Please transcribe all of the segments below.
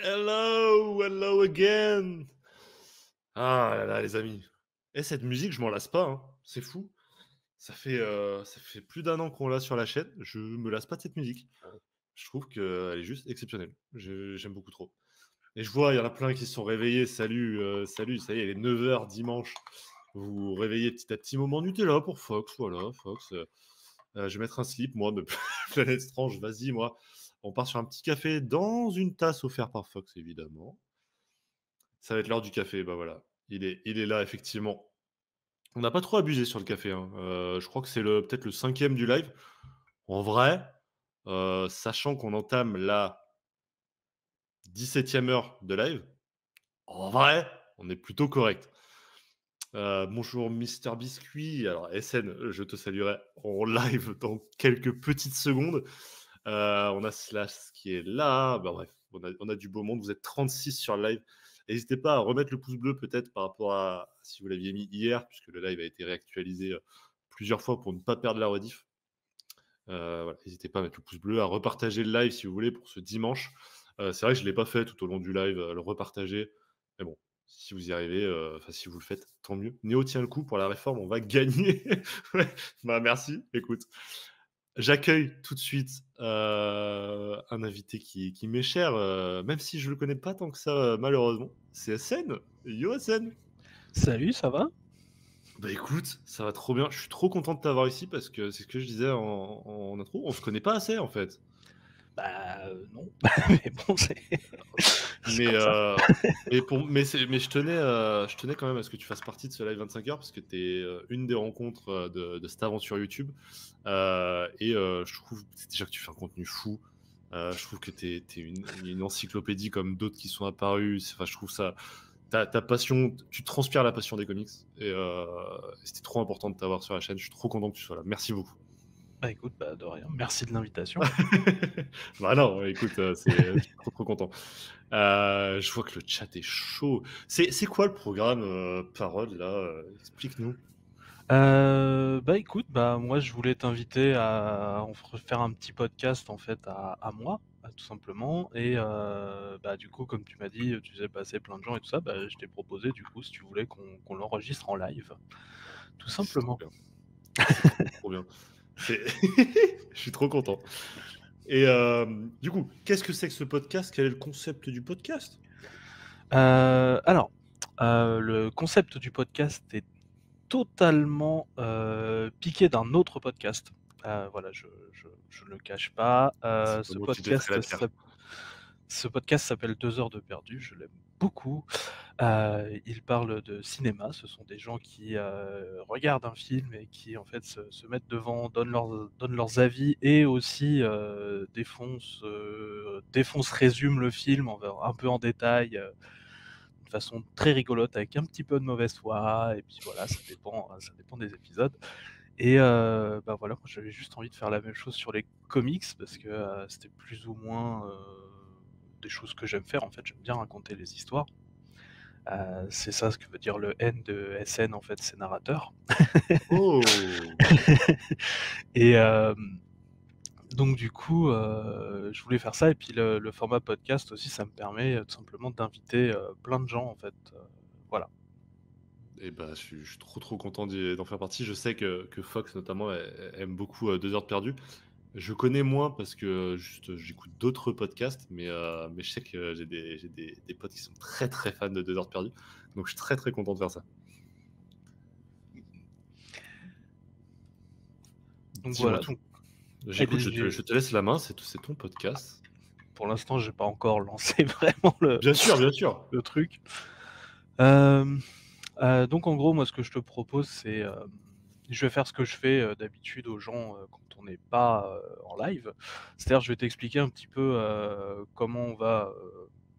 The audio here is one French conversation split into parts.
Hello, hello again. Ah là là, les amis. Et cette musique, je m'en lasse pas, hein. C'est fou. Ça fait plus d'un an qu'on l'a sur la chaîne. Je me lasse pas de cette musique. Je trouve qu'elle est juste exceptionnelle. J'aime beaucoup trop. Et je vois, il y en a plein qui se sont réveillés. Salut, salut, ça y est, il est 9 h dimanche. Vous vous réveillez petit à petit. Moment Nutella pour Fox, voilà, Fox. Je vais mettre un slip, moi, de Planète Strange. Vas-y, moi. On part sur un petit café dans une tasse offerte par Fox, évidemment. Ça va être l'heure du café, bah, voilà. Il est là, effectivement. On n'a pas trop abusé sur le café, hein. Je crois que c'est peut-être le 5e du live. En vrai, sachant qu'on entame la 17e heure de live, en vrai, on est plutôt correct. Bonjour Mister Biscuit. Alors SN, je te saluerai en live dans quelques petites secondes. On a Slash qui est là. Bah, bref, on a du beau monde. Vous êtes 36 sur le live. N'hésitez pas à remettre le pouce bleu peut-être par rapport à si vous l'aviez mis hier, puisque le live a été réactualisé plusieurs fois pour ne pas perdre la rediff. Voilà, n'hésitez pas à mettre le pouce bleu, à repartager le live si vous voulez pour ce dimanche. C'est vrai que je ne l'ai pas fait tout au long du live, le repartager. Mais bon, si vous y arrivez, enfin si vous le faites, tant mieux. Néo tient le coup pour la réforme, on va gagner. Ouais, bah merci, écoute. J'accueille tout de suite un invité qui m'est cher, même si je le connais pas tant que ça, malheureusement. C'est SN. Yo SN. Salut, ça va? Bah écoute, ça va trop bien. Je suis trop content de t'avoir ici parce que c'est ce que je disais en intro. On se connaît pas assez en fait. Bah, non, mais bon, c'est Mais, comme ça. mais je tenais quand même à ce que tu fasses partie de ce live 25 heures parce que tu es une des rencontres de cette aventure YouTube. Je trouve déjà que tu fais un contenu fou. Je trouve que tu es une encyclopédie comme d'autres qui sont apparus. Enfin, je trouve ça. Ta passion, tu transpires la passion des comics. C'était trop important de t'avoir sur la chaîne. Je suis trop content que tu sois là. Merci beaucoup. Bah écoute, bah de rien. Merci de l'invitation. Bah non, écoute, je suis trop content. Je vois que le chat est chaud. C'est quoi le programme Parole là explique-nous. Bah écoute, bah moi je voulais t'inviter à faire un petit podcast en fait à moi, tout simplement. Et bah du coup, comme tu m'as dit, tu faisais passer plein de gens et tout ça, bah je t'ai proposé du coup si tu voulais qu'on l'enregistre en live, tout C'est trop simplement. bien. C'est trop, trop bien. C'est je suis trop content. Et du coup, qu'est-ce que c'est que ce podcast? Quel est le concept du podcast? Alors, le concept du podcast est totalement piqué d'un autre podcast. Voilà, je ne le cache pas. C'est pas moi qui jetterai la pierre. Ce podcast s'appelle 2 heures de perdu, je l'aime beaucoup. Il parle de cinéma, ce sont des gens qui regardent un film et qui en fait se mettent devant, donnent leurs avis et aussi résument le film un peu en détail, de façon très rigolote avec un petit peu de mauvaise foi et puis voilà, ça dépend des épisodes. Et bah, voilà, moi j'avais juste envie de faire la même chose sur les comics parce que, c'était plus ou moins, des choses que j'aime faire en fait, j'aime bien raconter les histoires. C'est ça ce que veut dire le N de SN en fait, c'est narrateur. Oh! Et donc du coup, je voulais faire ça et puis le format podcast aussi, ça me permet, tout simplement d'inviter, plein de gens en fait, voilà. Et bah, je suis trop, trop content d'en faire partie. Je sais que Fox notamment aime beaucoup 2 heures de perdu. Je connais moins parce que juste j'écoute d'autres podcasts, mais je sais que j'ai des potes qui sont très, très fans de 2 heures de perdu. Donc je suis très, très content de faire ça. Donc Dis-moi voilà, tout. et J'écoute, beh, je te laisse la main, c'est ton podcast. pour l'instant, j'ai pas encore lancé vraiment Bien sûr, bien sûr. le truc. Hem, donc en gros, moi, ce que je te propose, c'est, je vais faire ce que je fais, d'habitude aux gens, quand on n'est pas, en live. C'est-à-dire, je vais t'expliquer un petit peu, comment on va,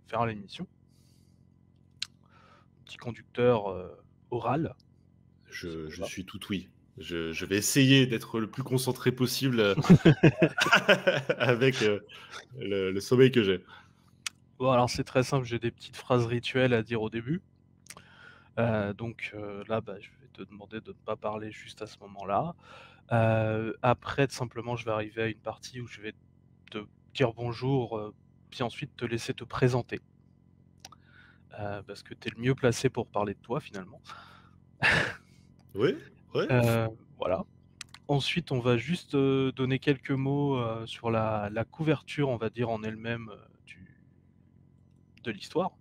faire l'émission. Petit conducteur, oral, si ça Je te je va. suis tout oui. Je vais essayer d'être le plus concentré possible, avec, le sommeil que j'ai. Bon, alors c'est très simple, j'ai des petites phrases rituelles à dire au début. Donc là, bah, je vais te demander de ne pas parler juste à ce moment-là. Après, tout simplement, je vais arriver à une partie où je vais te dire bonjour, puis ensuite te laisser te présenter. parce que tu es le mieux placé pour parler de toi finalement. Oui, ouais. Voilà. Ensuite, on va juste, donner quelques mots, sur la couverture, on va dire en elle-même, du de l'histoire.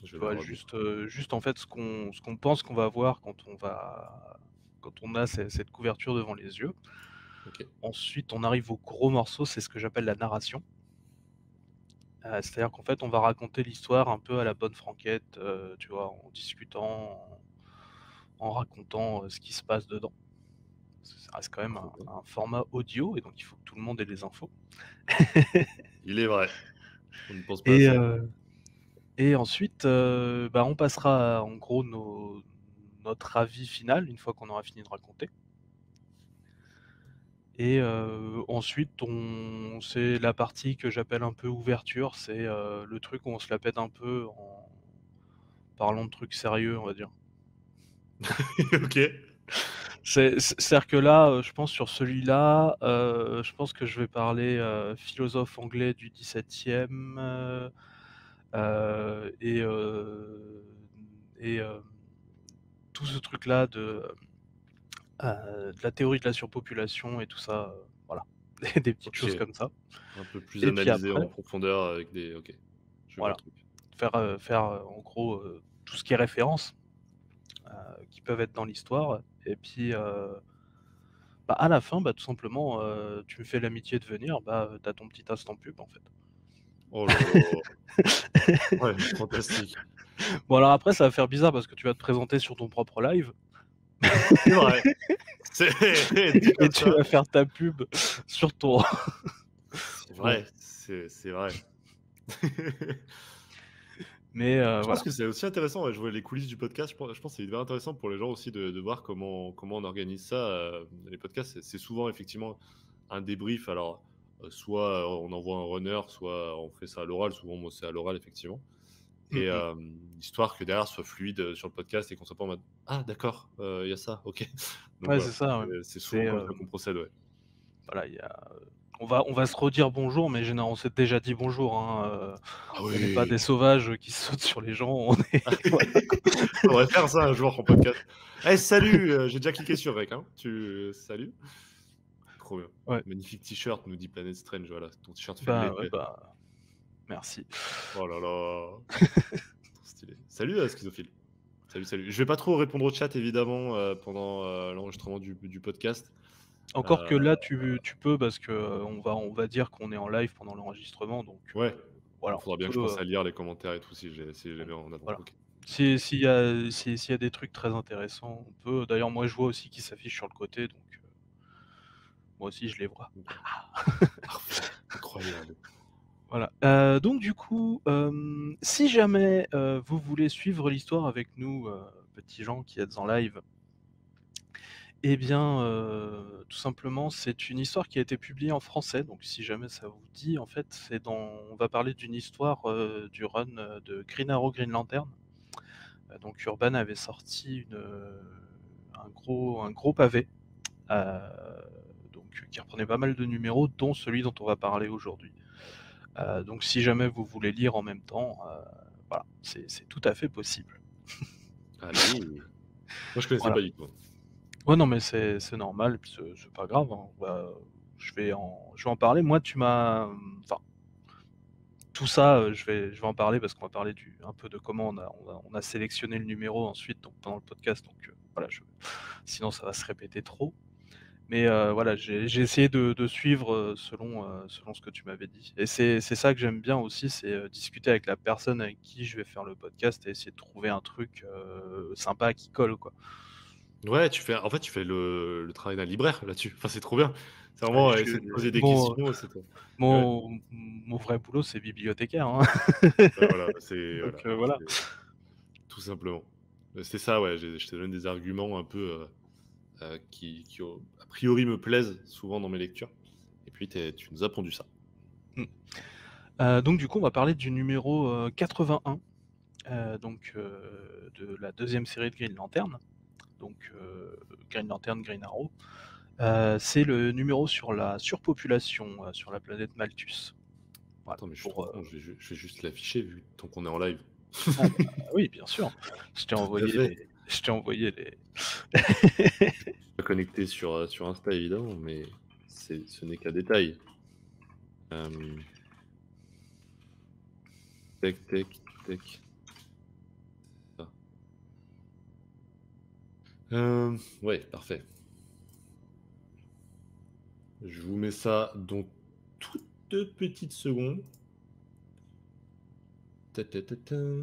Je Tu vais la vois? relire. Juste en fait ce qu'on pense qu'on va voir quand on a cette couverture devant les yeux. OK. Ensuite, on arrive au gros morceau, c'est ce que j'appelle la narration. C'est-à-dire qu'en fait, on va raconter l'histoire un peu à la bonne franquette, tu vois? En discutant, en racontant, ce qui se passe dedans. Parce que ça reste quand même Trop bien. un format audio et donc il faut que tout le monde ait les infos. Il est vrai, on n'y pense pas Et assez. heu et ensuite, bah, on passera en gros notre avis final une fois qu'on aura fini de raconter. Et ensuite c'est la partie que j'appelle un peu ouverture, c'est, le truc où on se la pète un peu en parlant de trucs sérieux, on va dire. OK. C'est-à-dire que là, je pense sur celui-là, je pense que je vais parler, philosophe anglais du XVIIe, et tout ce truc-là de la théorie de la surpopulation et tout ça, voilà. Des petites OK. choses comme ça. Un peu plus Et puis analysé après, en profondeur avec des OK. Je vois le voilà, truc. en gros, tout ce qui est références, qui peuvent être dans l'histoire et puis, bah, à la fin, bah, tout simplement, tu me fais l'amitié de venir, bah, tu as ton petit instant pub, en fait. Oh là là! Ouais, fantastique. Bon alors après ça va faire bizarre parce que tu vas te présenter sur ton propre live C'est vrai. C'est dit et comme tu ça, vas faire ta pub sur ton c'est bon, vrai, c'est vrai. mais Je pense voilà. que c'est aussi intéressant, ouais, je vois les coulisses du podcast, je pense que c'est hyper intéressant pour les gens aussi de voir comment on organise ça, les podcasts, c'est souvent effectivement un débrief alors, soit, on envoie un runner, soit on fait ça à l'oral, souvent moi c'est à l'oral effectivement Mmh et mh. histoire que derrière ce soit fluide, sur le podcast et qu'on soit pas en mode: «Ah d'accord, il y a ça, OK». Donc Ouais, voilà, c'est ça, ouais. c'est C'est, souvent comme ça qu'on procède, ouais. voilà, il y a, on va se redire bonjour, mais généralement on s'est déjà dit bonjour, hein, Ah on n'est pas oui! des sauvages qui sautent sur les gens, on est voilà quoi. Faudrait faire ça un jour en podcast. «Hey salut, j'ai déjà cliqué sur rec, hein, salut». Trop bien. Ouais, Magnifique t-shirt, nous dit Planet Strange, voilà, ton t-shirt fait de bah, ouais, l'effet. bah, merci. Oh là là, trop stylé. Salut, Schizophile. Salut, salut. Je vais pas trop répondre au chat évidemment, pendant, l'enregistrement du podcast. Encore Heu, que là, tu peux parce que, on va dire qu'on est en live pendant l'enregistrement donc ouais, voilà, il faudra on bien que je peut, pense à lire les commentaires et tout si je les on mets en avant. voilà. OK. S'il y a des trucs très intéressants, on peut d'ailleurs moi je vois aussi qui s'affichent sur le côté donc moi aussi je les vois. OK. Parfait, incroyable. Voilà, donc du coup, si jamais, vous voulez suivre l'histoire avec nous, petits gens qui êtes en live, eh bien, tout simplement, c'est une histoire qui a été publiée en français, donc si jamais ça vous dit, en fait, on va parler d'une histoire, du run, de Green Arrow, Green Lantern. Donc Urban avait sorti un gros pavé, heu, donc qui reprenait pas mal de numéros, dont celui dont on va parler aujourd'hui. Donc si jamais vous voulez lire en même temps, voilà, c'est tout à fait possible. Allez! Moi je connaissais Voilà. pas du tout, hein. Ouais, non, mais c'est normal et puis c'est pas grave, hein. Je vais en parler. Moi, enfin, tout ça, je vais en parler parce qu'on va parler un peu de comment on a sélectionné le numéro ensuite donc pendant le podcast donc voilà, sinon ça va se répéter trop. Mais voilà, j'ai essayé de suivre, selon ce que tu m'avais dit et c'est ça que j'aime bien aussi, c'est, discuter avec la personne avec qui je vais faire le podcast et essayer de trouver un truc, sympa qui colle, quoi. Ouais, tu fais le travail d'un libraire là-dessus. Enfin, c'est trop bien. C'est Ouais, vraiment, essayer de poser des mon questions, c'est toi. Ouais, mon vrai boulot, c'est bibliothécaire, hein. ouais, voilà, c'est Donc voilà, voilà. c'est tout simplement. C'est ça, ouais, je te donne des arguments un peu, qui au a priori me plaisent souvent dans mes lectures et puis tu nous as pondu ça. Mmh. Donc du coup, on va parler du numéro, 81, donc de la deuxième série de Green Lantern, donc Green Lantern, Green Arrow. C'est le numéro sur la surpopulation, sur la planète Malthus. Voilà, Attends, mais je suis trop pour, con, je vais juste l'afficher vu tant qu'on est en live. ah bah, oui, bien sûr. Je t'ai Tout à envoyé fait. les Pas connecté sur Insta évidemment, mais ce n'est qu'un détail. Hem, tac, tac, tac. Ah. Ouais, parfait. Je vous mets ça dans toutes petites secondes. Ta ta ta tin.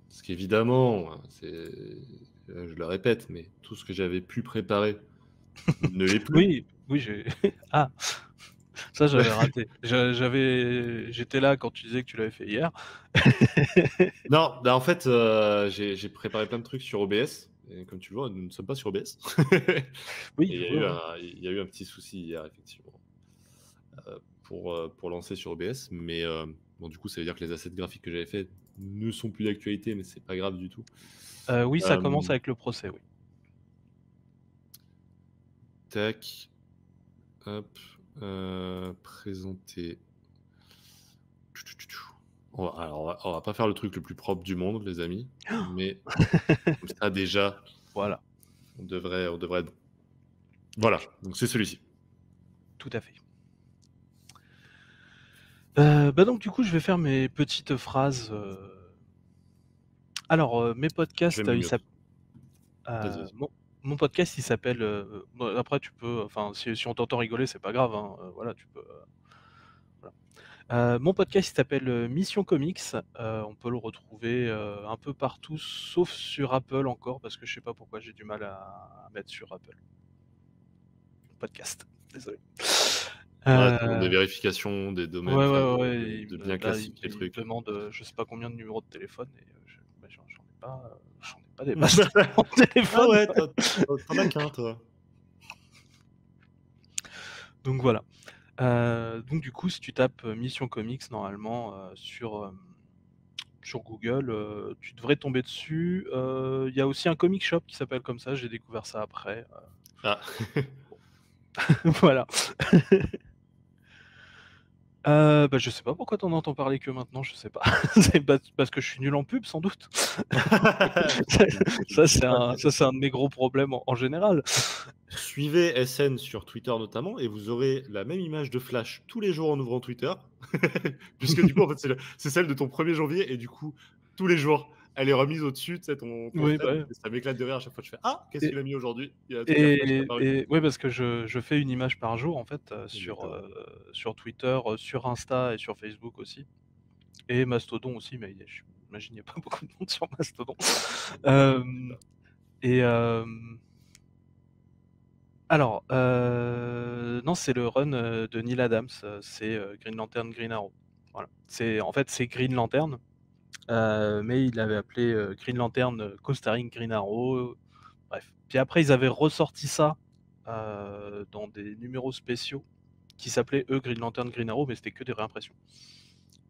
Parce qu'évidemment, hein, je le répète, mais tout ce que j'avais pu préparer ne l'est plus. oui, oui, j'ai ah! Ça, j'avais raté. J'étais là quand tu disais que tu l'avais fait hier. Non, bah, en fait, j'ai préparé plein de trucs sur OBS et comme tu le vois, nous ne sommes pas sur OBS. Oui, Et je vois, ouais. il y a eu un petit souci hier effectivement, pour lancer sur OBS, mais bon, du coup, ça veut dire que les assets graphiques que j'avais faits ne sont plus d'actualité, mais c'est pas grave du tout. Oui, ça commence Hem, avec le procès, oui. tac, hop, présenter. On va pas faire le truc le plus propre du monde, les amis, mais comme ça déjà, Voilà, on devrait être voilà, donc c'est celui-ci. tout à fait. Bah, donc du coup, je vais faire mes petites phrases, alors, mes Je vais podcasts, me ils mute. s'app Vas-y, vas-y. mon podcast, il s'appelle, bon après tu peux enfin si on t'entend rigoler, c'est pas grave, hein, voilà, tu peux, voilà. Mon podcast, il s'appelle, Mission Comics. On peut le retrouver, un peu partout sauf sur Apple encore parce que je sais pas pourquoi j'ai du mal à mettre sur Apple. Podcast, désolé. Ouais, ça demande des Heu, vérifications, des domaines, ouais, enfin ouais, ouais, de bien là, il classifier le il me truc. demande, je sais pas combien de numéros de téléphone et bah, j'en ai pas des masses de numéros de Ah téléphone. ouais, tu en as qu'un toi? Donc voilà. Donc du coup, si tu tapes, Mission Comics normalement, sur Google, tu devrais tomber dessus. Il y a aussi un comic shop qui s'appelle comme ça, j'ai découvert ça après, Ah. voilà. Bah, je sais pas pourquoi tu en entends parler que maintenant, je sais pas. C'est parce que je suis nul en pub sans doute. Je sais pas. Ça c'est un de mes gros problèmes en général. Suivez SN sur Twitter notamment et vous aurez la même image de Flash tous les jours en ouvrant Twitter. Puisque du coup, en fait, c'est celle de ton 1er janvier et du coup, tous les jours, elle est remise au-dessus, tu sais, ton Oui, thread bah, et ça m'éclate de rire à chaque fois. Je fais: «Ah, qu'est-ce et qu'il a mis aujourd'hui? Il y a un truc à Flash qui est apparu». ouais, parce que je fais une image par jour en fait, Exactement. sur Twitter, sur Insta et sur Facebook aussi et Mastodon aussi, mais j'imagine il y a pas beaucoup de monde sur Mastodon. Hem et alors, non, c'est le run, de Neil Adams, c'est, Green Lantern, Green Arrow. Voilà. En fait, c'est Green Lantern, mais il l'avait appelé, Green Lantern, co-starring Green Arrow, bref. Puis après, ils avaient ressorti ça, dans des numéros spéciaux qui s'appelaient, eux, Green Lantern, Green Arrow, mais c'était que des réimpressions.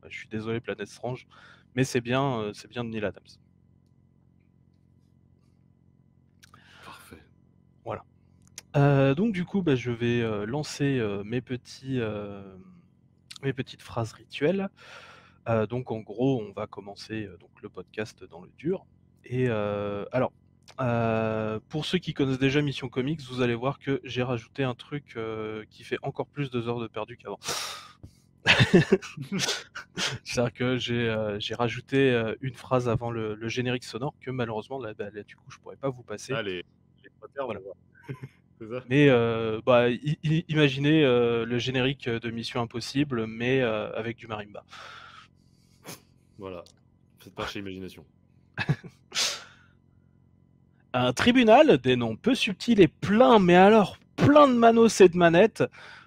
Je suis désolé Planète Strange, mais c'est bien de Neil Adams. Parfait. Voilà. Donc du coup, bah, je vais, lancer, mes petites phrases rituelles. Donc en gros, on va commencer, donc le podcast dans le dur et alors, pour ceux qui connaissent déjà Mission Comics, vous allez voir que j'ai rajouté un truc, qui fait encore plus 2 heures de perdu qu'avant. C'est-à-dire que j'ai rajouté, une phrase avant le générique sonore que malheureusement là, du coup, je pourrais pas vous passer. Ah les 3 termes, Voilà. on va c'est ça? Mais bah, imaginez, le générique, de Mission Impossible, mais avec du marimba. Voilà. Faites marcher l'imagination. Un tribunal, des noms peu subtils et plein, mais alors plein de manos et de manettes.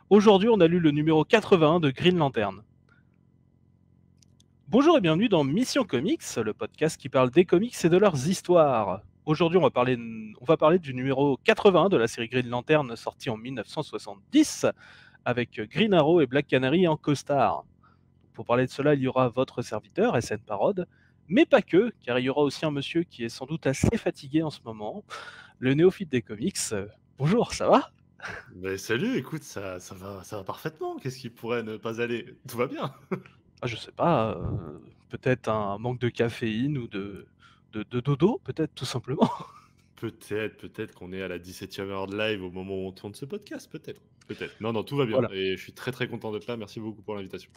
Aujourd'hui, on a lu le numéro 81 de Green Lantern. Bonjour et bienvenue dans Mission Comics, le podcast qui parle des comics et de leurs histoires. Aujourd'hui, on va parler du numéro 81 de la série Green Lantern sorti en 1970 avec Green Arrow et Black Canary en costard. Pour parler de cela, il y aura votre serviteur, SN Parode, mais pas que, car il y aura aussi un monsieur qui est sans doute assez fatigué en ce moment, le néophyte des comics. Bonjour, ça va? Beh, salut, écoute, ça va parfaitement. Qu'est-ce qui pourrait ne pas aller? Tout va bien. Ah je sais pas, peut-être un manque de caféine ou de dodo, peut-être tout simplement? Peut-être qu'on est à la 17e heure de live au moment où on tourne ce podcast, peut-être, peut-être. Non, non, tout va bien Voilà, et je suis très, très content d'être là. Merci beaucoup pour l'invitation.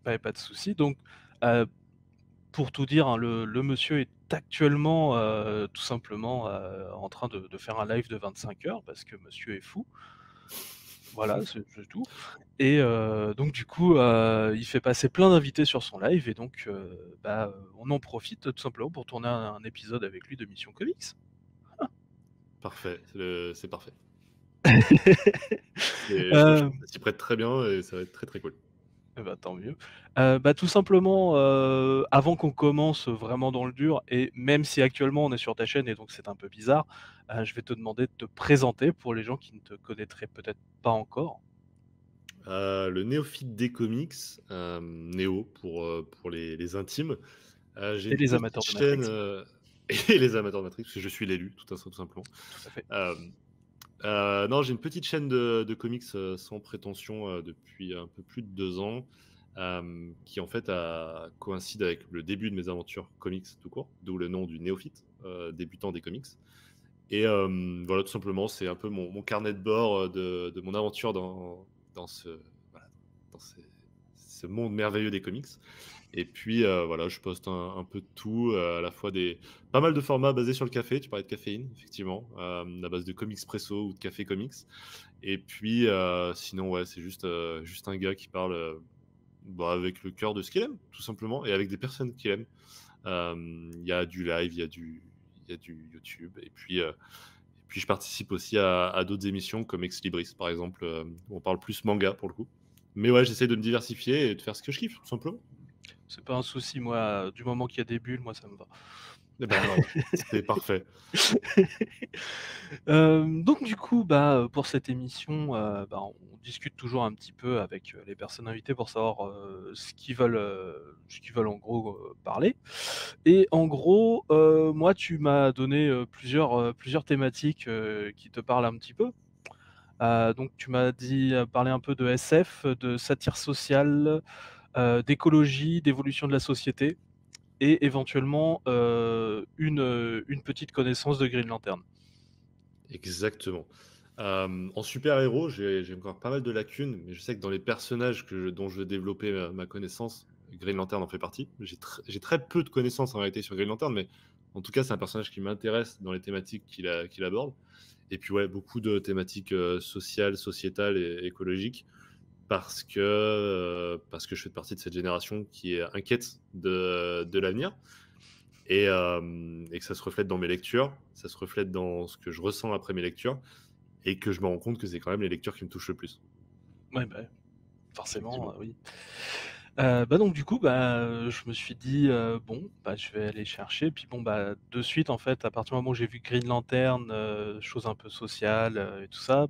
pas de souci donc heu, pour tout dire, hein, le monsieur est actuellement, tout simplement, en train de faire un live de 25 heures parce que monsieur est fou. Voilà, c'est tout et donc du coup, il fait passer plein d'invités sur son live et donc on en profite tout simplement pour tourner un épisode avec lui de Mission Comics. Parfait, c'est parfait. Je Hem pense que ça s'y prête très bien et ça va être très, très cool. Et bah, tant mieux. Tout simplement, avant qu'on commence vraiment dans le dur et même si actuellement on est sur ta chaîne et donc c'est un peu bizarre, je vais te demander de te présenter pour les gens qui ne te connaîtraient peut-être pas encore Le néophyte des comics, Néo pour les intimes. J'ai et une les petite amateurs de Matrix, chaîne, et les amateurs de Matrix, parce que je suis l'élu, tout simplement. tout à fait. Hem, non, j'ai une petite chaîne de comics, sans prétention, depuis un peu plus de 2 ans, qui en fait coïncide avec le début de mes aventures comics tout court, d'où le nom du néophyte, débutant des comics et voilà, tout simplement, c'est un peu mon carnet de bord, de mon aventure dans ce voilà, dans ce monde merveilleux des comics et puis, voilà, je poste un peu de tout, à la fois pas mal de formats basés sur le café. Tu parlais de caféine, effectivement, à base de comics presso ou de café comics et puis, sinon, ouais, c'est juste un gars qui parle, bah, avec le cœur de ce qu'il aime, tout simplement et avec des personnes qu'il aime. Il y a du live, il y a du YouTube et puis je participe aussi à d'autres émissions comme Ex Libris, par exemple, où on parle plus manga, pour le coup. Mais ouais, j'essaie de me diversifier et de faire ce que je kiffe, tout simplement. C'est pas un souci, moi, du moment qu'il y a des bulles, moi ça me va. Et ben, voilà, c'est parfait. Donc du coup, pour cette émission, on discute toujours un petit peu avec, les personnes invitées pour savoir, ce qu'ils veulent en gros, parler et en gros, moi tu m'as donné, plusieurs thématiques, qui te parlent un petit peu. Donc tu m'as dit, parler un peu de SF, de satire sociale, d'écologie, d'évolution de la société et éventuellement, une petite connaissance de Green Lantern. Exactement. En super-héros, j'ai encore pas mal de lacunes, mais je sais que dans les personnages dont je veux développer ma connaissance, Green Lantern en fait partie. J'ai très peu de connaissances en réalité sur Green Lantern, mais en tout cas, c'est un personnage qui m'intéresse dans les thématiques qu'il aborde. Et puis ouais, beaucoup de thématiques sociales, sociétales et écologiques, parce que je fais partie de cette génération qui est inquiète de l'avenir. Et que ça se reflète dans mes lectures, ça se reflète dans ce que je ressens après mes lectures, et que je me rends compte que c'est quand même les lectures qui me touchent le plus, Ouais, forcément, effectivement. oui. Donc du coup, je me suis dit, «Bon, je vais aller chercher» puis bon, de suite, en fait, à partir du moment où j'ai vu Green Lantern, chose un peu sociale, et tout ça,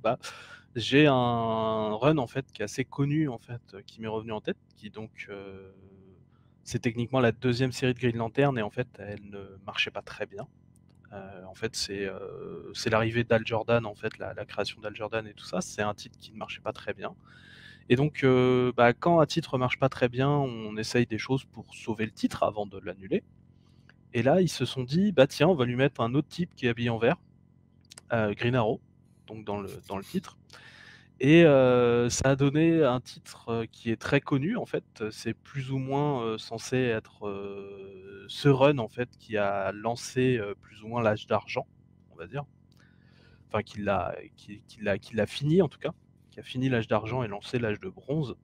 j'ai un run, en fait, qui est assez connu, en fait, qui m'est revenu en tête, qui donc, c'est techniquement la deuxième série de Green Lantern et en fait, elle ne marchait pas très bien. En fait, c'est l'arrivée d'Hal Jordan, en fait, la création d'Hal Jordan et tout ça, c'est un titre qui ne marchait pas très bien. Et donc, quand un titre marche pas très bien, on essaye des choses pour sauver le titre avant de l'annuler. Et là, ils se sont dit: «Bah, tiens, on va lui mettre un autre type qui est habillé en vert, Green Arrow», donc dans le titre. Et ça a donné un titre, qui est très connu en fait. C'est plus ou moins, censé être, ce run en fait qui a lancé, plus ou moins l'âge d'argent, on va dire. Enfin qui l'a fini en tout cas, qui a fini l'âge d'argent et lancé l'âge de bronze.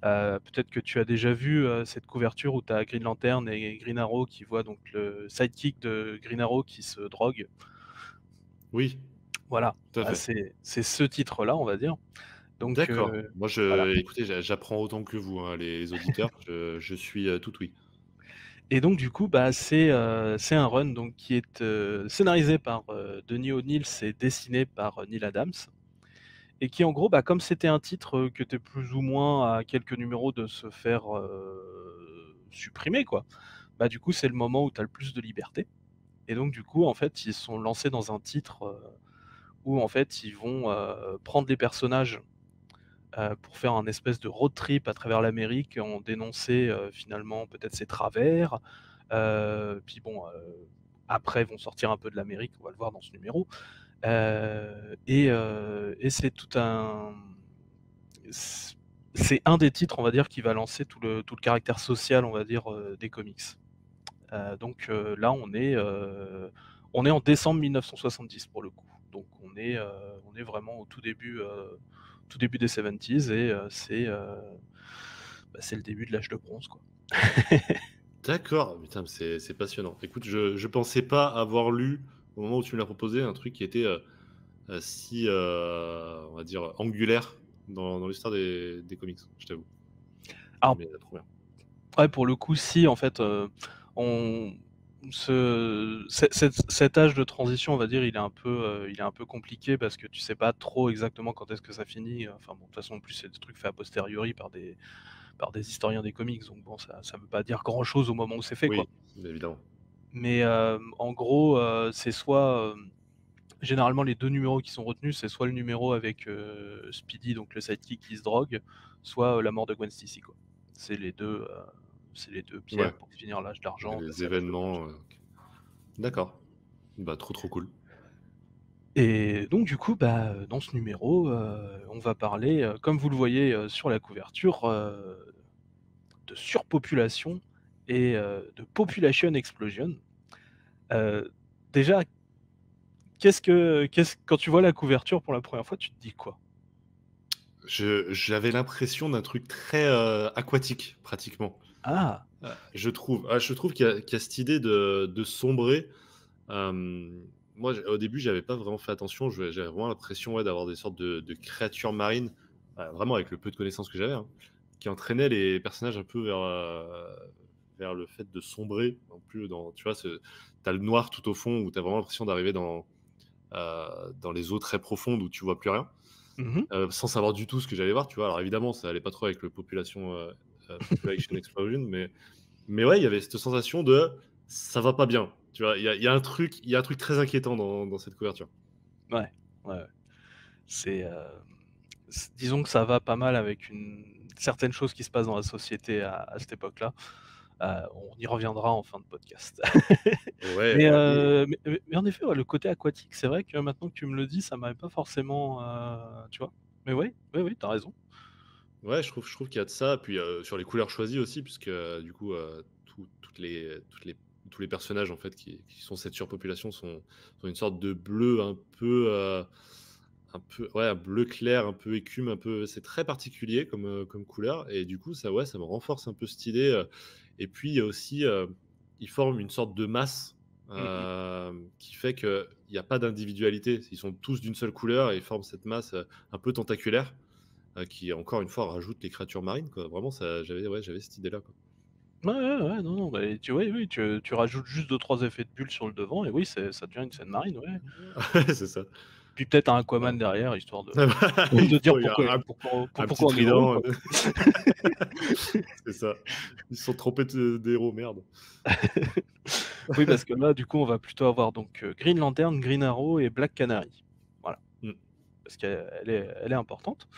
Peut-être que tu as déjà vu, cette couverture où tu as Green Lantern et Green Arrow qui voient donc le sidekick de Green Arrow qui se drogue. Oui, Voilà, tout à fait. c'est ce titre-là, on va dire. Donc D'accord. Moi, voilà écoutez, j'apprends autant que vous, hein, les auditeurs. Je suis tout oui. et donc du coup, c'est un run donc qui est, scénarisé par, Denis O'Neill et dessiné par, Neil Adams et qui en gros, comme c'était un titre, qui était plus ou moins à quelques numéros de se faire, supprimer quoi, du coup, c'est le moment où tu as le plus de liberté. Et donc du coup, en fait, ils se sont lancés dans un titre, où en fait, ils vont, prendre les personnages, pour faire un espèce de road trip à travers l'Amérique, on dénonçait, finalement peut-être ses travers. Puis bon, après vont sortir un peu de l'Amérique, on va le voir dans ce numéro. Et c'est c c'est un des titres, on va dire, qui va lancer tout le caractère social, on va dire, des comics. Là, on est en décembre 1970 pour le coup. Donc on est vraiment au tout début des 70s et c'est le début de l'âge de bronze, quoi. D'accord, putain, mais c'est passionnant. Écoute, je pensais pas avoir lu, au moment où tu me l'as proposé, un truc qui était, si, on va dire, angulaire dans l'histoire des comics, je t'avoue. Alors Mais trop bien. ouais, pour le coup, si en fait, on cet âge de transition, on va dire, il est un peu compliqué parce que tu sais pas trop exactement quand est-ce que ça finit. Enfin bon, de toute façon, en plus, c'est des trucs faits a posteriori par des historiens des comics, donc bon, ça veut pas dire grand-chose au moment où c'est fait, Oui, quoi. évidemment. Mais, en gros, c'est soit, généralement les 2 numéros qui sont retenus, c'est soit le numéro avec, Speedy, donc le sidekick qui se drogue, soit, la mort de Gwen Stacy, quoi. C'est les 2, c'est les 2 Ouais, pierres pour finir l'âge d'argent, les passer à l'âge de bronze. événements, OK. D'accord. Bah, trop, trop cool. Et donc du coup, dans ce numéro, on va parler, comme vous le voyez, sur la couverture, de surpopulation et de population explosion. Heu, Déjà, quand tu vois la couverture pour la première fois, tu te dis quoi? J'avais l'impression d'un truc très, aquatique, pratiquement. Ah! Je trouve qu'il y a cette idée de sombrer. Moi, au début, j'avais pas vraiment fait attention. J'avais vraiment l'impression, ouais, d'avoir des sortes de créatures marines, vraiment avec le peu de connaissances que j'avais, hein, qui entraînaient les personnages un peu vers le fait de sombrer un peu dans, tu vois, tu le noir tout au fond où tu as vraiment l'impression d'arriver dans les eaux très profondes où tu vois plus rien, Mmh. sans savoir du tout ce que j'allais voir, tu vois? Alors évidemment, ça allait pas trop avec le population explosion, mais ouais, il y avait cette sensation de ça va pas bien. Tu vois? Il y a un truc très inquiétant dans cette couverture. Ouais, ouais, ouais. C'est, disons que ça va pas mal avec une certaines choses qui se passent dans la société à cette époque-là. On y reviendra en fin de podcast. Ouais, et Mais en effet, ouais, le côté aquatique, c'est vrai que maintenant que tu me le dis, ça m'avait pas forcément, tu vois? Mais oui, oui, oui, tu as raison. ouais, je trouve qu'il y a de ça. Puis, sur les couleurs choisies aussi puisque, du coup, tous les personnages en fait qui sont cette surpopulation sont une sorte de bleu un peu, ouais, un bleu clair, un peu écume, un peu, c'est très particulier comme couleur et du coup ça, ouais, ça me renforce un peu cette idée, et puis il y a aussi, ils forment une sorte de masse, Mmh mh. qui fait qu'il y a pas d'individualité. Ils sont tous d'une seule couleur et ils forment cette masse, un peu tentaculaire, qui encore une fois rajoute les créatures marines, quoi. Vraiment ça, j'avais cette idée-là, quoi. Ouais, ouais, ouais, non, non, oui, oui, tu rajoutes juste deux trois effets de bulles sur le devant et oui, ça devient une scène marine, ouais. Ouais, c'est ça. Puis peut-être un Aquaman Ouais. derrière, histoire Il de dire faut il y a un petit pourquoi on est drôle, trident, quoi. c'est ça. Ils se sont trompés de d'héros, merde. Oui, parce que là, du coup, on va plutôt avoir donc, Green Lantern, Green Arrow et Black Canary. Voilà, Mmh. parce qu'elle est importante.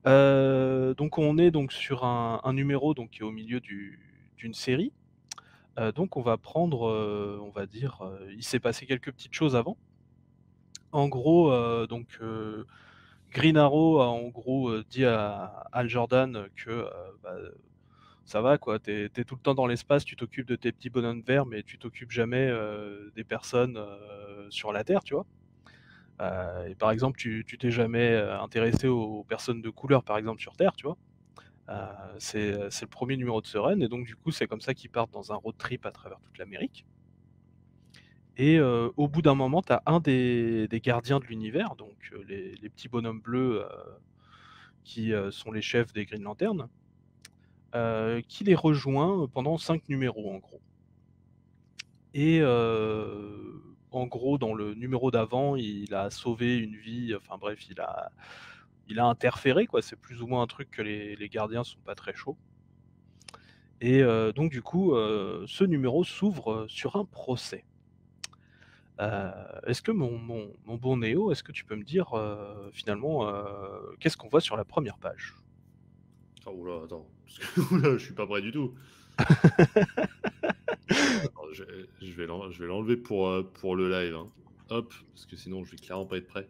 Donc on est donc sur un numéro donc qui est au milieu d'une série. Donc on va prendre, on va dire, il s'est passé quelques petites choses avant. En gros, Green Arrow a en gros, dit à Hal Jordan que, ça va quoi, tu es tout le temps dans l'espace, tu t'occupes de tes petits bonhommes verts, mais tu t'occupes jamais, des personnes, sur la Terre, tu vois? Et par exemple, tu t'es jamais, intéressé aux personnes de couleur, par exemple, sur Terre, tu vois? C'est le premier numéro de ce run et donc du coup, c'est comme ça qu'ils partent dans un road trip à travers toute l'Amérique et au bout d'un moment, tu as un des gardiens de l'univers, donc les petits bonhommes bleus, qui, sont les chefs des Green Lantern, qui les rejoint pendant 5 numéros, en gros. Et en gros, dans le numéro d'avant, il a sauvé une vie, enfin bref, il a interféré quoi, c'est plus ou moins un truc que les gardiens sont pas très chauds et donc du coup, ce numéro s'ouvre, sur un procès. Est-ce que mon bon Néo, est-ce que tu peux me dire, finalement, qu'est-ce qu'on voit sur la première page? Ah, ouh là, attends, parce que ouh là, je suis pas prêt du tout. Alors je vais l'enlever pour le live, hein. Hop, parce que sinon je vais clairement pas être prêt.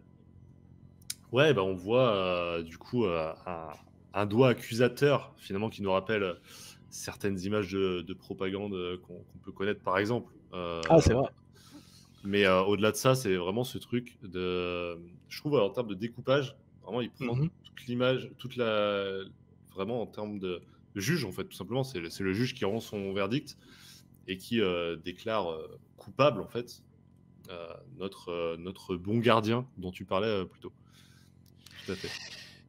Ouais, bah, on voit, du coup, un doigt accusateur finalement qui nous rappelle, certaines images de propagande, qu'on peut connaître par exemple. Ah, c'est vrai. Mais au-delà de ça, c'est vraiment ce truc de je trouve en termes de découpage, vraiment il prend Mmh. toute l'image, toute la vraiment en termes de juge en fait, tout simplement. C'est le juge qui rend son verdict et qui, déclare, coupable en fait, notre bon gardien dont tu parlais, plus tôt. Tout à fait.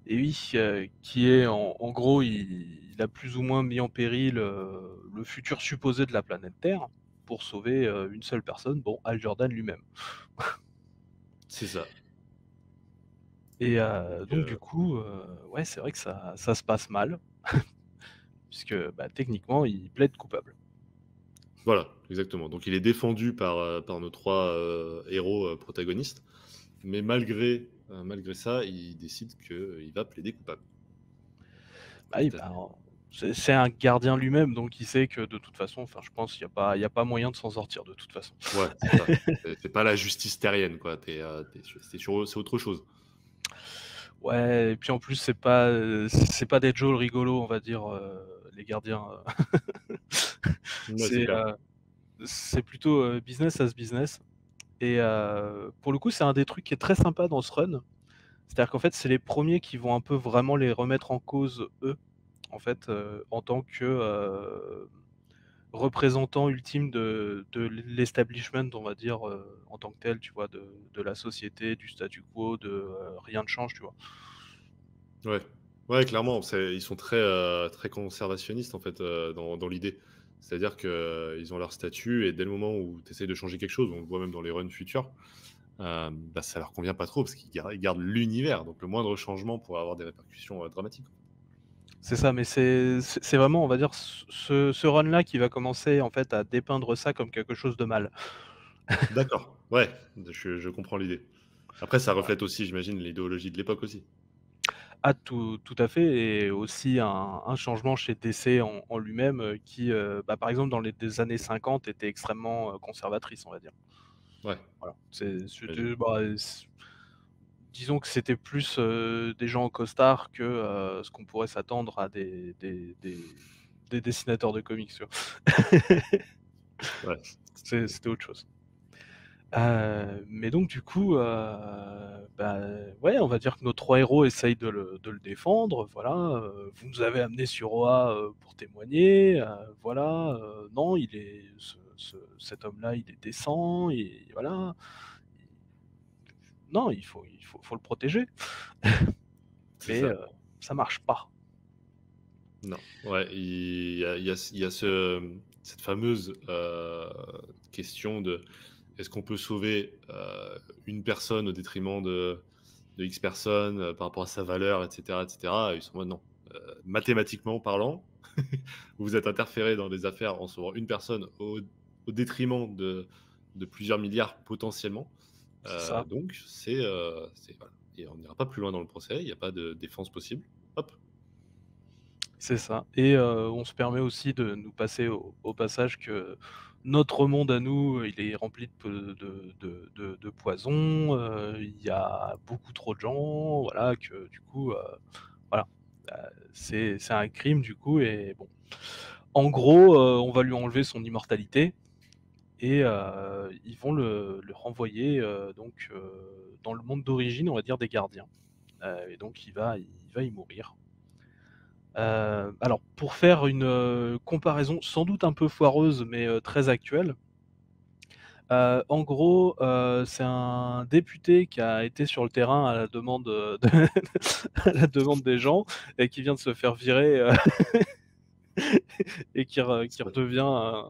Et oui, qui est en gros, il a plus ou moins mis en péril, le futur supposé de la planète Terre pour sauver, une seule personne, bon, Hal Jordan lui-même. C'est ça. Et Donc donc du coup, ouais, c'est vrai que ça se passe mal puisque, bah, techniquement, il plaide coupable. voilà, exactement. Donc il est défendu par nos 3 héros, protagonistes, mais malgré ça, il décide qu'il va plaider coupable. Bah oui, Tout à bah, fait. c'est un gardien lui-même, donc il sait que de toute façon, enfin, je pense qu'il y a pas moyen de s'en sortir de toute façon. Ouais, c'est ça. C'est pas la justice terrienne, quoi. C'est autre chose. Ouais, et puis en plus, c'est pas des Joe rigolos, on va dire, les gardiens, Ouais, c'est c'est, clair. c'est plutôt, business as business. Et pour le coup, c'est un des trucs qui est très sympa dans ce run. C'est-à-dire qu'en fait, c'est les premiers qui vont un peu vraiment les remettre en cause, eux, en fait, en tant que, représentants ultimes de l'establishment, on va dire, en tant que tel, tu vois? De la société, du statu quo, rien ne change, tu vois? Ouais. Ouais, clairement, ils sont très, très conservationnistes, en fait, dans l'idée. C'est-à-dire qu'ils ont leur statut et dès le moment où tu essaies de changer quelque chose, on le voit même dans les runs futurs, bah, ça leur convient pas trop parce ils gardent l'univers, donc le moindre changement pourrait avoir des répercussions, dramatiques. C'est ça, mais c'est vraiment, on va dire, ce run-là qui va commencer, en fait, à dépeindre ça comme quelque chose de mal. D'accord, ouais, je comprends l'idée. Après ça reflète aussi, j'imagine, l'idéologie de l'époque aussi. Ah, tout à fait, et aussi un changement chez DC en lui-même, qui, bah, par exemple, dans les des années 50 était extrêmement, conservatrice, on va dire. Ouais, Voilà, j'imagine. c'était, bah, disons que c'était plus, des gens en costard que, ce qu'on pourrait s'attendre à des dessinateurs de comics, tu vois? Ouais, C'était autre chose. Mais donc du coup, bah, ouais, on va dire que nos 3 héros essayent de le défendre, voilà, «Vous nous avez amenés sur Oa, pour témoigner, voilà, non, il est cet homme-là, il est décent et voilà, non, il faut le protéger». c'est Mais ça. ça marche pas. Non, ouais, il y a cette fameuse, question de: est-ce qu'on peut sauver, une personne au détriment de X personnes, par rapport à sa valeur et cetera? Ils sont en mode: «Non, mathématiquement parlant, vous êtes interféré dans des affaires en sauvant une personne au détriment de plusieurs milliards potentiellement, C'est ça, donc c'est voilà et on n'ira pas plus loin dans le procès, il y a pas de défense possible. Hop, c'est ça, et on se permet aussi de nous passer au passage que notre monde à nous, il est rempli de pe de poison, il y a beaucoup trop de gens, voilà, que du coup, voilà, c'est un crime du coup, et bon, en gros, on va lui enlever son immortalité et ils vont le renvoyer, donc dans le monde d'origine, on va dire, des gardiens, et donc il va y mourir. Alors pour faire une, comparaison sans doute un peu foireuse, mais très actuelle, en gros, c'est un député qui a été sur le terrain à la demande, de à la demande des gens, et qui vient de se faire virer, et qui ça redevient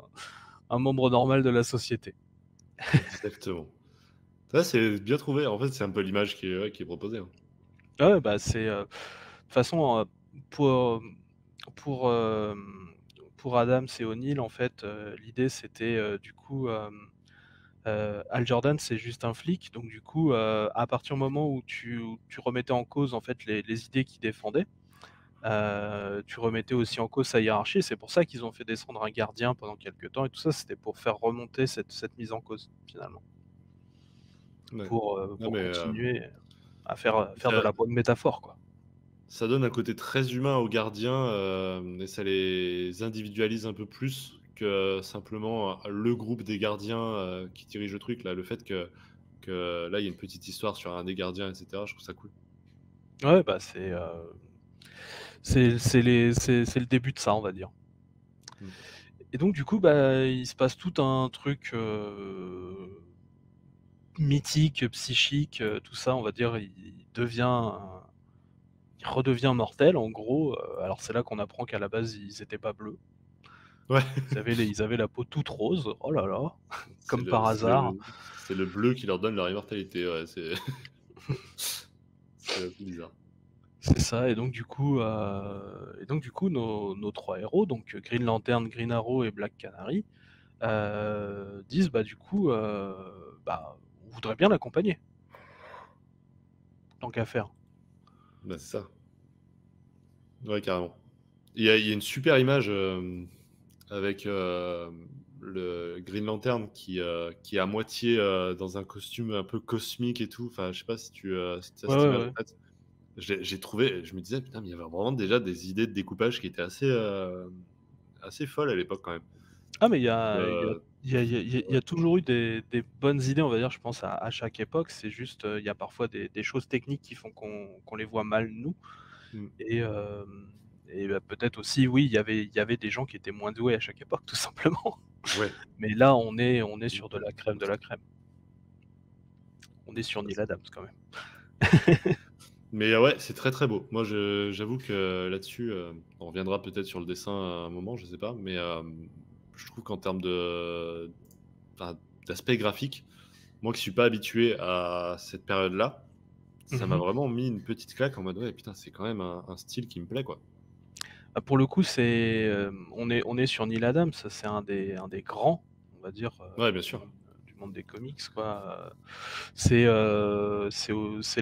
un membre normal de la société. exactement. Ça, c'est bien trouvé. En fait, c'est un peu l'image qui est ouais, qui est proposée, hein. Ah ouais, bah, c'est, de toute façon, pour, pour, pour Adams et O'Neill, en fait, l'idée c'était, du coup, Hal Jordan, c'est juste un flic, donc du coup, à partir du moment où tu remettais en cause, en fait, les idées qu'il défendait, Tu remettais aussi en cause sa hiérarchie. C'est pour ça qu'ils ont fait descendre un gardien pendant quelque temps et tout ça, c'était pour faire remonter cette mise en cause, finalement. Ouais. Non Pour mais, continuer à faire de ça la bonne métaphore, quoi. ça donne un côté très humain aux gardiens, et ça les individualise un peu plus que simplement, le groupe des gardiens, qui dirige le truc là. Le fait que là, il y a une petite histoire sur un des gardiens et cetera, je trouve ça cool. Ouais, bah, c'est le début de ça, on va dire. Mmh. Et donc du coup, bah, il se passe tout un truc, mythique, psychique, tout ça, on va dire. Il redevient mortel en gros, alors c'est là qu'on apprend qu'à la base ils étaient pas bleus. Ouais, Ils avaient la peau toute rose, oh là là, c'est comme le par c'est hasard. le c'est le bleu qui leur donne leur immortalité, ouais, c'est c'est assez bizarre. C'est ça. Et donc du coup nos 3 héros, donc Green Lantern, Green Arrow et Black Canary, disent: «Bah, du coup, bah, on voudrait bien l'accompagner, tant qu'à faire». Bah, c'est ça. Ouais, carrément. Il y a une super image, avec, le Green Lantern qui est à moitié, dans un costume un peu cosmique et tout. Enfin, je sais pas si tu as Ouais, cette ouais, image ouais. en tête? J'ai trouvé je me disais: «Putain, mais il y avait vraiment déjà des idées de découpage qui étaient assez folles à l'époque quand même». Ah mais Heu, il y a toujours eu des bonnes idées, on va dire, je pense à chaque époque. C'est juste, il y a parfois des choses techniques qui font qu'on les voit mal nous mmh, et bah, peut-être aussi, oui, il y avait des gens qui étaient moins doués à chaque époque, tout simplement. ouais, Mais là, on est sur de beaucoup, la crème de aussi. la crème. On est sur Ça, Neil c'est Adams clair. quand même. Mais ouais, c'est très, très beau. Moi, j'avoue que là-dessus, on reviendra peut-être sur le dessin à un moment, je sais pas, mais je trouve qu'en termes enfin, d'aspect graphique, moi qui suis pas habitué à cette période-là, ça m'a Mmh. vraiment mis une petite claque en mode: «Ouais, putain, c'est quand même un style qui me plaît, quoi». Bah, pour le coup, on est sur Neil Adams, c'est un des grands, on va dire, Ouais, bien du sûr. monde des comics, quoi. C'est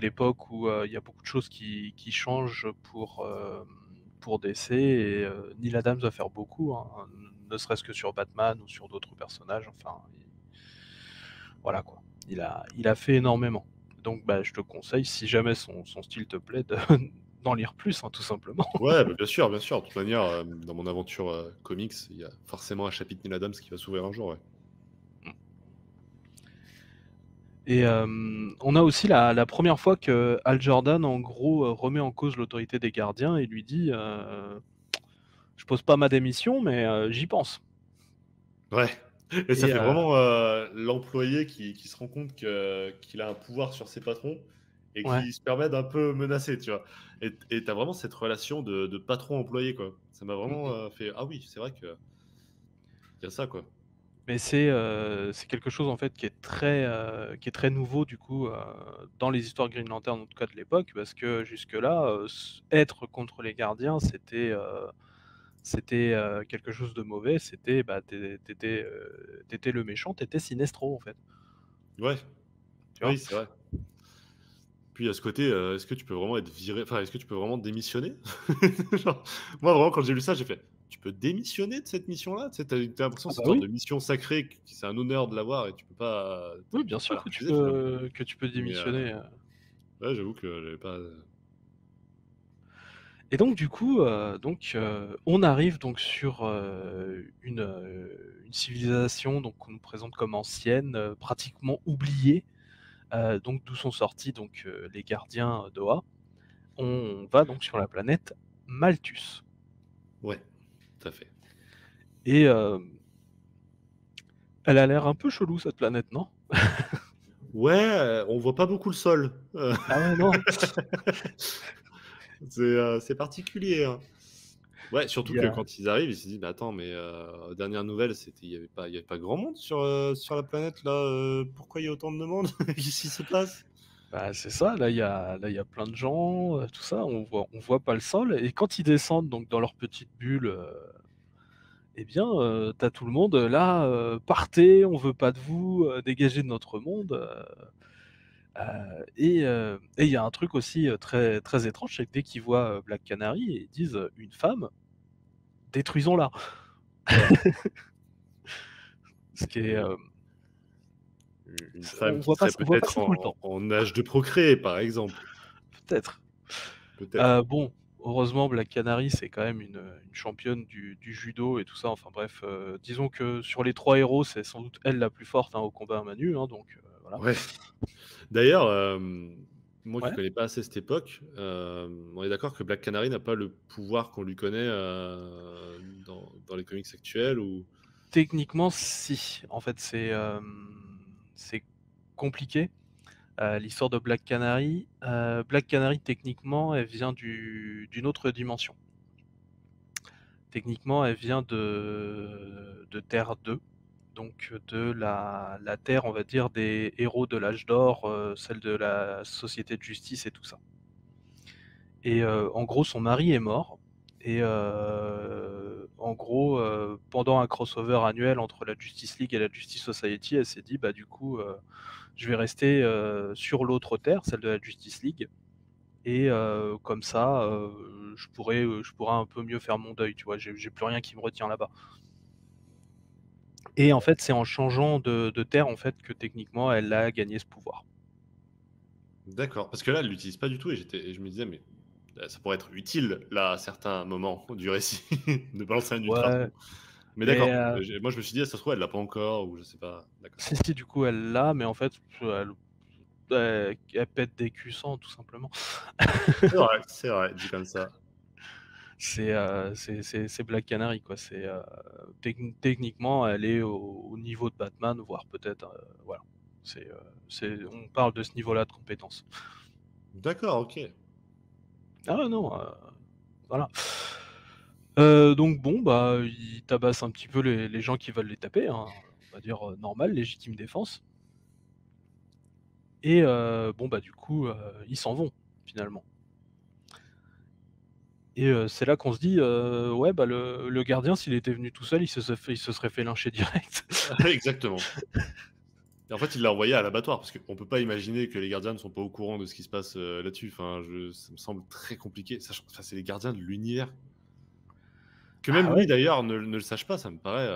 l'époque où, il y a beaucoup de choses qui changent pour DC et Neil Adams va faire beaucoup, hein, ne serait-ce que sur Batman ou sur d'autres personnages, enfin, voilà, quoi. Il a fait énormément. Donc bah, je te conseille, si jamais son style te plaît, de d'en lire plus, hein, tout simplement. Ouais, bah, bien sûr, bien sûr. De toute manière, dans mon aventure, comics, il y a forcément un chapitre Neil Adams qui va s'ouvrir un jour, ouais. Et on a aussi la 1re fois que Hal Jordan, en gros, remet en cause l'autorité des gardiens et lui dit, «Je pose pas ma démission, mais j'y pense». Ouais, et ça Et fait vraiment, l'employé qui se rend compte qu'il a un pouvoir sur ses patrons et ouais. qui se permet d'un peu menacer, tu vois? Et tu as vraiment cette relation de patron-employé, quoi. Ça m'a Mmh vraiment, mh. fait: «Ah oui, c'est vrai qu'il y a ça, quoi». Mais c'est quelque chose, en fait, qui est très nouveau, du coup, dans les histoires Green Lantern, en tout cas de l'époque, parce que jusque-là, être contre les gardiens, c'était quelque chose de mauvais. C'était, bah, tu étais le méchant, tu étais Sinestro, en fait, Ouais, tu vois? oui, c'est vrai. Puis il y a ce côté, est-ce que tu peux vraiment être viré enfin, est-ce que tu peux vraiment démissionner? Genre, moi vraiment quand j'ai lu ça, j'ai fait: «Tu peux démissionner de cette mission-là?» Tu sais, tu as l'impression Ah que c'est bah une sorte oui! de mission sacrée, que c'est un honneur de l'avoir et Oui, tu bien peux pas sûr la que tu refuser finalement. peux que tu peux Mais démissionner, ouais, j'avoue que j'avais pas, et donc du coup, on arrive donc sur, une civilisation donc qu'on nous présente comme ancienne, pratiquement oubliée, donc d'où sont sortis donc les gardiens d'Oa. On va donc sur la planète Malthus ouais, tout à fait. et elle a l'air un peu chelou cette planète, non? Ouais, on voit pas beaucoup le sol, Ah ouais, non? c'est particulier, hein. Ouais, Il surtout y que a quand ils arrivent, ils se disent: «Mais attends, mais aux dernières nouvelles, il y avait pas grand monde sur la planète là, pourquoi il y a autant de monde? Qu'est-ce qui se passe?» Bah, c'est ça, là il y a plein de gens, tout ça, on voit pas le sol et quand ils descendent donc dans leur petite bulle, eh bien, tu tout le monde, là, «Partez, on veut pas de vous, dégagez de notre monde», Et il y a un truc aussi, très très étrange, c'est que dès qu'ils voient, Black Canary, ils disent, «Une femme, détruisons-la». Ouais, Ce qui est, et une femme on qui voit pas serait ça, on voit pas peut-être ça tout le temps, en âge de procréer, par exemple. peut-être. Peut-être. Bon, heureusement Black Canary, c'est quand même une championne du judo et tout ça, enfin bref, disons que sur les 3 héros, c'est sans doute elle la plus forte, hein, au combat à main nue, hein, donc voilà. Ouais. D'ailleurs, moi qui Ouais. connais pas assez cette époque, on est d'accord que Black Canary n'a pas le pouvoir qu'on lui connaît, dans les comics actuels ou? Techniquement si, en fait c'est compliqué, l'histoire de Black Canary. Black Canary techniquement, elle vient d'une autre dimension. Techniquement, elle vient de Terre 2, donc de la Terre, on va dire, des héros de l'âge d'or, celle de la société de justice et tout ça. Et en gros, son mari est mort et en gros, pendant un crossover annuel entre la Justice League et la Justice Society, elle s'est dit: «Bah, du coup, je vais rester, sur l'autre Terre, celle de la Justice League et comme ça, je pourrais un peu mieux faire mon deuil», tu vois? J'ai plus rien qui me retient là-bas. Et en fait, c'est en changeant de terre, en fait, que techniquement, elle a gagné ce pouvoir. D'accord, parce que là, elle l'utilise pas du tout et je me disais: «Mais, ça pourrait être utile, là, à certains moments du récit, de balancer un Ouais, ultrason». Mais mais d'accord, moi, je me suis dit: «Ah, ça se trouve, elle l'a pas encore» ou je sais pas. D'accord. si, si, du coup, elle l'a, mais en fait, elle pète des culs-sans, tout simplement. C'est vrai, dit comme ça. C'est Black Canary, quoi. Techniquement, elle est au niveau de Batman, voire peut-être, voilà. On parle de ce niveau-là de compétence. D'accord, OK. Ah ouais, non, voilà. Donc bon, bah, ils tabassent un petit peu les gens qui veulent les taper, hein, on va dire, normal, légitime défense. Et bon, bah, du coup, ils s'en vont, finalement. Et c'est là qu'on se dit, «Ouais, bah, le gardien, s'il était venu tout seul, il se serait fait lyncher direct». Exactement. Et en fait, il l'a envoyé à l'abattoir parce qu'on peut pas imaginer que les gardiens ne sont pas au courant de ce qui se passe, là-dessus. Enfin, ça me semble très compliqué, sachant enfin, c'est les gardiens de l'univers. Que même Ah ouais, lui d'ailleurs ne le sache pas, ça me paraît,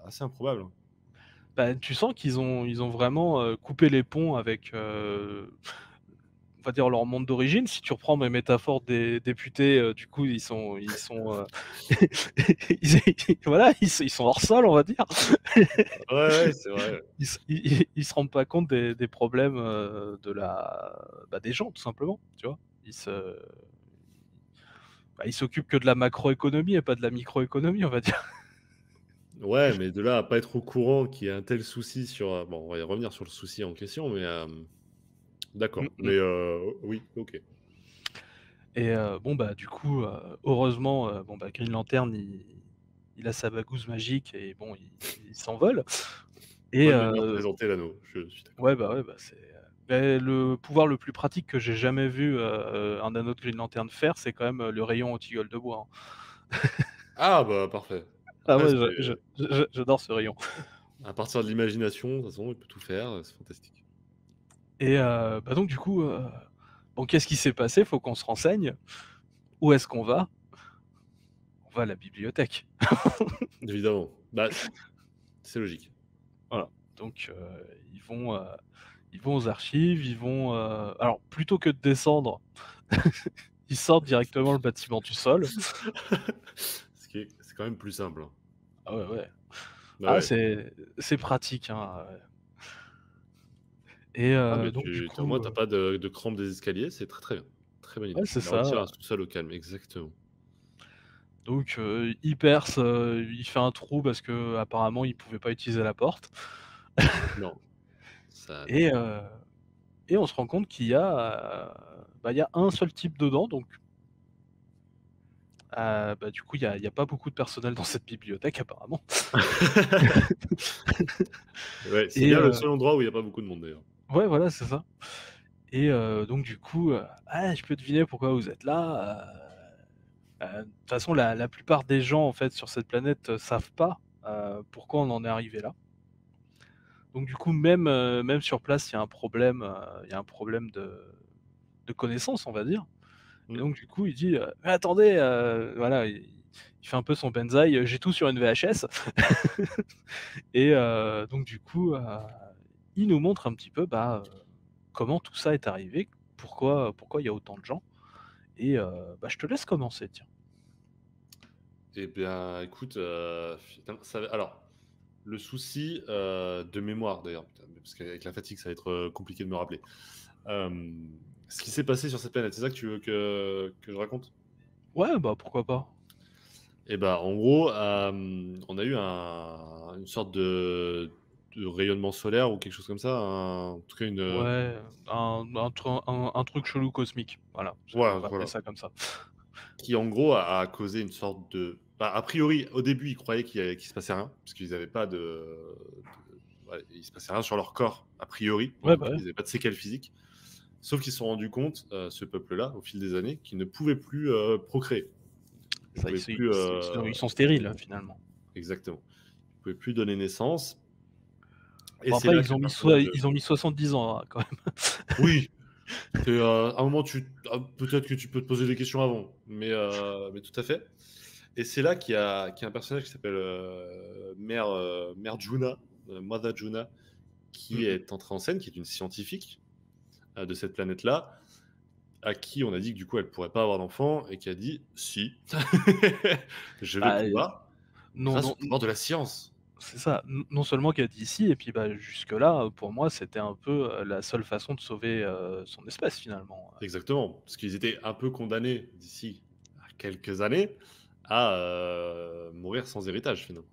assez improbable, hein. bah, tu sens qu'ils ont vraiment, coupé les ponts avec, on va dire leur monde d'origine. Si tu reprends mes métaphores des députés, du coup, voilà, ils sont hors sol, on va dire. Ouais, ouais, c'est vrai. Ils se rendent pas compte des problèmes, des gens, tout simplement, tu vois? Ils s'occupent que de la macroéconomie et pas de la microéconomie, on va dire. Ouais, mais de là à pas être au courant qu'il y a un tel souci sur, bon, on va y revenir sur le souci en question, mais, Mmh d'accord, mh. mais, oui, OK. Et bon, bah, du coup, heureusement, bon, bah, Green Lantern, il a sa bagouze magique et bon, il s'envole. Et Bonne manière de présenter l'anneau, je suis d'accord. ouais, bah, ouais, bah, le pouvoir le plus pratique que j'ai jamais vu, un anneau de Green Lantern faire, c'est quand même, le rayon anti-gueule de bois, hein. Ah bah, parfait. Ah Après ouais, c'est, j'adore ce rayon. à partir de l'imagination, de toute façon, il peut tout faire, c'est fantastique. Et bah, donc du coup, bon, qu'est-ce qui s'est passé? Faut qu'on se renseigne. Où est-ce qu'on va? On va à la bibliothèque. Évidemment. Bah, c'est logique. Voilà, donc ils vont aux archives, alors plutôt que de descendre, ils sortent directement le bâtiment du sol. C'est quand même plus simple, hein. Ah ouais, ouais. Bah, Ah ouais. c'est pratique, hein, et Ah mais donc du au moins coup, tu as pas de crampe des escaliers, c'est très, très bien. Très bonne ouais, idée. c'est Il a réussi ça. à tout seul au calme, exactement. Donc il perce, il fait un trou parce qu'apparemment il pouvait pas utiliser la porte. Non, ça non. Et on se rend compte qu'il y a, il y a un seul type dedans, donc bah, du coup il y a pas beaucoup de personnel dans cette bibliothèque apparemment. Ouais, c'est Et bien le seul endroit où il y a pas beaucoup de monde d'ailleurs. ouais, voilà, c'est ça. Et donc du coup, «Ah, je peux deviner pourquoi vous êtes là, de toute façon la plupart des gens en fait sur cette planète, savent pas, pourquoi on en est arrivé là». Donc du coup, même sur place, il y a un problème de connaissance, on va dire. Et Mmh. donc du coup, il dit, «Mais attendez», voilà, il fait un peu son Benzaï, «J'ai tout sur une VHS». Et donc du coup, il nous montre un petit peu, comment tout ça est arrivé, pourquoi il y a autant de gens et je te laisse commencer, tiens. Et bien, écoute, putain, alors, le souci, de mémoire d'ailleurs, putain, parce qu'avec la fatigue, ça va être, compliqué de me rappeler. Ce qui s'est passé sur cette planète, c'est ça que tu veux que je raconte? Ouais, pourquoi pas. Et bah, en gros, on a eu une sorte de rayonnement solaire ou quelque chose comme ça, en tout cas Ouais, un truc chelou cosmique, voilà, on ouais, va appeler voilà, ça comme ça. qui en gros a causé une sorte de a priori, au début, ils croyaient qu'il se passait rien, parce qu'ils avaient pas ouais, il se passait rien sur leur corps, a priori, en Ouais, tout cas, ouais. ils avaient pas de séquelles physiques. Sauf qu'ils se sont rendus compte, ce peuple-là, au fil des années, qu'ils ne pouvaient plus, procréer. Ils C'est vrai pouvaient plus, ils sont stériles, finalement. exactement. Ils pouvaient plus donner naissance et Bon c'est après là que le personnage de ils ont mis 70 ans, hein, quand même. oui, à un moment, peut-être que tu peux te poser des questions avant, mais tout à fait. Et c'est là qu'il y a un personnage qui s'appelle, Mère Juna, Mother Juna, qui Mmh mh. est entrée en scène, qui est une scientifique, de cette planète-là, à qui on a dit que du coup elle pourrait pas avoir d'enfant et qui a dit: «Si, je vais Bah, pouvoir non, grâce non, au pouvoir de la science». c'est ça. Non seulement qu'elle dit «si» et puis, jusque-là, pour moi, c'était un peu, la seule façon de sauver, son espèce, finalement. Exactement, parce qu'ils étaient un peu condamnés d'ici à quelques années à, mourir sans héritage finalement.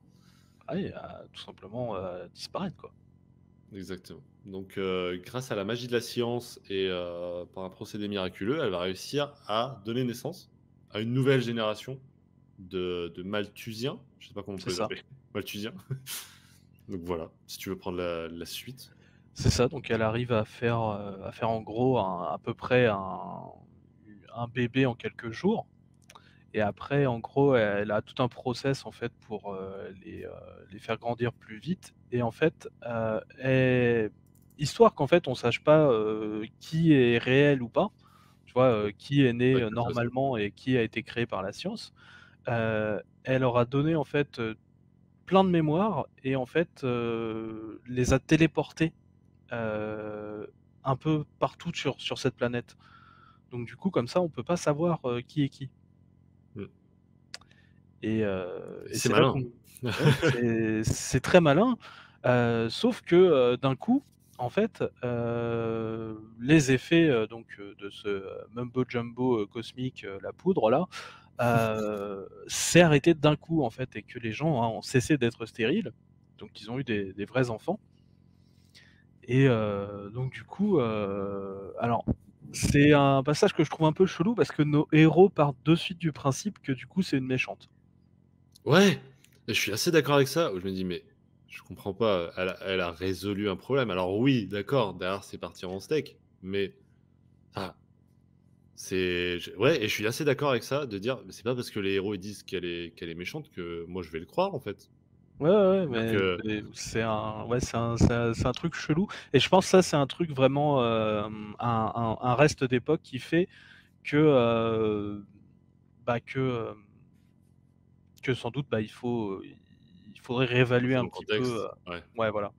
Oui, à tout simplement, disparaître, quoi. Exactement. Donc, grâce à la magie de la science et par un procédé miraculeux, elle va réussir à donner naissance à une nouvelle génération de Malthusiens. Je sais pas comment on C'est peut les ça. appeler, Malthusiens. Donc voilà, si tu veux prendre la suite. C'est ça, donc elle arrive à faire en gros à peu près un bébé en quelques jours et après en gros elle a tout un process en fait pour, les faire grandir plus vite et en fait, histoire qu'en fait on sache pas, qui est réel ou pas, tu vois? Qui est né, Ouais, intéressant. normalement et qui a été créé par la science. Elle leur a donné en fait, plein de mémoires et en fait, les a téléportés un peu partout sur cette planète. Donc du coup, comme ça, on peut pas savoir, qui est qui Mmh. et C'est c'est là malin. qu'on ouais, c'est très malin, sauf que, d'un coup, en fait, les effets, de ce, mumbo jumbo, cosmique, la poudre là, s'est arrêté d'un coup, en fait et que les gens, hein, ont cessé d'être stériles. Donc ils ont eu des vrais enfants. Et donc du coup, alors c'est un passage que je trouve un peu chelou parce que nos héros partent de suite du principe que du coup c'est une méchante. Ouais, je suis assez d'accord avec ça, où je me dis: «Mais je comprends pas, elle a résolu un problème». Alors oui, d'accord, derrière c'est parti en steak, mais ah, ouais et je suis assez d'accord avec ça, de dire: «Mais c'est pas parce que les héros ils disent qu'elle est méchante que moi je vais le croire en fait». Ouais, ouais, ouais, C'est-à-dire que mais c'est un truc chelou et je pense que ça c'est un truc vraiment, un reste d'époque qui fait que, que, que sans doute, il faudrait réévaluer c'est un le petit peu, contexte, ouais. ouais voilà.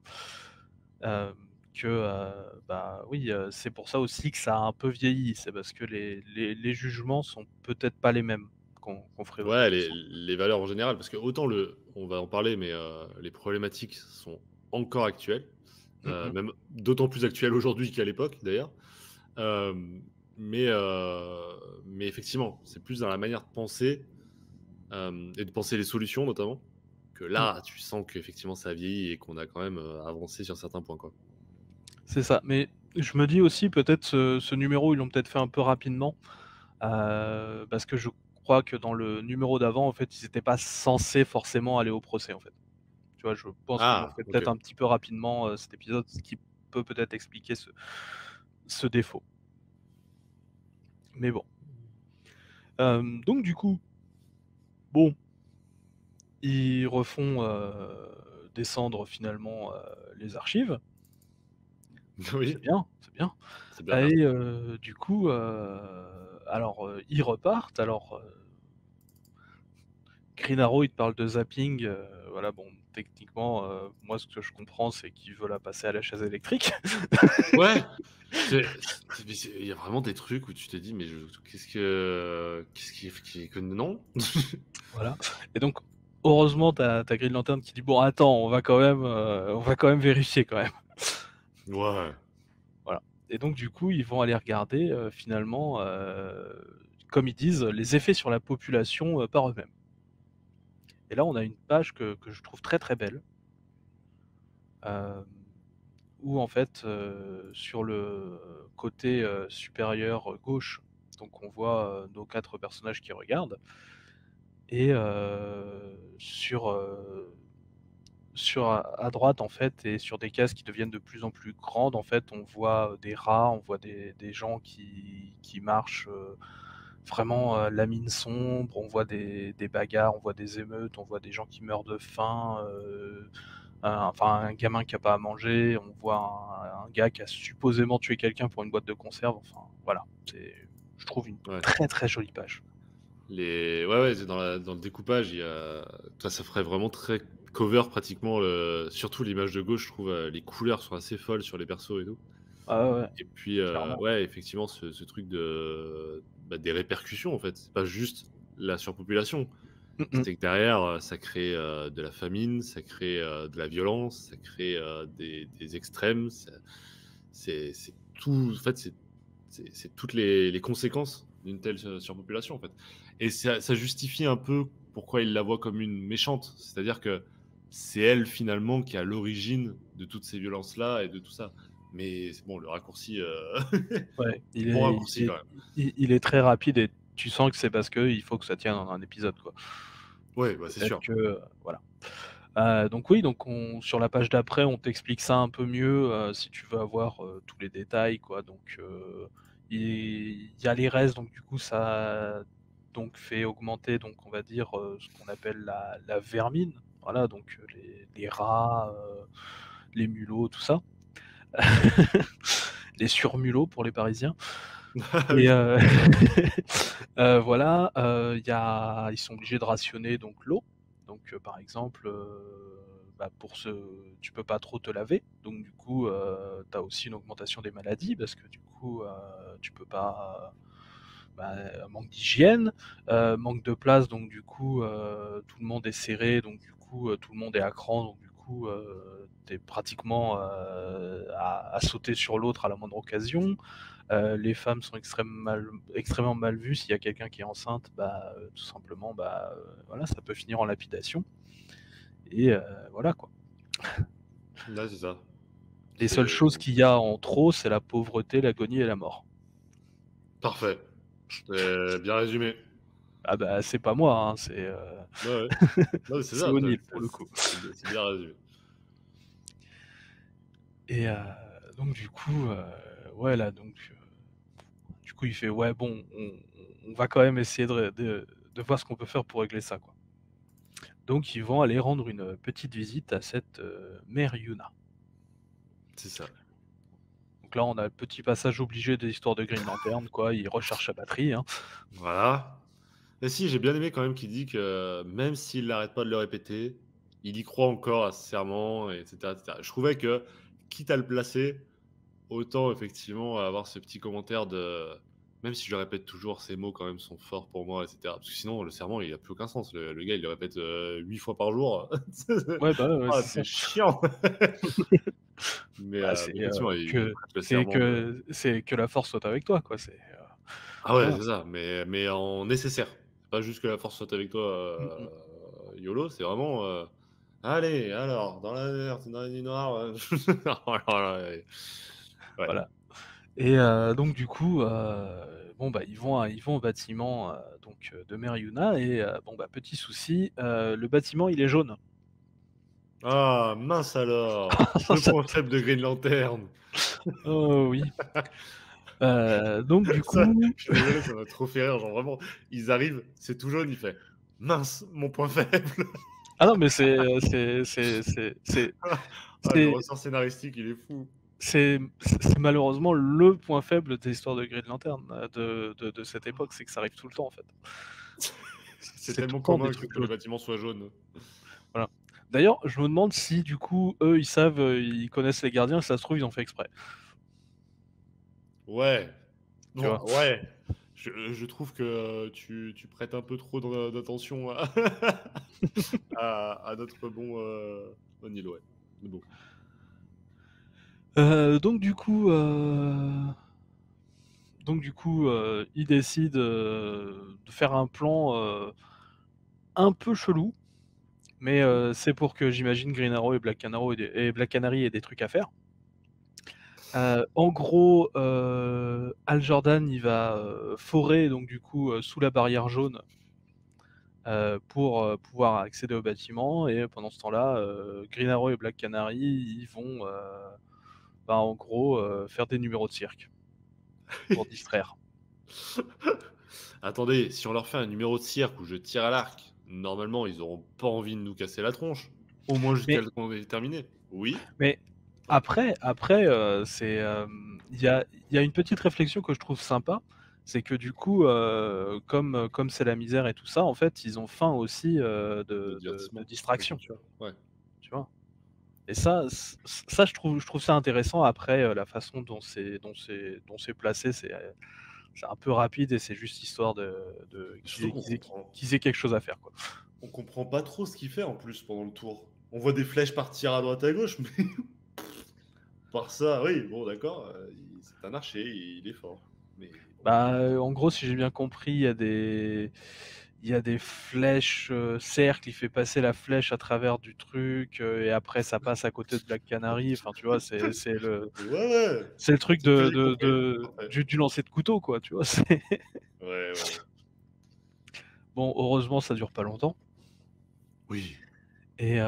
Que, oui, c'est pour ça aussi que ça a un peu vieilli. C'est parce que les jugements sont peut-être pas les mêmes qu'on ferait Ouais, aujourd'hui. les valeurs en général, parce que autant on va en parler, mais les problématiques sont encore actuelles, Mmh mh. même d'autant plus actuelles aujourd'hui qu'à l'époque d'ailleurs. Hem, mais effectivement, c'est plus dans la manière de penser, et de penser les solutions notamment, que Mmh. là, tu sens qu'effectivement ça a vieilli et qu'on a quand même, avancé sur certains points, quoi. C'est ça, mais je me dis aussi peut-être ce numéro, ils l'ont peut-être fait un peu rapidement, parce que je crois que dans le numéro d'avant, en fait, ils étaient pas censés forcément aller au procès, en fait. Tu vois? Je pense qu'ils l'ont Ah! fait OK. peut-être un petit peu rapidement, cet épisode, ce qui peut peut-être expliquer ce défaut. Mais bon. Donc du coup, bon, ils refont, descendre finalement, les archives. Oui, C'est bien, c'est bien. c'est bien, merci. Et du coup, alors, ils repartent. Alors, Green Arrow, il te parle de zapping, voilà, bon, techniquement, moi, ce que je comprends, c'est qu'il veut la passer à la chaise électrique. Ouais, il y a vraiment des trucs où tu te dis: «Mais qu'est-ce qui que non?» Voilà, et donc heureusement, tu as Green Lantern qui dit: «Bon, attends, on va quand même vérifier quand même». Ouais. Voilà, et donc du coup, ils vont aller regarder, finalement, comme ils disent, les effets sur la population, par eux-mêmes. Et là, on a une page que je trouve très, très belle, hem, où en fait, sur le côté, supérieur, gauche, donc on voit, nos 4 personnages qui regardent, et à droite, en fait, et sur des cases qui deviennent de plus en plus grandes, en fait, on voit, des rats, on voit des gens qui marchent, vraiment, la mine sombre, on voit des bagarres, on voit des émeutes, on voit des gens qui meurent de faim, enfin un gamin qui a pas à manger, on voit un gars qui a supposément tué quelqu'un pour une boîte de conserve, enfin voilà, c'est, je trouve, une Ouais. très, très jolie page. Ouais, c'est dans le découpage, il y a ça ferait vraiment très cover pratiquement, surtout l'image de gauche, je trouve, les couleurs sont assez folles sur les persos et tout. Ah ouais, ouais, Et puis, clairement. ouais, effectivement, ce truc des répercussions, en fait. C'est pas juste la surpopulation. Mmh mh. C'est que derrière, ça crée, de la famine, ça crée, de la violence, ça crée, des extrêmes, c'est tout en fait, c'est toutes les conséquences d'une telle surpopulation, en fait. Et ça justifie un peu pourquoi il la voit comme une méchante. C'est-à-dire que c'est elle, finalement, qui est à l'origine de toutes ces violences-là et de tout ça. Mais c'est bon, le raccourci, Ouais, bon raccourci quand même. il est très rapide, et tu sens que c'est parce qu'il faut que ça tienne en un épisode, quoi. Ouais, bah, c'est Peut-être sûr. que, voilà. Donc oui, donc on sur la page d'après, on t'explique ça un peu mieux, si tu veux avoir, tous les détails, quoi. Donc il y a les restes, donc du coup ça donc fait augmenter, donc on va dire, ce qu'on appelle la vermine. Voilà, donc les rats, les mulots, tout ça. Les surmulots pour les Parisiens. Ah Et oui. voilà, ils sont obligés de rationner donc l'eau. Donc par exemple, bah, tu peux pas trop te laver, donc du coup, tu as aussi une augmentation des maladies parce que du coup, tu peux pas, bah, manque d'hygiène, manque de place, donc du coup, tout le monde est serré, donc du coup, tout le monde est à cran, donc du coup, tu es pratiquement, à sauter sur l'autre à la moindre occasion. Les femmes sont extrêmement mal vues. S'il y a quelqu'un qui est enceinte, bah, tout simplement, bah, voilà, ça peut finir en lapidation, et voilà, quoi. Ouais, c'est ça. Les seules C'est choses qu'il y a en trop, c'est la pauvreté, l'agonie et la mort. parfait. C'est bien résumé. Ah bah, c'est pas moi, hein, Ouais, ouais. Non, mais c'est c'est ça, O'Neill pour le coup. c'est bien résumé. Et donc du coup, ouais, là, donc du coup, il fait: «Ouais, bon, on va quand même essayer de voir ce qu'on peut faire pour régler ça, quoi». Donc ils vont aller rendre une petite visite à cette, mère Yuna. C'est ça. Donc là, on a le petit passage obligé de l'histoire de Green Lantern, quoi, il recharge sa batterie, hein. Voilà. Et si, j'ai bien aimé quand même qu'il dit que même s'il n'arrête pas de le répéter, il y croit encore à ce serment et cetera, et cetera. Je trouvais que, quitte à le placer, autant effectivement avoir ce petit commentaire de même si je le répète toujours, ces mots quand même sont forts pour moi et cetera. Parce que sinon le serment, il a plus aucun sens. Le gars, il le répète, 8 fois par jour. Ouais, bah, ouais, ouais, Ah, c'est c'est ça. chiant! Bah, Mais effectivement, il prête le serment de c'est que la force soit avec toi, quoi, ah ouais, voilà. c'est ça, mais en nécessaire. C'est pas juste que la force soit avec toi, Mmh mh. YOLO, c'est vraiment, «Allez, alors, dans la nuit noire, oh là là, ouais. Voilà, et donc du coup, bon, bah, ils vont au bâtiment, donc de Mère Yuna, et bon, bah, petit souci, le bâtiment, il est jaune. Ah mince alors! Le Ça point faible de Green Lantern. Oh oui, donc du Ça, coup, je suis désolé, ça m'a trop fait rire, genre vraiment, ils arrivent, c'est tout jaune, il fait: «Mince, mon point faible». Ah non, mais c'est Ah, le c'est ressort scénaristique, il est fou. c'est malheureusement le point faible des histoires de Green Lantern, de cette époque, c'est que ça arrive tout le temps, en fait. C'est C'est tout tellement le temps des commun que trucs les jaunes. bâtiments soient jaunes. Voilà. D'ailleurs, je me demande si du coup, eux, ils savent, ils connaissent les gardiens, si ça se trouve, ils ont fait exprès, Ouais. tu Bon, vois? ouais. Je trouve que tu prêtes un peu trop d'attention à, à notre bon O'Neill, ouais. Mais bon. Donc du coup, ils décident, de faire un plan, un peu chelou, mais Oui. c'est pour que j'imagine Green Arrow et Black Canary aient des trucs à faire. En gros, Hal Jordan, il va, forer donc du coup, sous la barrière jaune, pour, pouvoir accéder au bâtiment et pendant ce temps-là, Green Arrow et Black Canary, ils vont, bah, en gros, faire des numéros de cirque pour distraire. Attendez, si on leur fait un numéro de cirque où je tire à l'arc, normalement, ils auront pas envie de nous casser la tronche. Au moins jusqu'à Mais ce qu'on ait terminé. Oui? mais Non? après, il y a une petite réflexion que je trouve sympa, c'est que du coup, comme c'est la misère et tout ça, en fait, ils ont faim aussi, De de divertissement, de distraction, culture. Ouais. tu vois? Et ça je trouve ça intéressant. Après, la façon dont c'est placé, c'est un peu rapide et c'est juste histoire de qu'ils Surtout aient qu'on qu'ils aient comprend qu'ils aient quelque chose à faire, quoi. on comprend pas trop ce qu'il fait en plus pendant le tour. On voit des flèches partir à droite à gauche, mais par ça, oui, bon d'accord, c'est un archer, il est fort. Mais bon. Bah, en gros, si j'ai bien compris, il y a des flèches, cercles, il fait passer la flèche à travers du truc, et après ça passe à côté de Black Canary. Enfin, tu vois, Ouais, ouais, c'est le truc c'est ce que j'ai compris. Parfait. du lancer de couteau, quoi, tu vois? C'est Ouais, ouais, ouais. bon, heureusement, ça dure pas longtemps Oui. et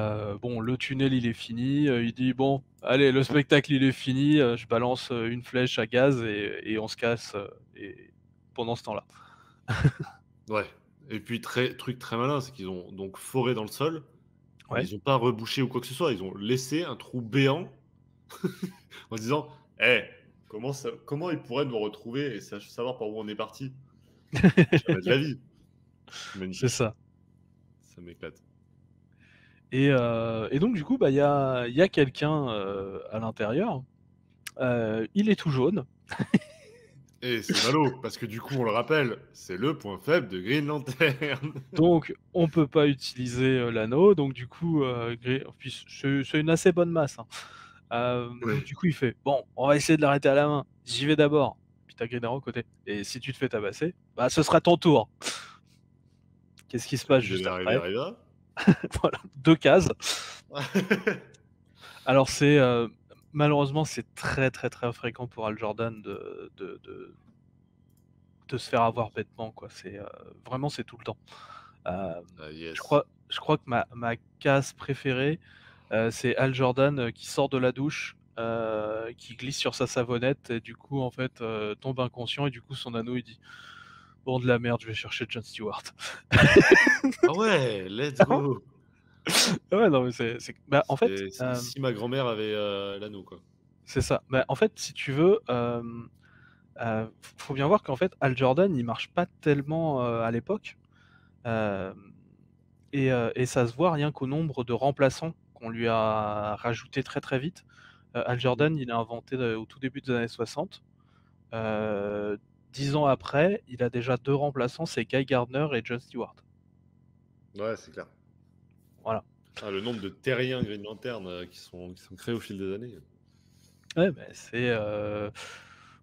bon, le tunnel, il est fini, il dit: «Bon, allez, le spectacle, il est fini, je balance, une flèche à gaz et on se casse, et pendant ce temps-là». Ouais. Et puis truc très malin, c'est qu'ils ont donc foré dans le sol, mais Ouais. ils ont pas rebouché ou quoi que ce soit. Ils ont laissé un trou béant en disant: «Eh, comment ils pourraient nous retrouver et savoir par où on est parti?» Jamais de la vie. C'est Magnifique. ça. Ça m'éclate. Et donc du coup, bah, il y a quelqu'un, à l'intérieur, il est tout jaune, Et c'est ballot, parce que du coup, on le rappelle, c'est le point faible de Green Lantern. donc on peut pas utiliser, l'anneau, donc du coup, puis c'est une assez bonne masse, hein. Donc Ouais. du coup, il fait: «Bon, on va essayer de l'arrêter à la main, j'y vais d'abord». Puis tu as Green Arrow à côté: «Et si tu te fais tabasser, bah, ce sera ton tour». Qu'est-ce qui se passe Celui qui juste devait arriver après? arriva. Voilà, 2 cases. Alors malheureusement, c'est très, très, très fréquent pour Hal Jordan de se faire avoir bêtement, quoi. Vraiment, c'est tout le temps. Hem, Ah je yes. crois je crois que ma case préférée, c'est Hal Jordan, qui sort de la douche, qui glisse sur sa savonnette et du coup, en fait, tombe inconscient et du coup, son anneau, il dit: «Bon, de la merde, je vais chercher John Stewart». Ah ouais, let's go! Ouais, non, mais bah, en fait, C'est si ma grand-mère avait, l'anneau, quoi. c'est ça. Bah, en fait, si tu veux, faut bien voir qu'en fait, Hal Jordan, il marche pas tellement, à l'époque. Hem et ça se voit rien qu'au nombre de remplaçants qu'on lui a rajoutés très, très vite. Hal Mmh. Jordan, il a inventé, au tout début des années 60. Heu, 10 ans après, il a déjà 2 remplaçants, c'est Guy Gardner et Jon Stewart. Ouais, c'est clair. Voilà. Ah, le nombre de terriens Green Lantern, qui sont créés au fil des années. Ouais, beh,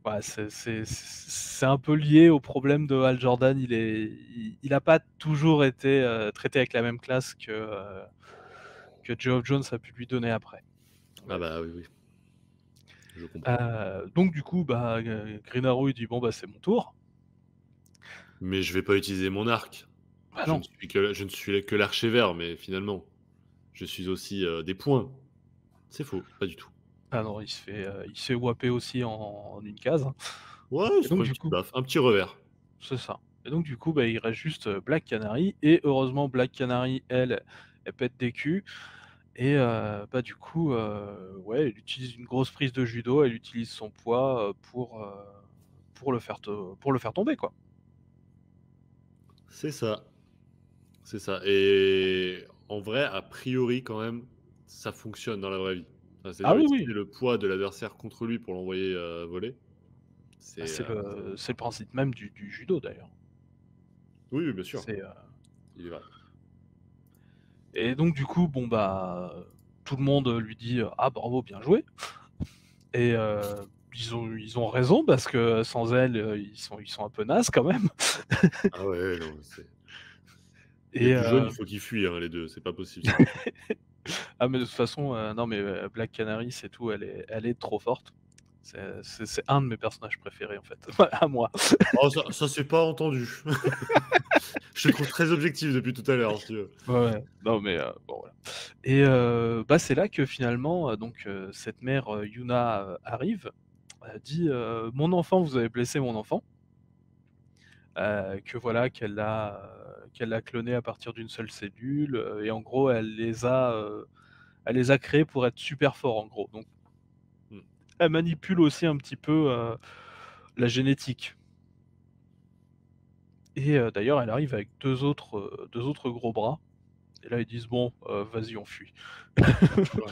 ouais, c'est un peu lié au problème de Hal Jordan. Il a pas toujours été, traité avec la même classe que Geoff Johns a pu lui donner après. Ah bah, oui, oui, je comprends. Donc du coup, bah, Green Arrow, il dit: «Bon, bah, c'est mon tour». Mais je vais pas utiliser mon arc. Bah, non. Je ne suis que l'archer-vert, mais finalement, je suis aussi, des points. C'est faux, pas du tout. Ah non, il se fait whapper aussi en une case, Ouais, il et se donc prend une du petite coup baffe, un petit revers. c'est ça, et donc du coup, bah, il reste juste, Black Canary, et heureusement Black Canary, elle, elle pète des culs et bah, du coup, ouais, elle utilise une grosse prise de judo, elle utilise son poids, pour le faire tomber, quoi. C'est ça, c'est ça et en vrai, a priori, quand même, ça fonctionne dans la vraie vie. Enfin, Ah c'est-à-dire oui, utiliser oui, le poids de l'adversaire contre lui pour l'envoyer, voler, bah, c'est, c'est le principe même du judo, d'ailleurs. oui, oui, bien sûr, C'est, il est vrai. et donc du coup, bon, bah, tout le monde, lui dit, «Ah bravo, bien joué» et ils ont raison parce que sans elle, ils sont un peu nazes quand même Ah ouais, non, c'est les et plus jeunes, il faut qu'ils fuient, hein, les 2, c'est pas possible sinon. ah mais de toute façon, non mais, Black Canary, c'est tout, elle est trop forte. C'est un de mes personnages préférés en fait, à moi. Oh ça s'est pas entendu. Je te trouve très objectif depuis tout à l'heure, si tu veux. Ouais, ouais. Non mais, bon voilà et bah, c'est là que finalement, donc cette mère, Yuna, arrive. Elle dit, «Mon enfant, vous avez blessé mon enfant», que voilà, qu'elle l'a cloné à partir d'une seule cellule, et en gros elle les a créés pour être super forts en gros. Donc Mmh. elle manipule aussi un petit peu, la génétique et d'ailleurs elle arrive avec 2 autres gros bras et là ils disent: «Bon, vas-y on fuit». Ouais.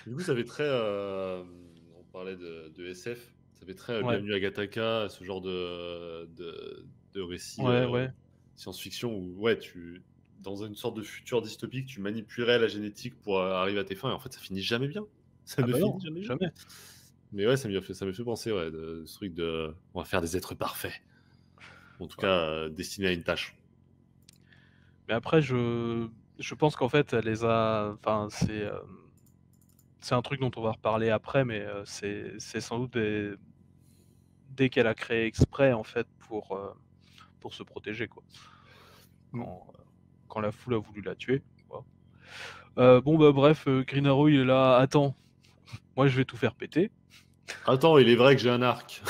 Du coup, ça fait très, on parlait de SF, ça fait très, Ouais, Bienvenue à Gattaca, ce genre de récit, ouais, ouais. science-fiction où ouais, tu dans une sorte de futur dystopique, tu manipulerais la génétique pour, arriver à tes fins et en fait, ça finit jamais bien. Ça Ah ne bah finit non, jamais bien. jamais. Mais ouais, ça me fait penser, ouais, de ce truc de on va faire des êtres parfaits. En tout Ouais. cas, destinés à une tâche. Mais après je pense qu'en fait elle les a enfin c'est un truc dont on va reparler après, mais c'est sans doute dès qu'elle a créé exprès en fait pour se protéger quoi. Mmh. Quand la foule a voulu la tuer, voilà. Bon bah bref, Green Arrow il est là: «Attends, moi je vais tout faire péter» Attends, il est vrai que j'ai un arc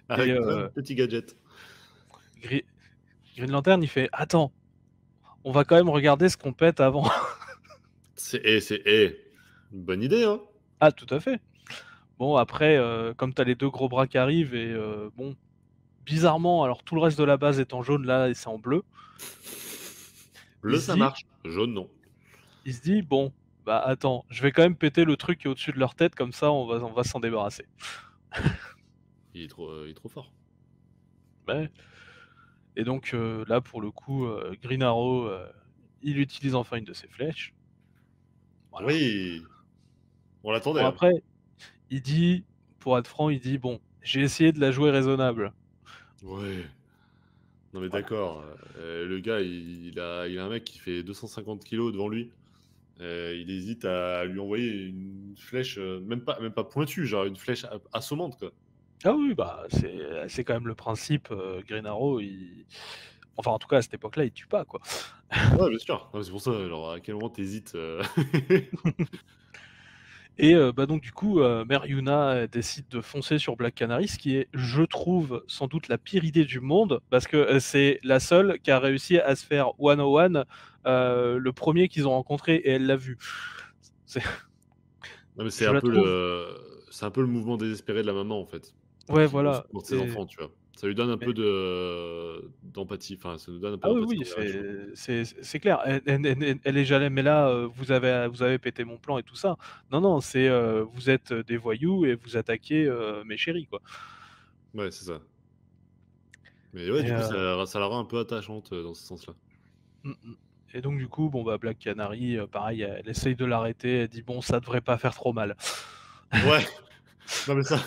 et avec plein de petits gadgets. Gre Green Lantern il fait: «Attends, on va quand même regarder ce qu'on pète avant». Une bonne idée, hein? Ah tout à fait. Bon après, comme tu as les 2 gros bras qui arrivent et bon, bizarrement alors tout le reste de la base est en jaune, là et c'est en bleu. Il Bleu, se ça dit marche, jaune, non. il se dit: «Bon, bah attends, je vais quand même péter le truc qui est au-dessus de leur tête comme ça on va s'en débarrasser». Il est trop fort. Ouais et donc là pour le coup, Green Arrow, il utilise enfin une de ses flèches. Voilà. Oui, on l'attendait, Bon hein. après, il dit pour être franc, il dit: «Bon, j'ai essayé de la jouer raisonnable». Ouais. Non, mais Voilà. d'accord, le gars, il a un mec qui fait 250 kilogrammes devant lui, il hésite à lui envoyer une flèche, même pas pointue, genre une flèche assommante, quoi. Ah oui, bah, c'est quand même le principe, Green Arrow, il enfin en tout cas à cette époque-là, il tue pas quoi. Ouais, bien sûr. Non, mais c'est pour ça, genre, à quel moment t'hésites Et bah, donc du coup, Mère Yuna, elle décide de foncer sur Black Canary, ce qui est, je trouve, sans doute la pire idée du monde parce que, c'est la seule qui a réussi à se faire one on one, le premier qu'ils ont rencontré et elle l'a vu. C'est Non, mais je la trouve c'est un peu le mouvement désespéré de la maman, en fait, ouais, qui veut voilà secourir ses et enfants, tu vois? Ça lui donne un peu mais d'empathie, enfin, ça nous donne un peu ah oui, d'empathie oui, envers elle, je trouve. c'est clair. Elle est jamais mais là, vous avez pété mon plan et tout ça. Non, non, c'est, vous êtes, des voyous et vous attaquez, mes chéris, quoi Ouais, c'est ça. Mais ouais, et du coup, ça la rend un peu attachante, dans ce sens-là. mmh mh et donc du coup, bon, bah, Black Canary, pareil, elle essaye de l'arrêter, elle dit: «Bon, ça devrait pas faire trop mal». Ouais, non, mais ça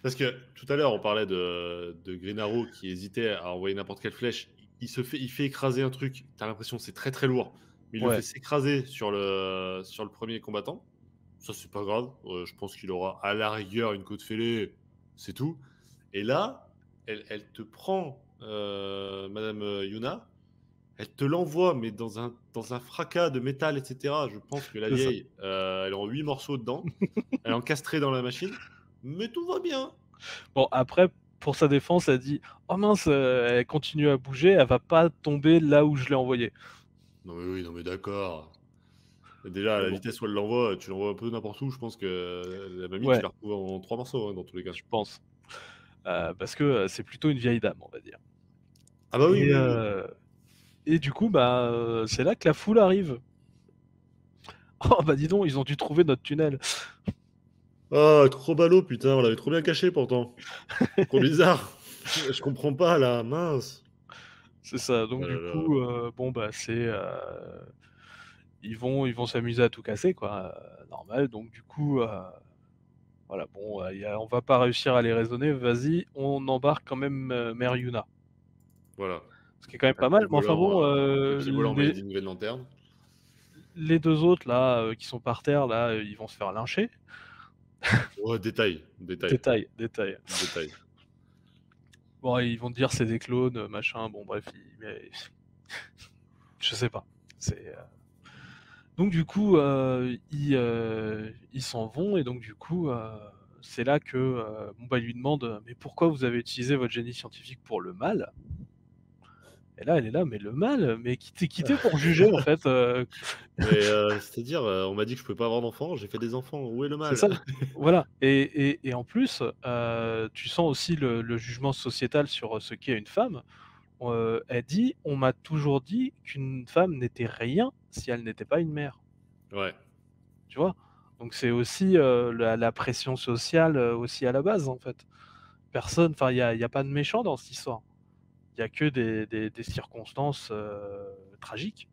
parce que tout à l'heure, on parlait de Green Arrow qui hésitait à envoyer n'importe quelle flèche. Il fait écraser un truc, tu as l'impression que c'est très, très lourd, mais il le fait Ouais, s'écraser sur le premier combattant. Ça, c'est pas grave, je pense qu'il aura à la rigueur une côte fêlée, c'est tout et là, elle te prend, madame, Yuna, elle te l'envoie, mais dans un fracas de métal et cetera. Je pense que la c'est ça. vieille, elle est en 8 morceaux dedans. Elle est encastrée dans la machine, mais tout va bien. Bon, après, pour sa défense, elle dit: «Oh mince, elle continue à bouger, elle va pas tomber là où je l'ai envoyée». Non mais oui, non mais d'accord. Déjà à Mais la bon, vitesse où elle l'envoie, tu l'envoies un peu n'importe où, je pense que la mamie, tu ouais, la retrouves en 3 morceaux, hein, dans tous les cas. je pense, parce que, c'est plutôt une vieille dame, on va dire Ah bah oui, et oui, oui. du coup, bah, c'est là que la foule arrive. «Oh bah, dis donc, ils ont dû trouver notre tunnel». Ah, trop ballot, putain, on l'avait trop bien caché pourtant. Trop bizarre. Je comprends pas là, mince. C'est ça, Oh donc là du là. coup, bon, bah, ils vont s'amuser à tout casser quoi, normal, donc du coup, voilà, bon, on va pas réussir à les raisonner, vas-y, on embarque quand même, Mère Yuna. Voilà. Ce qui est quand même pas mal, mais enfin bon, Le pied volant made in Green Lantern. les 2 autres là, qui sont par terre là, ils vont se faire lyncher. Ouais, détail, détail, Détail, détail. détail. Bon, ils vont dire: «C'est des clones», machin, bon bref, mais je sais pas. C'est, donc du coup, ils s'en vont et donc du coup, c'est là que, bon, bah, il lui demande: «Mais pourquoi vous avez utilisé votre génie scientifique pour le mal?» Et là, elle est là: «Mais le mal? Mais qui t'es pour juger en fait?» Mais c'est-à-dire, on m'a dit que je pouvais pas avoir d'enfants, j'ai fait des enfants, où est le C'est mal? ça, voilà et en plus, tu sens aussi le jugement sociétal sur, ce qu'est une femme. Elle dit: «On m'a toujours dit qu'une femme n'était rien si elle n'était pas une mère». Ouais. Tu vois? Donc c'est aussi, la pression sociale, aussi à la base, en fait. Personne enfin, il y a pas de méchant dans cette histoire. Il y a que des circonstances, tragiques.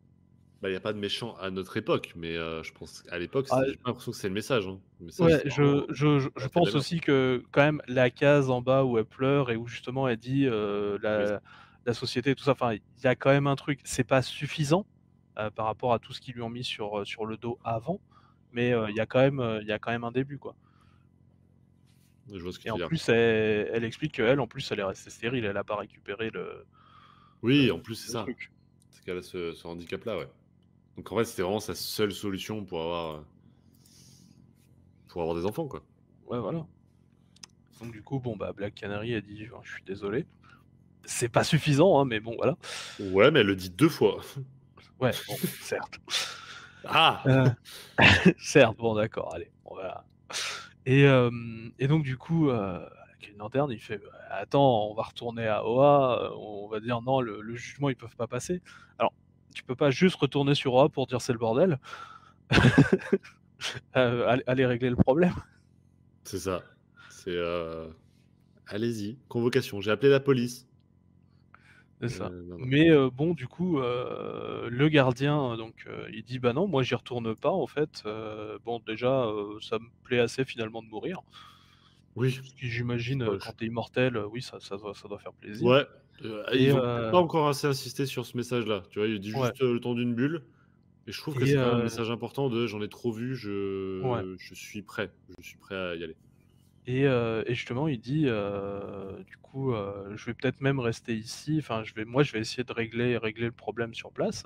Bah, il y a pas de méchant à notre époque, mais je pense qu'à l'époque, Ah, j'ai pas l'impression que c'est le message, hein. Le message, ouais, c'est je vraiment, je je elle je a fait de la pense merde. aussi que, quand même, la case en bas où elle pleure et où justement elle dit, Oui, la société et tout ça, enfin, il y a quand même un truc. C'est pas suffisant, par rapport à tout ce qu'ils lui ont mis sur le dos avant, mais il y a quand même un début, quoi. je vois ce que Et tu en veux dire. plus, elle explique qu'elle, en plus, elle est restée stérile, elle a pas récupéré Oui, en plus, c'est le ça. truc. C'est qu'elle a ce handicap-là, ouais. Donc en fait, c'était vraiment sa seule solution pour avoir des enfants, quoi. Ouais, voilà. Donc du coup, bon, bah, Black Canary a dit: «Je suis désolé». C'est pas suffisant, hein, mais bon, voilà. Ouais, mais elle le dit 2 fois. Ouais, bon, certes. Ah! Heu, certes, bon, d'accord, allez, on va et donc du coup, Green Lantern, il fait: «Bah, attends, on va retourner à Oa, on va dire: "Non, le jugement, ils peuvent pas passer"». Alors, tu peux pas juste retourner sur Oa pour dire: «C'est le bordel». Allez régler le problème. C'est ça. C'est, allez-y, convocation, j'ai appelé la police. C'est ça. Non, non. Mais bon, du coup, le gardien, donc il dit: «Bah non, moi j'y retourne pas en fait, bon déjà, ça me plaît assez finalement de mourir». Oui, Ce qui c'est j'imagine, pas quand tu es immortel, oui ça doit faire plaisir ouais, et ils ont peut-être pas encore assez insisté sur ce message-là, tu vois? Il dit ouais juste, le temps d'une bulle et je trouve que et c'est quand même un message important de: «J'en ai trop vu, ouais je suis prêt à y aller». et justement il dit, du coup, «Je vais peut-être même rester ici, enfin je vais essayer de régler le problème sur place».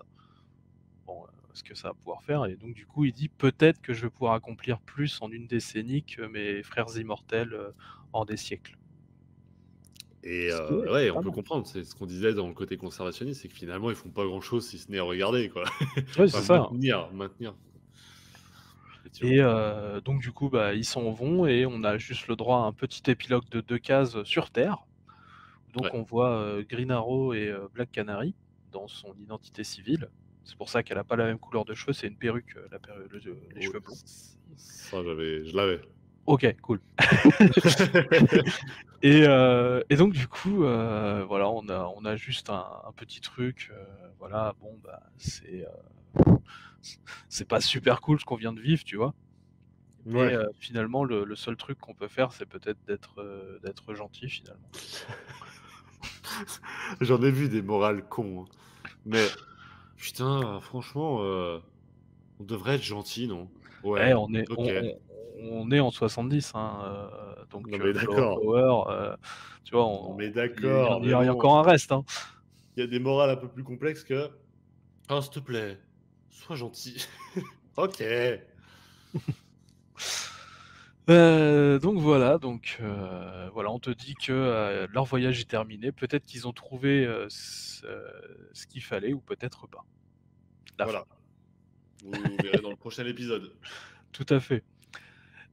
Bon, ce que ça va pouvoir faire et donc du coup, il dit: «Peut-être que je vais pouvoir accomplir plus en une décennie que mes frères immortels, en des siècles». Et Ce qui est ouais, on pas peut mal. comprendre, c'est ce qu'on disait dans le côté conservationniste, c'est que finalement, ils font pas grand-chose si ce n'est regarder, quoi. Ouais, c'est Enfin ça maintenir, effectivement. et donc du coup, bah, ils s'en vont et on a juste le droit à un petit épilogue de 2 cases, sur Terre. Ouais. Donc on voit, Green Arrow et Black Canary dans son identité civile. C'est pour ça qu'elle a pas la même couleur de cheveux, c'est une perruque, la perru le les Ouais, cheveux blonds. ça je l'avais. OK, cool. Et donc du coup, voilà, on a juste un petit truc, voilà, bon, bah, c'est pas super cool ce qu'on vient de vivre, tu vois? Mais Ouais. finalement, le seul truc qu'on peut faire, c'est peut-être d'être gentil, finalement. J'en ai vu des morales cons, hein. Mais putain, franchement, on devrait être gentil, non? Eh, Ouais, on est OK. on est en 70, hein, Non donc mais flower d'accord. power, tu vois, Non on mais il y en d'accord, il mais y a bon, encore un reste, hein. il y a des morales un peu plus complexes que: «Oh s'il te plaît, sois gentil». OK. Donc voilà, voilà, on te dit que, leur voyage est terminé. Peut-être qu'ils ont trouvé, ce qu'il fallait ou peut-être pas. La fin. Voilà, vous verrez dans le prochain épisode. Tout à fait.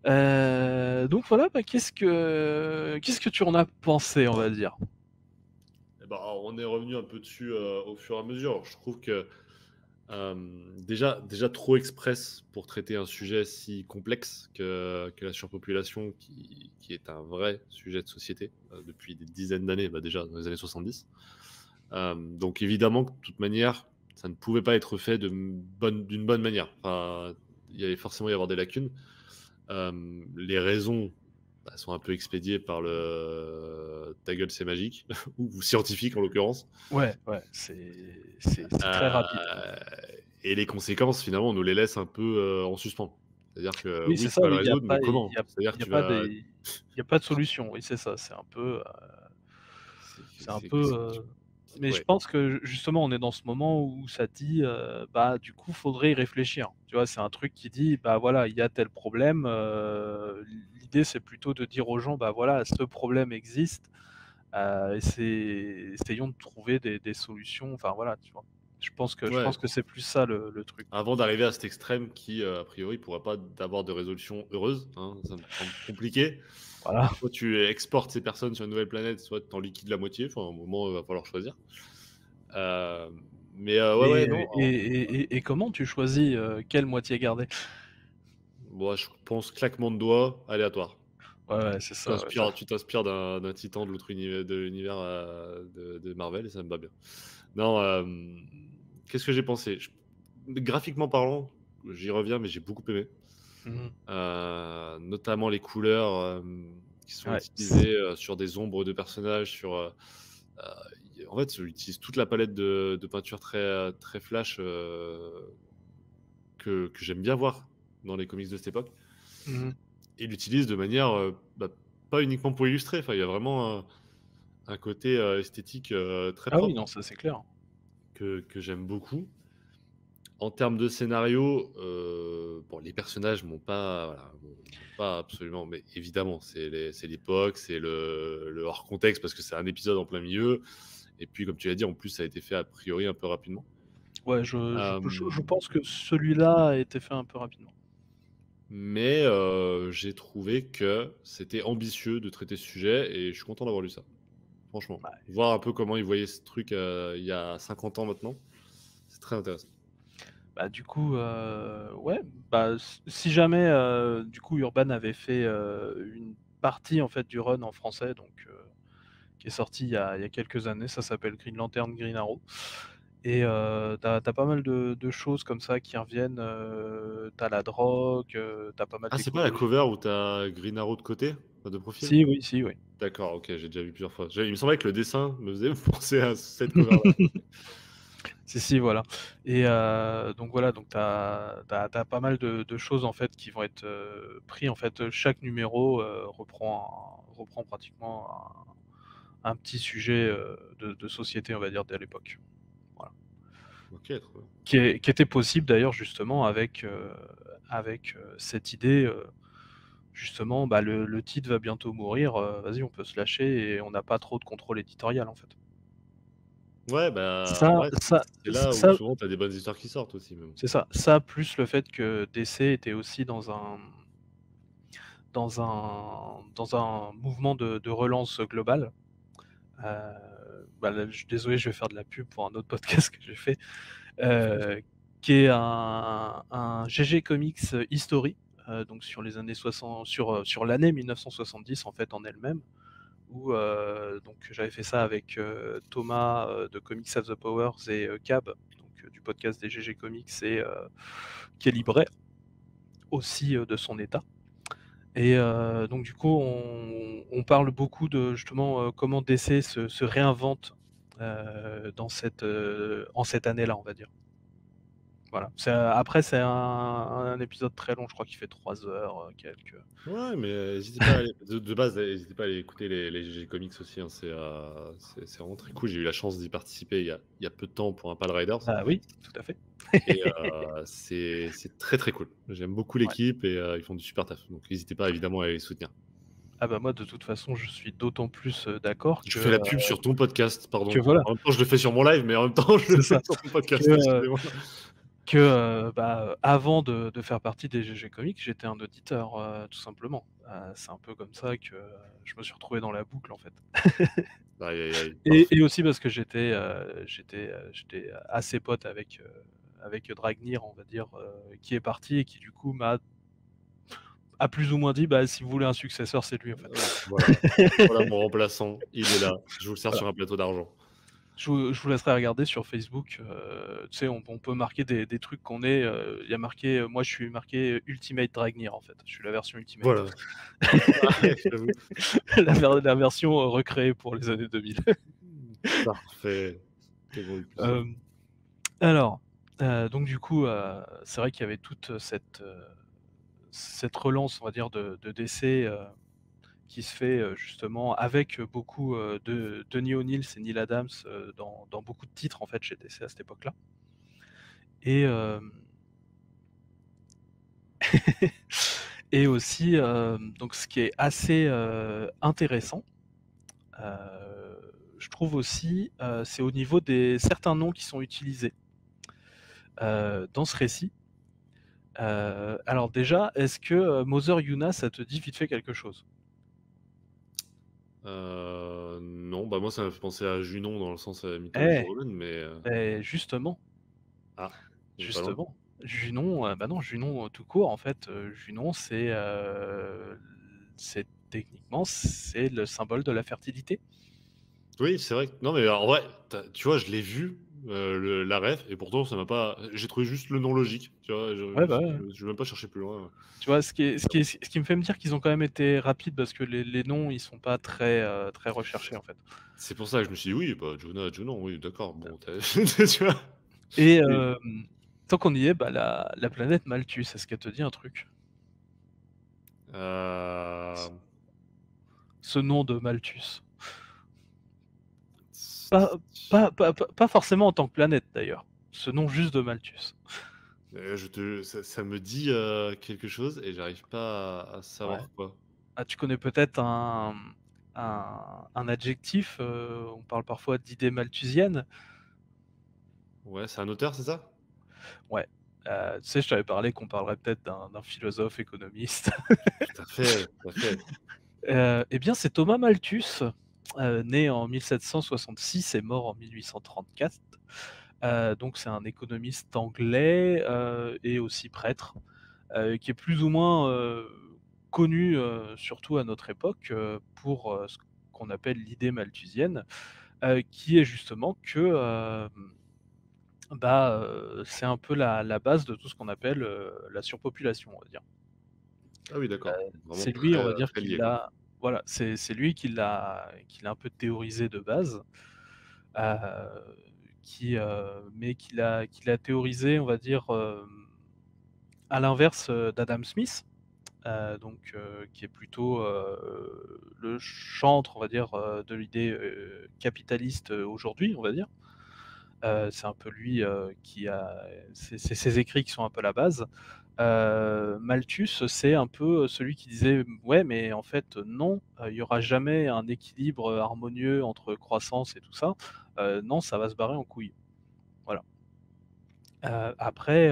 Donc voilà, bah, qu'est-ce que tu en as pensé, on va dire? Eh ben, alors, on est revenu un peu dessus au fur et à mesure. Je trouve que déjà trop express pour traiter un sujet si complexe que la surpopulation, qui est un vrai sujet de société depuis des dizaines d'années, bah déjà dans les années 70. Donc évidemment que de toute manière, ça ne pouvait pas être fait d'une bonne manière. Enfin, il y allait forcément y avoir des lacunes. Les raisons sont un peu expédiées par le ta gueule c'est magique, ou scientifique en l'occurrence. Ouais, c'est très rapide, quoi. Et les conséquences, finalement, on nous les laisse un peu en suspens. C'est-à-dire que Oui, oui, c'est tu ça, vas le oui, résoudre, mais il comment? y a C'est-à-dire que il y a tu pas vas. des il y a pas de solution. Oui, c'est ça, C'est c'est un c'est- peu, c'est- mais je ouais. pense que justement, on est dans ce moment où ça dit, bah, du coup, faudrait y réfléchir. Tu vois? C'est un truc qui dit: «Bah, voilà, il y a tel problème», l'idée, c'est plutôt de dire aux gens: «Bah, voilà, ce problème existe, essayons de trouver des solutions», enfin, voilà, tu vois? Je Ouais. pense que c'est plus ça le truc, quoi. Avant d'arriver à cet extrême qui, a priori, pourra pas avoir de résolution heureuse, hein, ça me semble compliqué. Voilà. Soit tu exportes ces personnes sur une nouvelle planète, soit tu en liquides la moitié. Enfin, à un moment, il va falloir choisir. Euh, mais ouais, non. Et comment tu choisis, quelle moitié garder? Moi, je pense claquement de doigts aléatoire. Ouais, ouais, c'est ça, ouais, ça Tu t'inspires d'un titan de l'autre univers, de l'univers de Marvel, et ça me va bien. Non, qu'est-ce que j'ai pensé? Graphiquement parlant, j'y reviens, mais j'ai beaucoup aimé. mmh Notamment les couleurs qui sont Ouais, utilisées sur des ombres de personnages. En fait, ils utilisent toute la palette de peinture très flash que j'aime bien voir dans les comics de cette époque. mmh Et il l'utilise de manière pas uniquement pour illustrer. Enfin, il y a vraiment un côté esthétique très Ah oui, propre non, ça c'est clair. que j'aime beaucoup. En termes de scénario, bon, les personnages m'ont pas absolument, mais évidemment, c'est l'époque, c'est le hors contexte parce que c'est un épisode en plein milieu. Et puis, comme tu l'as dit, en plus, ça a été fait a priori un peu rapidement. Ouais, je pense que celui-là a été fait un peu rapidement. Mais j'ai trouvé que c'était ambitieux de traiter ce sujet et je suis content d'avoir lu ça. Franchement, Ouais. voir un peu comment ils voyaient ce truc il y a 50 ans maintenant, c'est très intéressant. Bah, du coup, ouais, bah, si jamais, du coup, Urban avait fait, une partie, en fait, du run en français, donc qui est sorti il y a quelques années, ça s'appelle Green Lantern, Green Arrow et tu pas mal de choses comme ça qui reviennent, tu la drogue, tu pas mal Ah, c'est pas la d'écologie. cover où t'as Green Arrow de côté, enfin, de profil? Si, oui, si, oui. D'accord, OK, j'ai déjà vu plusieurs fois. Il me semblait que le dessin me faisait penser à cette cover-là. Si, si, voilà et donc voilà, donc tu as pas mal de choses, en fait, qui vont être, pris, en fait, chaque numéro, reprend pratiquement un petit sujet, de société, on va dire, de l'époque. Voilà. OK, trop bien. Qui était possible d'ailleurs justement avec, cette idée, justement, bah, le titre va bientôt mourir, vas-y, on peut se lâcher et on n'a pas trop de contrôle éditorial, en fait. Ouais, bah, Ça ouais, ça c'est là où ça souvent t'as des bonnes histoires qui sortent aussi, mais bon. C'est ça. Ça, plus le fait que DC était aussi dans un mouvement de relance globale. Bah, là, je suis désolé, je vais faire de la pub pour un autre podcast que j'ai fait, heu, qui est un GG Comics History, donc sur les années 60 sur l'année 1970 en fait en elle-même, où donc j'avais fait ça avec, Thomas, de Comics Have the Powers et Cab, donc du podcast des GG Comics et qui est libraire aussi, de son état et donc du coup on parle beaucoup de justement, comment DC se réinvente, en cette année-là, on va dire. Voilà. Après c'est un épisode très long, je crois qu'il fait 3 heures, quelques. Ouais, mais hésitez pas à aller de base, hésitez pas à aller écouter les GG Comics aussi, hein, c'est vraiment très cool. J'ai eu la chance d'y participer il y a peu de temps pour un Pal Riders Ah oui, tout à fait. et c'est très cool. J'aime beaucoup Ouais. l'équipe et ils font du super taf. Donc n'hésitez pas évidemment à les soutenir. Ah bah, moi de toute façon, je suis d'autant plus, d'accord Je fais la pub sur ton podcast, que pardon. voilà, En même temps, je le fais sur mon live, mais en même temps, je le c'est fais ça, sur ton que, podcast, excusez-moi. avant de faire partie des GG Comics, j'étais un auditeur, tout simplement. C'est un peu comme ça que je me suis retrouvé dans la boucle, en fait. Aïe, aïe, aïe, Et parfait. aussi parce que j'étais assez pote avec Dragnir, on va dire, qui est parti et qui du coup a plus ou moins dit: «Bah, si vous voulez un successeur, c'est lui, en fait». Voilà. Voilà mon remplaçant, il est là. Je vous le sers Voilà. sur un plateau d'argent. Je vous laisserai regarder sur Facebook, tu sais, on peut marquer des trucs qu'on est, il y a marqué, moi je suis marqué Ultimate Dragnir, en fait. Je suis la version Ultimate. Voilà. Ouais, j'avoue. La version, recréée pour les années 2000. Parfait. Tellement le plus simple. Hem, alors, donc du coup, c'est vrai qu'il y avait toute, cette relance, on va dire, de DC, qui se fait, justement avec, beaucoup, de Tony O'Neill et Neil Adams, dans beaucoup de titres, en fait, chez DC à cette époque-là. Et et aussi, donc ce qui est assez, intéressant, je trouve aussi, c'est au niveau des certains noms qui sont utilisés, dans ce récit. Alors déjà, est-ce que, Mother Yuna, ça te dit vite fait quelque chose? Non, bah, moi ça m'a fait penser à Junon dans le sens, mythologie Eh! romaine, mais Justement, ah, on est pas loin. justement, Junon, bah non, Junon, tout court, en fait, Junon, c'est techniquement, c'est le symbole de la fertilité. Oui, c'est vrai que non, mais en vrai, tu vois, je l'ai vu, le la ref et pourtant ça m'a pas j'ai trouvé juste le nom logique, tu vois? Ouais, bah, ouais. Je vais même pas chercher plus loin. Tu vois, ce qui me fait me dire qu'ils ont quand même été rapides parce que les noms, ils sont pas très, très recherchés, en fait. C'est pour ça que je me suis dit: «Oui, bah, Jonah, Junon, oui, d'accord, bon, tu vois? Et Et tant qu'on y est, bah, la planète Malthus, est-ce qu'elle te dit un truc? C ce nom de Malthus? Pas pas forcément en tant que planète, d'ailleurs. Ce nom juste de Malthus. je te ça me dit, quelque chose et j'arrive pas à Ouais. savoir quoi. Ah, tu connais peut-être un adjectif, on parle parfois d'idée malthusienne? Ouais, c'est un auteur, c'est ça? Ouais. Tu sais, je t'avais parlé qu'on parlerait peut-être d'un philosophe économiste. Tout à fait, tout à fait. Et bien, c'est Thomas Malthus, né en 1766 et mort en 1834. Donc c'est un économiste anglais, et aussi prêtre, qui est plus ou moins, connu, surtout à notre époque, pour, ce qu'on appelle l'idée malthusienne, qui est justement que, c'est un peu la base de tout ce qu'on appelle, la surpopulation, on va dire. Ah oui, d'accord, vraiment C'est lui, très, on va dire, très qui lié, quoi. l'a voilà, c'est lui qui l'a un peu théorisé de base, heu, mais qui l'a théorisé, on va dire, à l'inverse, d'Adam Smith, qui est plutôt, le chantre, on va dire, de l'idée, capitaliste, aujourd'hui, on va dire. C'est un peu lui, qui a c'est ses écrits qui sont un peu la base. Malthus, c'est un peu celui qui disait: «Ouais, mais en fait, non, il y aura jamais un équilibre, harmonieux entre croissance et tout ça. Non, ça va se barrer en couille». Voilà. Après,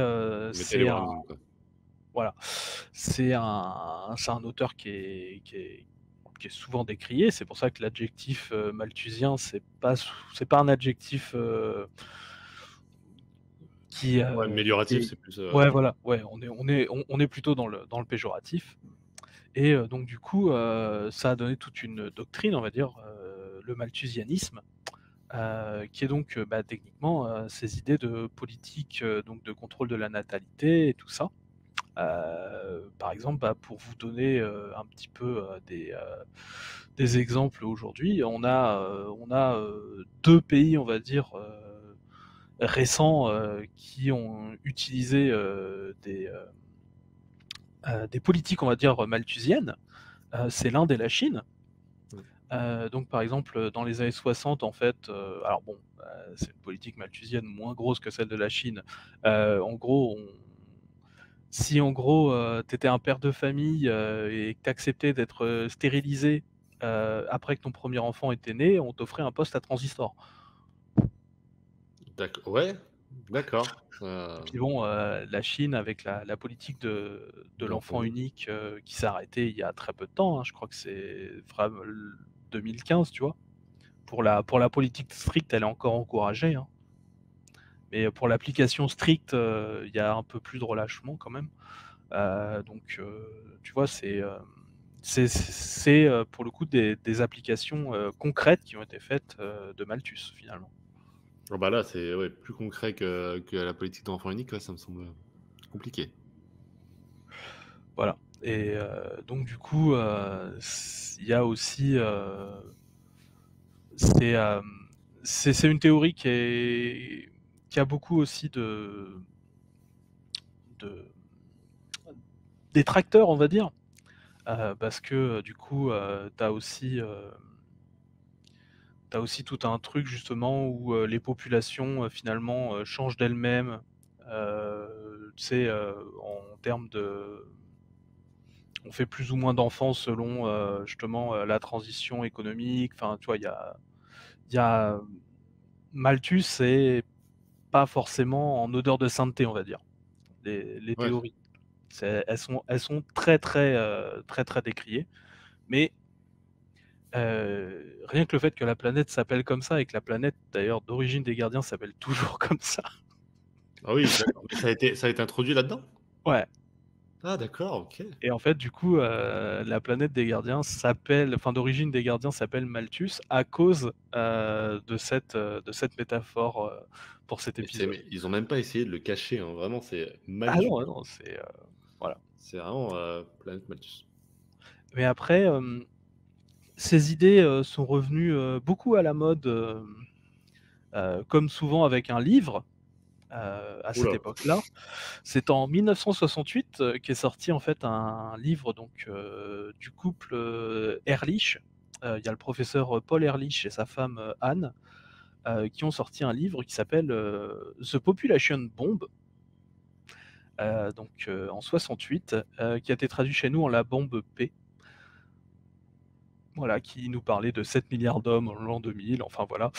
c'est un Mettez-les-moi, quoi. voilà, c'est un auteur qui est souvent décrié. C'est pour ça que l'adjectif, malthusien, c'est pas un adjectif, Ouais, qui amélioratif, est c'est plus, ouais, voilà, ouais, on est plutôt dans le péjoratif. Et donc du coup, ça a donné toute une doctrine, on va dire, le malthusianisme, qui est donc, techniquement, ces idées de politique, donc de contrôle de la natalité et tout ça. Par exemple, pour vous donner, un petit peu, des exemples aujourd'hui, on a 2 pays, on va dire, récents, qui ont utilisé, des politiques, on va dire, malthusiennes. C'est l'Inde et la Chine. mmh. Donc par exemple, dans les années 60, en fait, alors bon, c'est une politique malthusienne moins grosse que celle de la Chine. En gros, si en gros, tu étais un père de famille, et que tu acceptais d'être, stérilisé, après que ton premier enfant était né, on t'offrait un poste à transistor. Ouais, D'accord. Et puis bon, la Chine avec la politique de D'enfant l'enfant unique. unique, qui s'est arrêtée il y a très peu de temps, hein. Je crois que c'est vraim l 2015, tu vois? Pour la politique stricte, elle est encore encouragée, hein, mais pour l'application stricte, il y a un peu plus de relâchement quand même. Donc tu vois, c'est pour le coup des applications, concrètes qui ont été faites, de Malthus finalement. Ah bah là, c'est ouais, plus concret que la politique d'enfant unique, ouais, ça me semble, compliqué. Voilà. Et donc du coup, il y a aussi, c'est, c'est une théorie qui a beaucoup aussi de détracteurs, on va dire, parce que, du coup, tu aussi tout un truc justement où, les populations, finalement, changent d'elles-mêmes, tu sais, en termes de on fait plus ou moins d'enfants selon, justement, la transition économique. Enfin, tu vois, il y a Malthus, c'est pas forcément en odeur de sainteté, on va dire, les Ouais. théories. Elles sont très, très, très, très décriées, mais rien que le fait que la planète s'appelle comme ça et que la planète d'ailleurs d'origine des Gardiens s'appelle toujours comme ça. Ah oui, d'accord, mais ça a été introduit là-dedans? Ouais. Ah d'accord, OK. Et en fait, du coup, la planète des Gardiens d'origine des Gardiens s'appelle Malthus à cause, de cette métaphore, pour cet épisode. Mais ils ont même pas essayé de le cacher, hein, vraiment, c'est Ah Malthus. non, ah non, voilà. C'est vraiment, planète Malthus. Mais après, ces idées, sont revenues, beaucoup à la mode, comme souvent avec un livre, à Ouh cette là! époque-là. C'est en 1968, qu'est sorti en fait un livre donc, du couple, Ehrlich. Il y a le professeur, Paul Ehrlich et sa femme, Anne, qui ont sorti un livre qui s'appelle, The Population Bomb, donc, en 68, qui a été traduit chez nous en La bombe P. Voilà, qui nous parlait de 7 milliards d'hommes en l'an 2000, enfin voilà.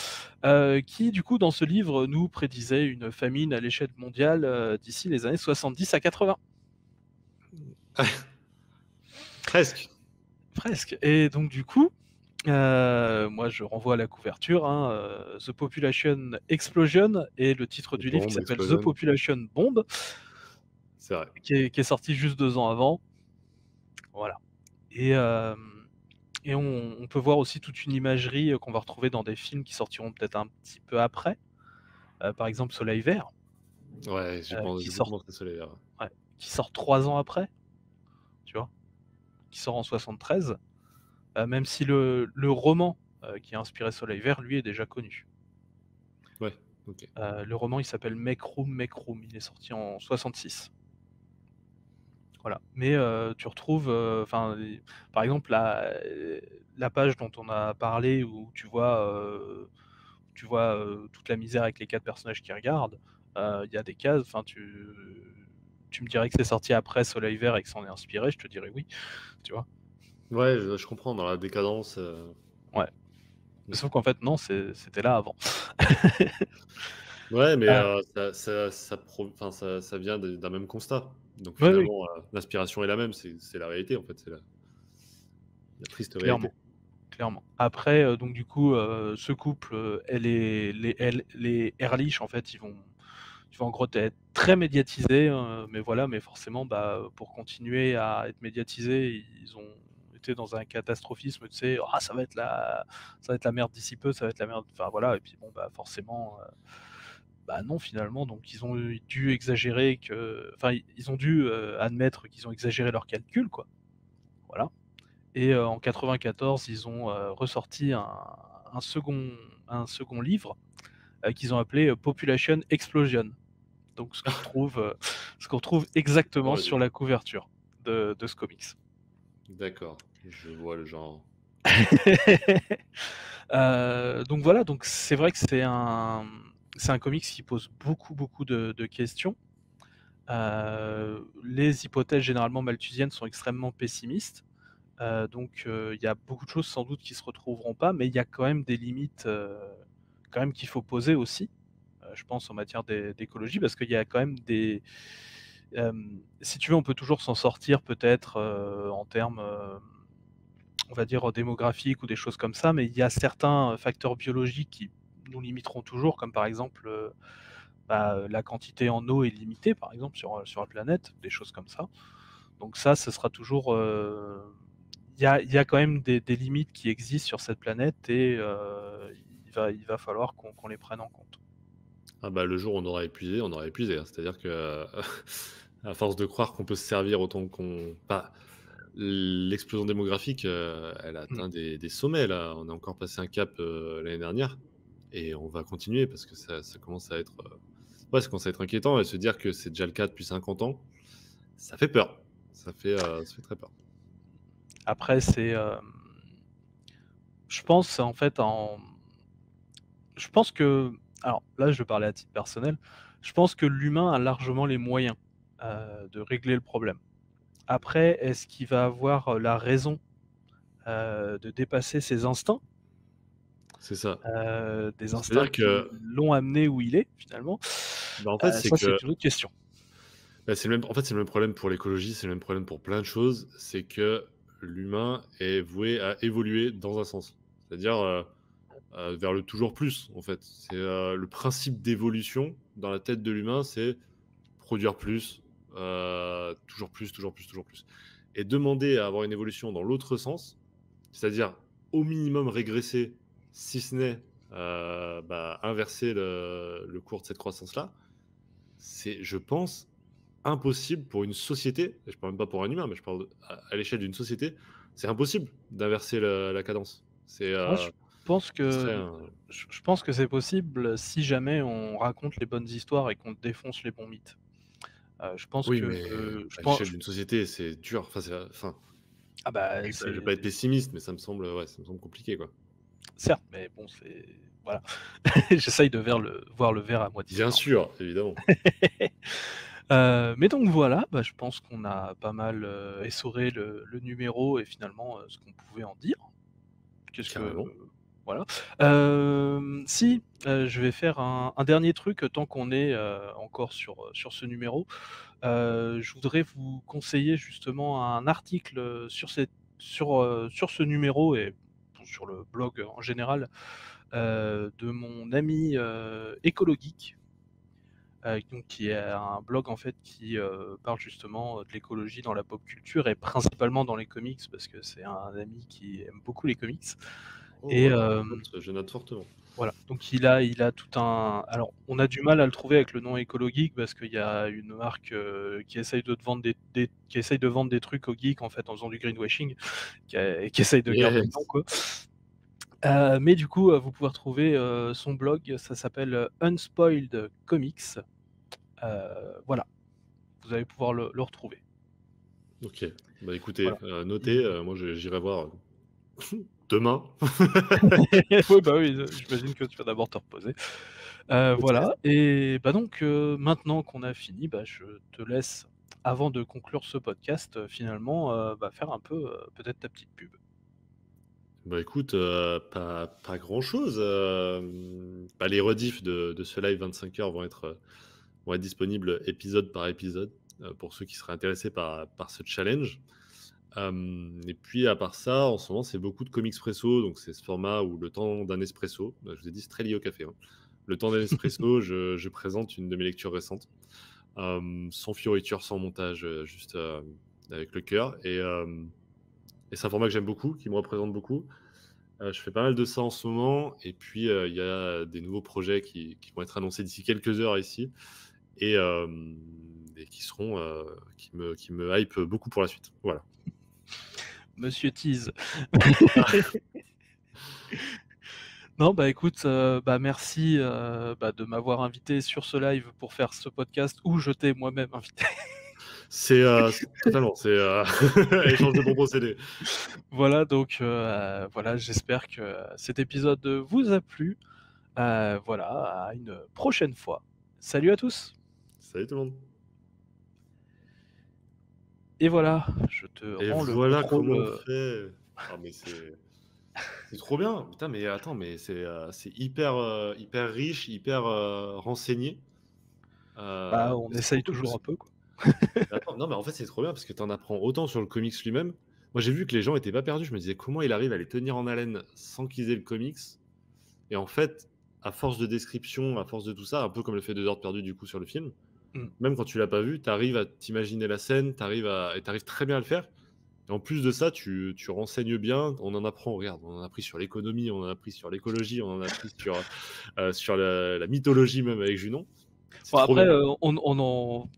Qui du coup dans ce livre nous prédisait une famine à l'échelle mondiale, d'ici les années 70 à 80. Presque. Presque. Et donc du coup, moi je renvoie à la couverture, hein, The Population Explosion et le titre du livre qui Bombe, s'appelle The explosion, Population Bomb, c'est vrai. qui est sorti juste 2 ans avant. Voilà. Et on peut voir aussi toute une imagerie, qu'on va retrouver dans des films qui sortiront peut-être un petit peu après, par exemple Soleil Vert, Ouais, qui j'ai beaucoup sort pensé Soleil Vert. ouais, qui sort 3 ans après, tu vois? Qui sort en 73, même si le roman, qui a inspiré Soleil Vert, lui, est déjà connu. Ouais, OK. Le roman, il s'appelle Make Room, Make Room. Il est sorti en 66. Voilà. Mais tu retrouves, enfin, par exemple, la page dont on a parlé où tu vois toute la misère avec les 4 personnages qui regardent, il y a des cases, enfin, tu me dirais que c'est sorti après Soleil Vert et que ça en est inspiré, je te dirais oui, tu vois? Ouais, je comprends dans la décadence, Ouais. mmh. Sauf qu'en fait non, c'était là avant. Ouais, mais Heu, ça vient d'un même constat. Donc oui, oui, finalement, l'inspiration est la même, c'est la réalité, en fait, c'est la triste réalité. clairement. Clairement. Après, donc du coup, ce couple, et les Ehrlich, en fait, ils vont en gros être très médiatisés, mais voilà, mais forcément, bah, pour continuer à être médiatisés, ils ont été dans un catastrophisme, tu sais: «Ah ça va être la merde d'ici peu, ça va être la merde», enfin voilà. Et puis bon, bah, forcément, bah, non finalement, donc ils ont dû exagérer enfin ils ont dû, admettre qu'ils ont exagéré leurs calculs, quoi. Voilà. Et en 94, ils ont, ressorti un second un second livre, qu'ils ont appelé, Population Explosion. Donc ce qu'on retrouve exactement Oh, sur la couverture de ce comics. d'accord, je vois le genre. Donc voilà, donc c'est vrai que c'est un comics qui pose beaucoup, beaucoup de questions. Les hypothèses généralement malthusiennes sont extrêmement pessimistes. Donc il y a beaucoup de choses sans doute qui se retrouveront pas, mais il y a quand même des limites, quand même qu'il faut poser aussi, je pense en matière d'écologie parce qu'il y a quand même si tu veux, on peut toujours s'en sortir peut-être, en termes, on va dire, démographiques ou des choses comme ça, mais il y a certains, facteurs biologiques qui nous limiteront toujours, comme par exemple, la quantité en eau est limitée, par exemple, sur la planète, des choses comme ça. Donc ça, ce sera toujours, il y a quand même des limites qui existent sur cette planète et il va falloir qu'on les prenne en compte. Ah bah, le jour où on aura épuisé, hein. C'est-à-dire que, à force de croire qu'on peut se servir autant qu'on bah, l'explosion démographique, elle a Mmh. atteint des sommets là. On a encore passé un cap, l'année dernière et on va continuer parce que ça commence à être, ouais, ça commence à être inquiétant et se dire que c'est déjà le cas depuis 50 ans, ça fait peur. Ça fait très peur. Après je pense en fait en je pense que alors là, je vais parler à titre personnel, je pense que l'humain a largement les moyens, de régler le problème. Après, est-ce qu'il va avoir, la raison, de dépasser ses instincts? C'est ça. Des instincts C'est-à-dire qui que, l'ont amené où il est finalement, bah, en fait, c'est ça que c'est une autre question. bah, c'est le même problème pour l'écologie, c'est le même problème pour plein de choses, c'est que l'humain est voué à évoluer dans un sens. C'est-à-dire, vers le toujours plus, en fait. C'est, le principe d'évolution dans la tête de l'humain, c'est produire plus, toujours plus, toujours plus, toujours plus. Et demander à avoir une évolution dans l'autre sens, c'est-à-dire au minimum régresser, si ce n'est, bah, inverser le cours de cette croissance-là, c'est, je pense, impossible pour une société, et je parle même pas pour un humain, mais je parle à l'échelle d'une société, c'est impossible d'inverser la cadence. C'est, Moi, pense ce que serait un je pense que c'est possible si jamais on raconte les bonnes histoires et qu'on défonce les bons mythes. Je pense oui, que, mais je à l'échelle pense d'une société, c'est dur. Enfin, ah bah, je vais c'est pas être pessimiste, mais ça me semble, ouais, ça me semble compliqué, quoi. certes, mais bon, c'est voilà. J'essaye de voir le verre à moitié Bien plein. sûr, évidemment, Mais donc voilà, bah, je pense qu'on a pas mal, essoré le numéro et finalement, ce qu'on pouvait en dire. Qu'est-ce que carrément. voilà. Si, je vais faire un dernier truc, tant qu'on est, encore sur ce numéro. Je voudrais vous conseiller justement un article, sur ce numéro et sur le blog en général, de mon ami, Écologeek, donc qui est un blog en fait qui, parle justement, de l'écologie dans la pop culture et principalement dans les comics parce que c'est un ami qui aime beaucoup les comics et Oh, je note fortement. voilà, donc il a tout un alors on a du mal à le trouver avec le nom Écologeek parce qu'il y a une marque, qui essaye de te vendre qui essaye de vendre des trucs aux geeks en fait en faisant du greenwashing, qui essaye de garder le nom Yes! quoi. Mais du coup, vous pouvez retrouver, son blog, ça s'appelle, Unspoiled Comics. Voilà, vous allez pouvoir le retrouver. OK. Bah, écoutez, Voilà. noté, Il moi j'irai voir, demain. oui, bah, oui, j'imagine que tu vas d'abord te reposer. Peut-être. Voilà et bah, donc maintenant qu'on a fini, bah, je te laisse, avant de conclure ce podcast, finalement, bah, faire un peu, peut-être ta petite pub. Bah, écoute, pas grand-chose, bah, les rediffs de ce live 25 heures vont être disponibles épisode par épisode, pour ceux qui seraient intéressés par ce challenge. Et puis à part ça, en ce moment, c'est beaucoup de comics presso, donc c'est ce format où le temps d'un espresso, je vous ai dit, c'est très lié au café, hein. Le temps d'un espresso, je présente une de mes lectures récentes, sans fioriture, sans montage, juste, avec le cœur et c'est un format que j'aime beaucoup, qui me représente beaucoup. Je fais pas mal de ça en ce moment et puis, il y a des nouveaux projets qui vont être annoncés d'ici quelques heures ici et qui seront, qui me hype beaucoup pour la suite. Voilà. Monsieur Tease. Non, bah, écoute, bah, merci, bah, de m'avoir invité sur ce live pour faire ce podcast où je t'ai moi-même invité. C'est totalement, c'est, échange de bons procédés. Voilà donc voilà, j'espère que cet épisode, vous a plu. Voilà, à une prochaine fois. Salut à tous Salut tout le monde. et voilà, je te Et rends le voilà contrôle, comment on fait. Ah mais c'est C'est trop bien. Putain, mais attends, mais c'est hyper riche, hyper, renseigné. Bah, on C'est trop essaye cool toujours parce un peu, quoi. attends, non, mais en fait, c'est trop bien parce que tu en apprends autant sur le comics lui-même. Moi, j'ai vu que les gens étaient pas perdus. Je me disais: «Comment il arrive à les tenir en haleine sans qu'ils aient le comics?» Et en fait, à force de description, à force de tout ça, un peu comme l'effet 2 heures de perdu, du coup, sur le film, Mmh. même quand tu l'as pas vu, tu arrives à t'imaginer la scène, tu arrives très bien à le faire. Et en plus de ça, tu renseignes bien. On en apprend, regarde, on en a appris sur l'économie, on en a appris sur l'écologie, on en a appris sur la mythologie même avec Junon. C'est Bon trop après, bien. on en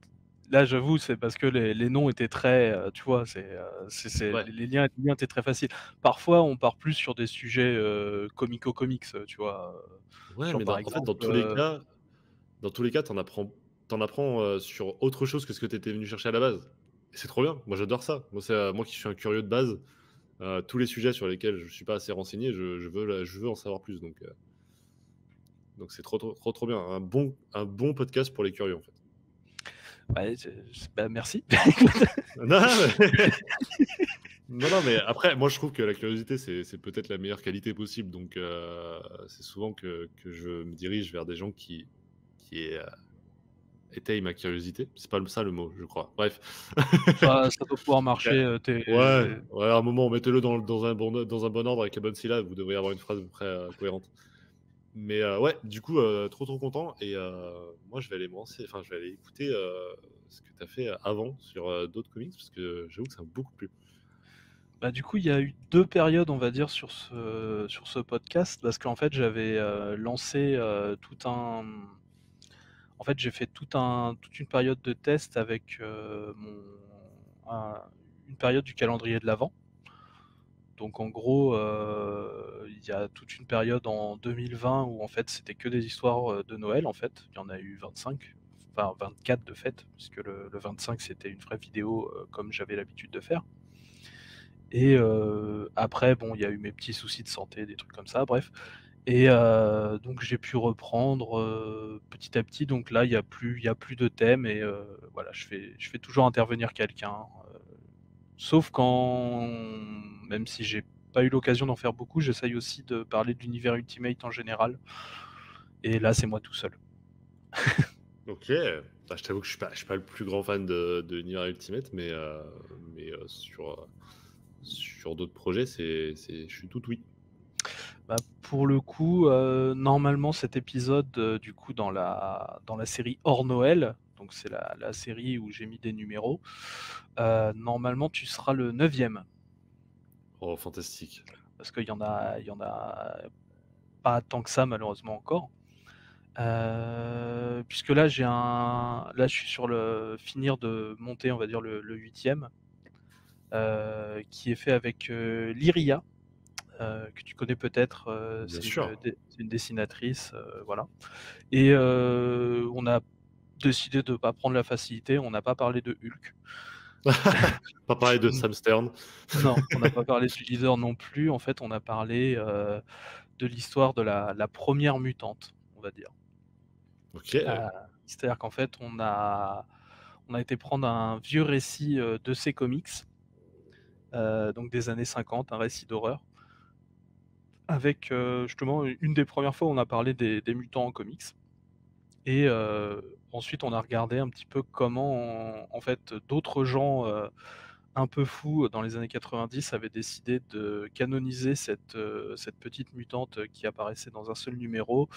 là, j'avoue, c'est parce que les noms étaient très, tu vois, c'est Ouais. les liens étaient très faciles. Parfois, on part plus sur des sujets, comico-comics, tu vois? Ouais, Genre mais par en fait, exemple, dans tous les cas, t'en apprends sur autre chose que ce que tu étais venu chercher à la base. Et c'est trop bien. Moi, j'adore ça. Moi, moi qui suis un curieux de base, tous les sujets sur lesquels je suis pas assez renseigné, je veux en savoir plus. Donc c'est trop bien. Un bon podcast pour les curieux, en fait. ouais, bah, merci. Non, non, mais après, moi, je trouve que la curiosité, c'est peut-être la meilleure qualité possible. Donc, c'est souvent que je me dirige vers des gens qui étayent ma curiosité. C'est pas ça le mot, je crois. Bref. Ça doit pouvoir marcher, Ouais, ouais, à un moment, mettez-le dans un bon ordre avec la bonne syllabe. Vous devriez avoir une phrase à peu près cohérente. Mais ouais, du coup, trop content. Et moi, je vais aller me lancer, enfin, je vais aller écouter ce que tu as fait avant sur d'autres comics parce que j'avoue que ça m'a beaucoup plu. Bah, du coup, il y a eu 2 périodes, on va dire, sur ce podcast parce qu'en fait, j'avais, lancé, en fait, j'ai fait toute une période de test avec, un une période du calendrier de l'avent. Donc en gros, il y a toute une période en 2020 où en fait, c'était que des histoires, de Noël, en fait. Il y en a eu 25, enfin 24 de fait, puisque le 25, c'était une vraie vidéo, comme j'avais l'habitude de faire. Et après, bon, il y a eu mes petits soucis de santé, des trucs comme ça, bref. Et donc j'ai pu reprendre, petit à petit. Donc là, il y a plus de thème et voilà, je fais toujours intervenir quelqu'un, sauf quand même si j'ai pas eu l'occasion d'en faire beaucoup, j'essaye aussi de parler de l'univers Ultimate en général et là, c'est moi tout seul. Ok. Bah, je t'avoue que je suis pas le plus grand fan de Nier Ultimate, mais sur d'autres projets, je suis tout oui. Bah, pour le coup, normalement cet épisode, du coup dans la série hors Noël, donc c'est la série où j'ai mis des numéros, normalement tu seras le 9e Oh, fantastique. parce qu'il y en a pas tant que ça malheureusement encore. Puisque là je suis sur le finir de monter on va dire le 8e, qui est fait avec, Lyria, que tu connais peut-être, Bien sûr. c'est une dessinatrice, voilà. Et on a décidé de pas prendre la facilité, on n'a pas parlé de Hulk. Pas parler de Mmh, Sam Stern. non, on n'a pas parlé du leader non plus. En fait, on a parlé, de l'histoire de la 1re mutante, on va dire. Ok. Heu, C'est-à-dire qu'en fait, on a été prendre un vieux récit, de ces comics, donc des années 50, un récit d'horreur avec, justement une des premières fois où on a parlé des mutants en comics. Et ensuite, on a regardé un petit peu comment en fait d'autres gens, un peu fous dans les années 90 avaient décidé de canoniser cette petite mutante, qui apparaissait dans un seul numéro,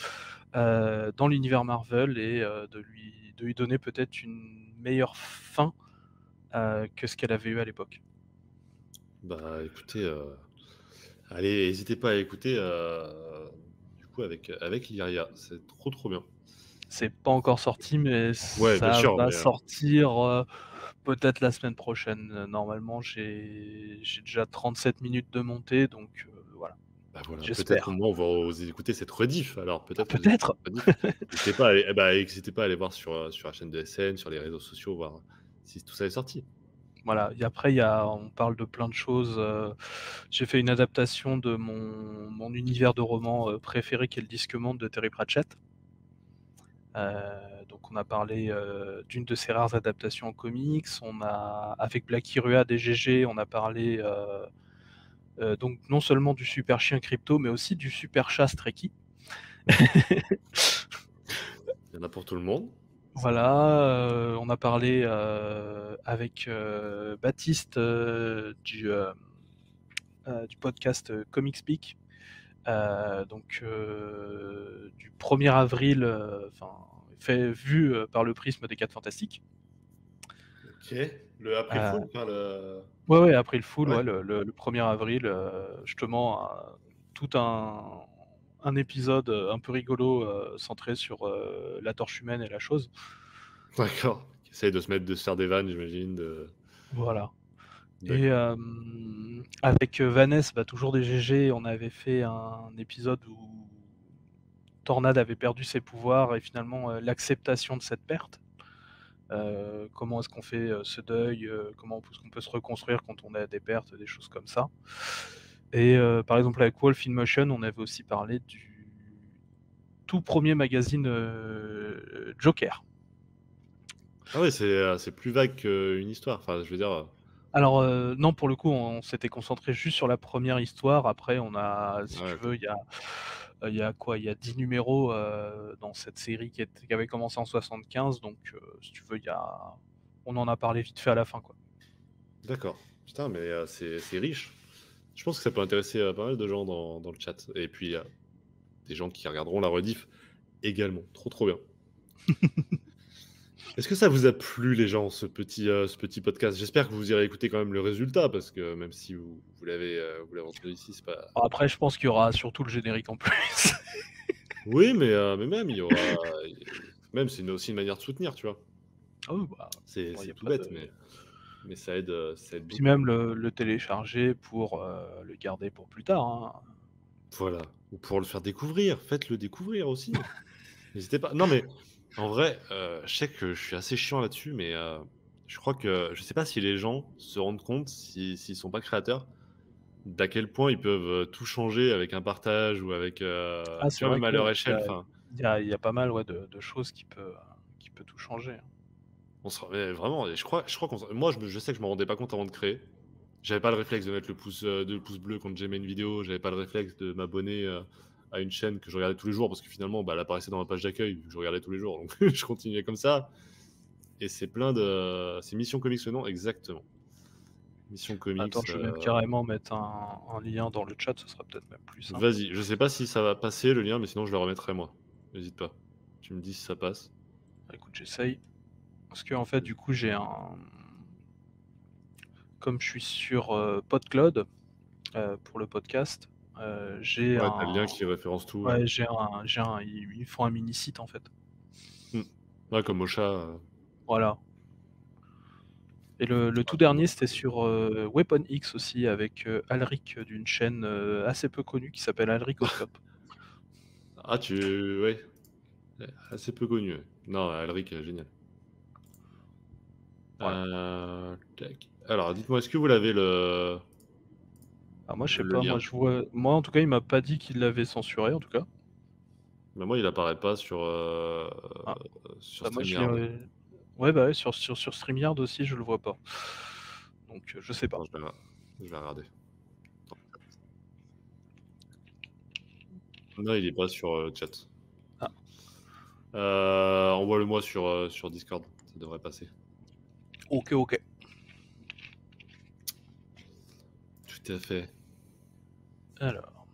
dans l'univers Marvel et de lui donner peut-être une meilleure fin, que ce qu'elle avait eu à l'époque. Bah, écoutez, allez, n'hésitez pas à écouter, du coup avec Lyria. C'est trop bien. C'est pas encore sorti, mais Ouais, bien ça sûr, va mais sortir, peut-être la semaine prochaine. Normalement, j'ai déjà 37 minutes de montée, donc voilà, bah, voilà, peut-être au j'espère. moins on va vous écouter cette rediff. Alors Ah peut-être que vous écoutez peut-être! cette rediff. N'hésitez pas à aller n'hésitez pas à aller voir sur la chaîne de SN, sur les réseaux sociaux, voir si tout ça est sorti. Voilà et après on parle de plein de choses, j'ai fait une adaptation de mon univers de roman, préféré qui est le Discman de Terry Pratchett. Donc on a parlé, d'une de ses rares adaptations en comics. On a avec Blacky Rua des GG, on a parlé, Donc non seulement du super chien crypto, mais aussi du super chat Streaky. Il y en a pour tout le monde. Voilà, on a parlé avec Baptiste du podcast Comic Speak, donc du 1er avril, vu par le prisme des 4 Fantastiques. Ok. Le April Euh, Fool, enfin le. ouais, après le full, Ouais. ouais, le 1er avril, justement, tout un épisode un peu rigolo centré sur la torche humaine et la chose. D'accord. Qui essaye de se faire des vannes, j'imagine. Voilà. Et D'accord. avec Vanessa, toujours des GG, on avait fait un épisode où Tornade avait perdu ses pouvoirs et finalement l'acceptation de cette perte. Comment est-ce qu'on fait ce deuil, comment est-ce qu'on peut se reconstruire quand on a des pertes, des choses comme ça. Et par exemple avec Wolf in Motion, on avait aussi parlé du tout premier magazine Joker. Ah ouais, c'est plus vague qu'une histoire. Enfin, je veux dire. Alors non, pour le coup, on s'était concentré juste sur la première histoire. Après, on a, si Ouais, tu ok. veux, il y a quoi? Il y a 10 numéros dans cette série qui avait commencé en 75. Donc, si tu veux, on en a parlé vite fait à la fin, quoi. D'accord. Putain, mais c'est riche. Je pense que ça peut intéresser pas mal de gens dans le chat. Et puis, il y a des gens qui regarderont la rediff également. Trop, trop bien. Est-ce que ça vous a plu, les gens, ce petit podcast? J'espère que vous irez écouter quand même le résultat, parce que même si vous l'avez entendu ici, c'est pas. Après, je pense qu'il y aura surtout le générique en plus. Oui, mais même, il y aura. Même, c'est aussi une manière de soutenir, tu vois. Ah oui, bah, C'est bon, y a tout pas bête, de... mais ça aide Puis beaucoup. même le télécharger pour le garder pour plus tard, hein. Voilà. Ou pour le faire découvrir. Faites-le découvrir aussi. N'hésitez pas. Non, mais en vrai, je sais que je suis assez chiant là-dessus, mais je crois que je sais pas si les gens se rendent compte, s'ils sont pas créateurs, d'à quel point ils peuvent tout changer avec un partage ou avec, Ah, tu c'est vois, vrai même à que leur ouais, échelle. Enfin, il y a pas mal ouais, de choses qui peut tout changer, hein. on se mais vraiment, et je crois moi, je sais que je me rendais pas compte avant de créer. J'avais pas le réflexe de mettre le pouce bleu quand j'aimais une vidéo. J'avais pas le réflexe de m'abonner à une chaîne que je regardais tous les jours parce que finalement, bah, elle apparaissait dans ma page d'accueil vu que je regardais tous les jours. Donc, je continuais comme ça. Et c'est plein de. C'est Mission Comics le nom, exactement. Mission Comics. Attends, je vais même carrément mettre un lien dans le chat, ce sera peut-être même plus simple. Vas-y, je sais pas si ça va passer le lien, mais sinon je le remettrai moi. N'hésite pas. Tu me dis si ça passe. Écoute, j'essaye. Parce que en fait, du coup, comme je suis sur PodCloud pour le podcast, j'ai Ouais, t'as le lien un... qui référence tout. Ouais, ils me font un mini-site en fait. Hmm. Ouais, comme Ocha. Voilà. Et le tout dernier, c'était sur Weapon X aussi, avec Alric d'une chaîne assez peu connue qui s'appelle Alricoscope. Ah, tu. Ouais. Assez peu connu. Ouais. Non, Alric, génial. Voilà. Tac. Alors, dites-moi, est-ce que vous l'avez Ah, moi, je sais le pas, lien? moi, en tout cas, il m'a pas dit qu'il l'avait censuré, en tout cas. Bah, moi, il apparaît pas Ah, sur bah, moi, StreamYard. ouais, bah ouais, sur StreamYard aussi, je le vois pas. Donc, je sais pas. Attends, je vais regarder. Non, il est pas sur chat. Ah, Envoie-le-moi sur Discord, ça devrait passer. ok, ok. Tout à fait. Alors.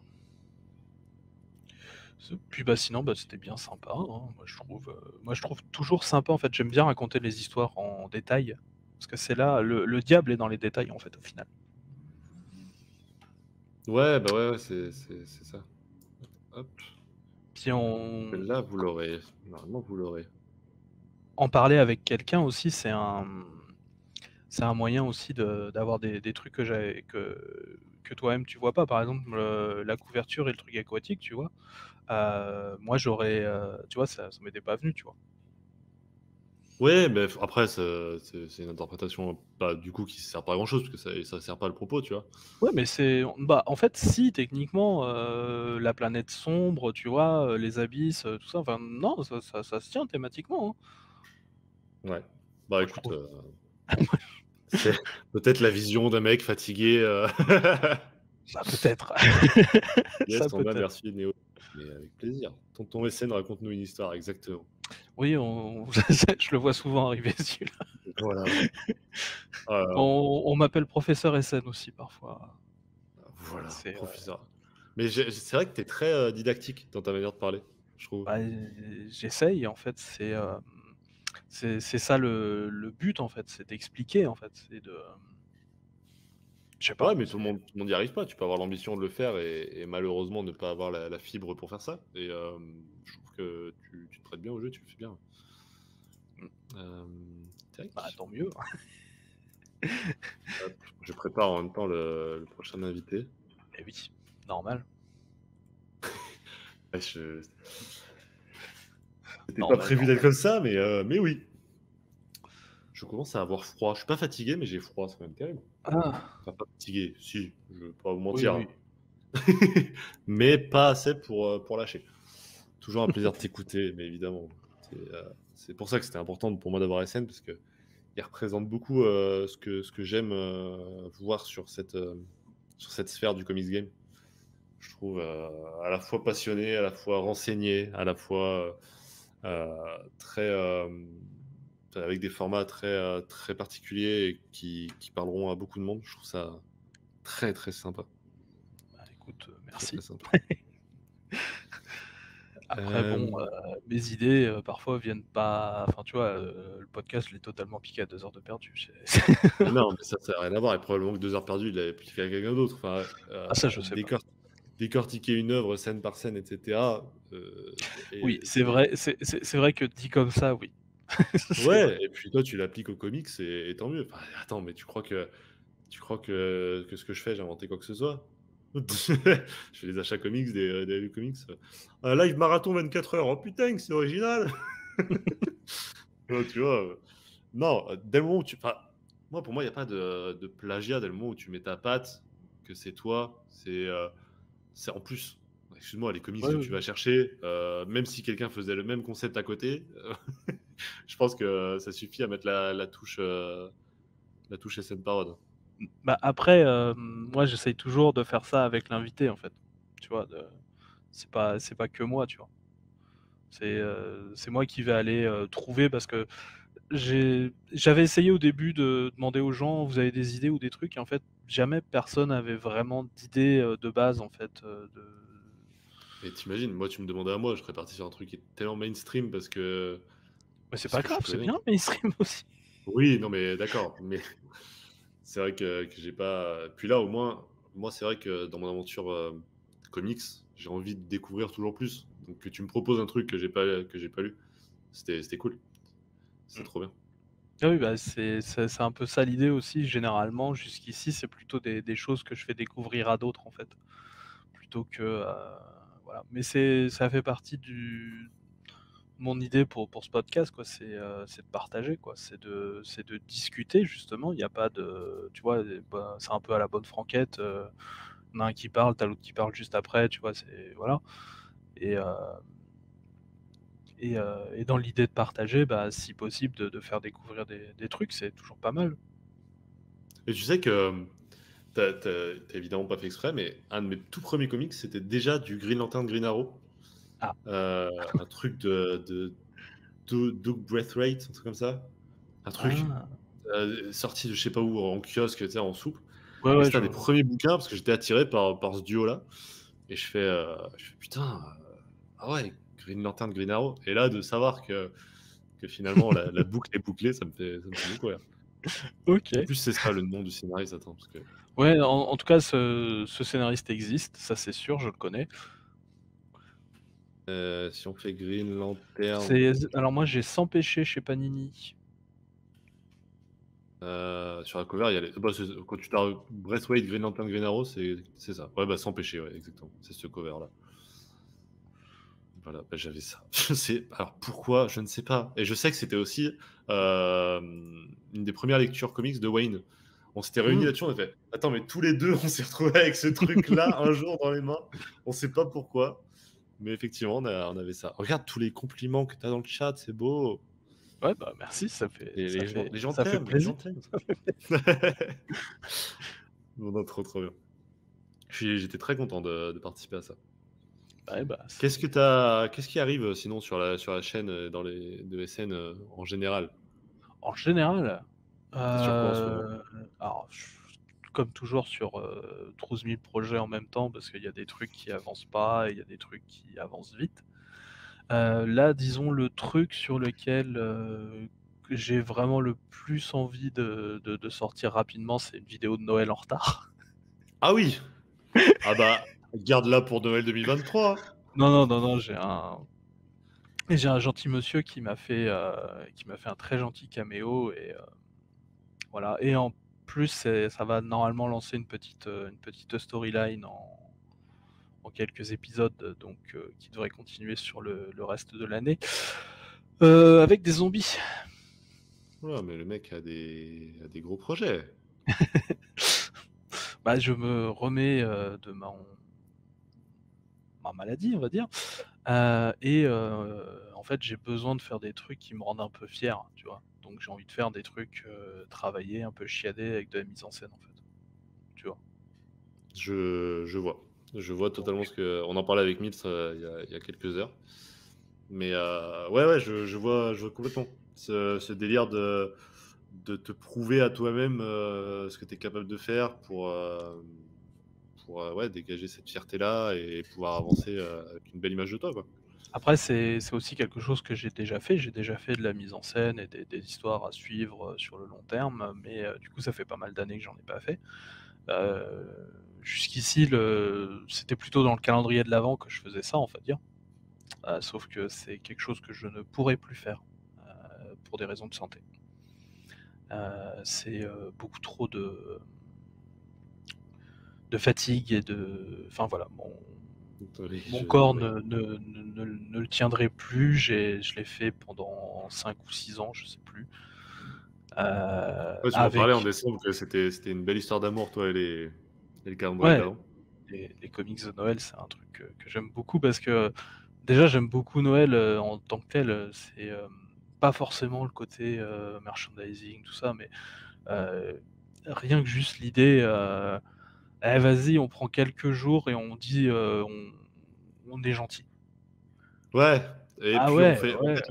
Puis bah sinon bah c'était bien sympa, hein. Moi je trouve toujours sympa en fait, j'aime bien raconter les histoires en détail parce que c'est là le diable est dans les détails en fait au final. Ouais, bah ouais, c'est ça. Hop. Puis Là, vous l'aurez. Normalement, vous l'aurez. en parler avec quelqu'un aussi c'est un moyen aussi d'avoir des trucs que toi-même tu vois pas. Par exemple la couverture et le truc aquatique, tu vois. Moi j'aurais tu vois ça m'était pas venu, tu vois. Ouais, mais après, c'est une interprétation pas, du coup, qui sert pas à grand-chose, parce que ça sert pas le propos, tu vois. Ouais, mais bah, en fait, si, techniquement, la planète sombre, tu vois, les abysses, tout ça, enfin, non, ça se tient thématiquement, hein. Ouais. Bah Moi, je écoute, trouve. c'est peut-être la vision d'un mec fatigué. Bah, peut-être. Yes, Ça en bas, peut-être. merci Néo. Mais avec plaisir. Tonton SN, raconte-nous une histoire, exactement. Oui, on je le vois souvent arriver celui-là. Voilà. Euh, On m'appelle professeur SN aussi parfois. voilà, C'est, professeur. Mais c'est vrai que tu es très didactique dans ta manière de parler, je trouve. bah, j'essaye en fait, c'est ça le but en fait, c'est d'expliquer en fait, c'est de, je sais Ouais, pas, mais c'est tout le monde n'y arrive pas. Tu peux avoir l'ambition de le faire et malheureusement ne pas avoir la fibre pour faire ça. Et je trouve que tu te prêtes bien au jeu, tu le fais bien. mmh, Euh, bah, tac. tant mieux. Hop, je prépare en même temps le prochain invité. Et oui, normal, Ouais, c'était pas normal, prévu d'être normal. comme ça, mais oui. Je commence à avoir froid. Je suis pas fatigué, mais j'ai froid, c'est quand même terrible. Ah! Enfin, pas fatigué, si, je vais pas vous Oui, mentir, oui. hein. Mais pas assez pour lâcher. Toujours un plaisir de t'écouter, mais évidemment. C'est pour ça que c'était important pour moi d'avoir SN, parce que il représente beaucoup ce que j'aime voir sur cette sphère du comics game. Je trouve à la fois passionné, à la fois renseigné, à la fois très avec des formats très particuliers et qui parleront à beaucoup de monde. Je trouve ça très très sympa. Bah, écoute, Très très merci. sympa. Après bon, Euh, mes idées, parfois viennent pas, enfin, tu vois, le podcast, je l'ai totalement piqué à 2 heures de perdu. C'est mais non, mais ça n'a rien à voir. Et probablement que 2 heures perdues, il l'avait piqué à quelqu'un d'autre. Enfin, ah ça, je sais pas. décortiquer une œuvre scène par scène, etc. Oui, Et c'est vrai, c'est vrai que dit comme ça, oui. C'est vrai. ouais, et puis toi, tu l'appliques aux comics et tant mieux. Enfin, attends, mais tu crois que ce que je fais, j'ai inventé quoi que ce soit? Je fais des achats comics, des reviews comics. Un live marathon 24 heures. Oh putain, c'est original! Tu vois? Non, dès le moment où tu. Enfin, moi, pour moi, il n'y a pas de plagiat dès le moment où tu mets ta patte, que c'est toi. C'est en plus. Excuse-moi, les comics Ouais, que ouais, tu ouais. vas chercher, même si quelqu'un faisait le même concept à côté, je pense que ça suffit à mettre la touche SN Parode. Bah, après, moi, j'essaye toujours de faire ça avec l'invité, en fait. Tu vois? C'est pas que moi, tu vois? C'est moi qui vais aller, trouver parce que j'avais essayé au début de demander aux gens: «Vous avez des idées ou des trucs?» et en fait, jamais personne avait vraiment d'idées, de base, en fait, de Et t'imagines, moi, tu me demandais à moi, je serais parti sur un truc qui est tellement mainstream mais c'est parce pas que je grave, c'est connais. bien mainstream aussi. Oui, non, mais d'accord, mais c'est vrai que j'ai pas. Puis là, au moins, moi, c'est vrai que dans mon aventure comics, j'ai envie de découvrir toujours plus. Donc que tu me proposes un truc que j'ai pas lu, c'était cool, c'est Mmh. trop bien. Ah oui, bah, c'est un peu ça l'idée aussi généralement jusqu'ici, c'est plutôt des choses que je fais découvrir à d'autres, en fait, plutôt que, voilà. Mais ça fait partie du mon idée pour ce podcast, quoi, c'est de partager, quoi, c'est de discuter justement. Il y a pas de, tu vois, bah, c'est un peu à la bonne franquette, il y en a un qui parle, tu as l'autre qui parle juste après, tu vois? C'est voilà et heu et dans l'idée de partager, bah, si possible de faire découvrir des trucs, c'est toujours pas mal. Et tu sais que t'as évidemment pas fait exprès, mais un de mes tout premiers comics, c'était déjà du Green Lantern Green Arrow. Ah, Un truc de Doug Braithwaite, un truc comme ça. Un truc ah, sorti de je sais pas où, en kiosque, tu sais, en souple. ouais, Et ouais, c'était un je des premiers bouquins parce que j'étais attiré par ce duo-là. Et je fais putain, ah ouais, Green Lantern, Green Arrow. Et là, de savoir que finalement la boucle est bouclée, ça me fait beaucoup rire. En OK. plus, c'est ça le nom du scénariste, attends, parce que Ouais, en tout cas, ce scénariste existe, ça c'est sûr, je le connais. si on fait Green Lantern, C'est alors moi j'ai Sans péché chez Panini. sur la cover, il y a bah, quand tu tapes Braithwaite, Green Lantern, Green Arrow, c'est ça. Ouais, bah sans péché, ouais, exactement. C'est ce cover-là. Voilà, bah, j'avais ça. Je sais, alors pourquoi, je ne sais pas. Et je sais que c'était aussi une des premières lectures comics de Wayne. On s'était réunis Mmh. là-dessus, on a fait attends, mais tous les deux, on s'est retrouvés avec ce truc-là un jour dans les mains. On sait pas pourquoi. Mais effectivement, on avait ça. Regarde tous les compliments que tu as dans le chat, c'est beau. Ouais, bah, merci, Et ça fait les plaisir. gens t'aiment. Non, non, trop, trop bien. J'étais très content de participer à ça. Ouais, bah, Qu'est-ce qui arrive, sinon sur la chaîne, dans les de SN, en général? en général, Tu sur quoi en ce moment? alors comme toujours sur, 12 000 projets en même temps parce qu'il y a des trucs qui avancent pas et il y a des trucs qui avancent vite. Là, disons le truc sur lequel, que j'ai vraiment le plus envie de sortir rapidement, c'est une vidéo de Noël en retard. Ah oui! Ah bah, garde-la pour Noël 2023. Non, non, non, non, j'ai un gentil monsieur qui m'a fait un très gentil caméo et voilà et en plus, ça va normalement lancer une petite storyline en quelques épisodes, donc qui devrait continuer sur le reste de l'année, avec des zombies. Ouah, mais le mec a des gros projets. Bah, je me remets, de ma maladie, on va dire, et en fait, j'ai besoin de faire des trucs qui me rendent un peu fier, tu vois? Donc j'ai envie de faire des trucs, travaillés, un peu chiadés avec de la mise en scène, en fait, tu vois? Je vois. Je vois totalement Donc ce que on en parlait avec Mills, il y a quelques heures. Mais ouais, ouais, je vois complètement ce délire de te prouver à toi-même, ce que tu es capable de faire pour, ouais, dégager cette fierté-là et pouvoir avancer, avec une belle image de toi, quoi. après c'est aussi quelque chose que j'ai déjà fait. J'ai déjà fait de la mise en scène et des histoires à suivre, sur le long terme, mais du coup, ça fait pas mal d'années que j'en ai pas fait. Jusqu'ici, c'était plutôt dans le calendrier de l'avent que je faisais ça, on va dire. Sauf que c'est quelque chose que je ne pourrais plus faire, pour des raisons de santé. C'est, beaucoup trop de fatigue et enfin voilà, Oui, mon corps oui. ne le tiendrait plus. Je l'ai fait pendant 5 ou 6 ans, je sais plus, Ouais, tu m'en parlais en avec décembre que c'était une belle histoire d'amour, toi et le calendrier de ouais, l'avent. les comics de Noël, c'est un truc, que j'aime beaucoup parce que déjà j'aime beaucoup Noël, en tant que tel, c'est, pas forcément le côté, merchandising tout ça, mais Heu, rien que juste l'idée, «Eh vas-y, on prend quelques jours et on dit, on est gentil». Ouais, et Ah puis ouais, ouais, ouais,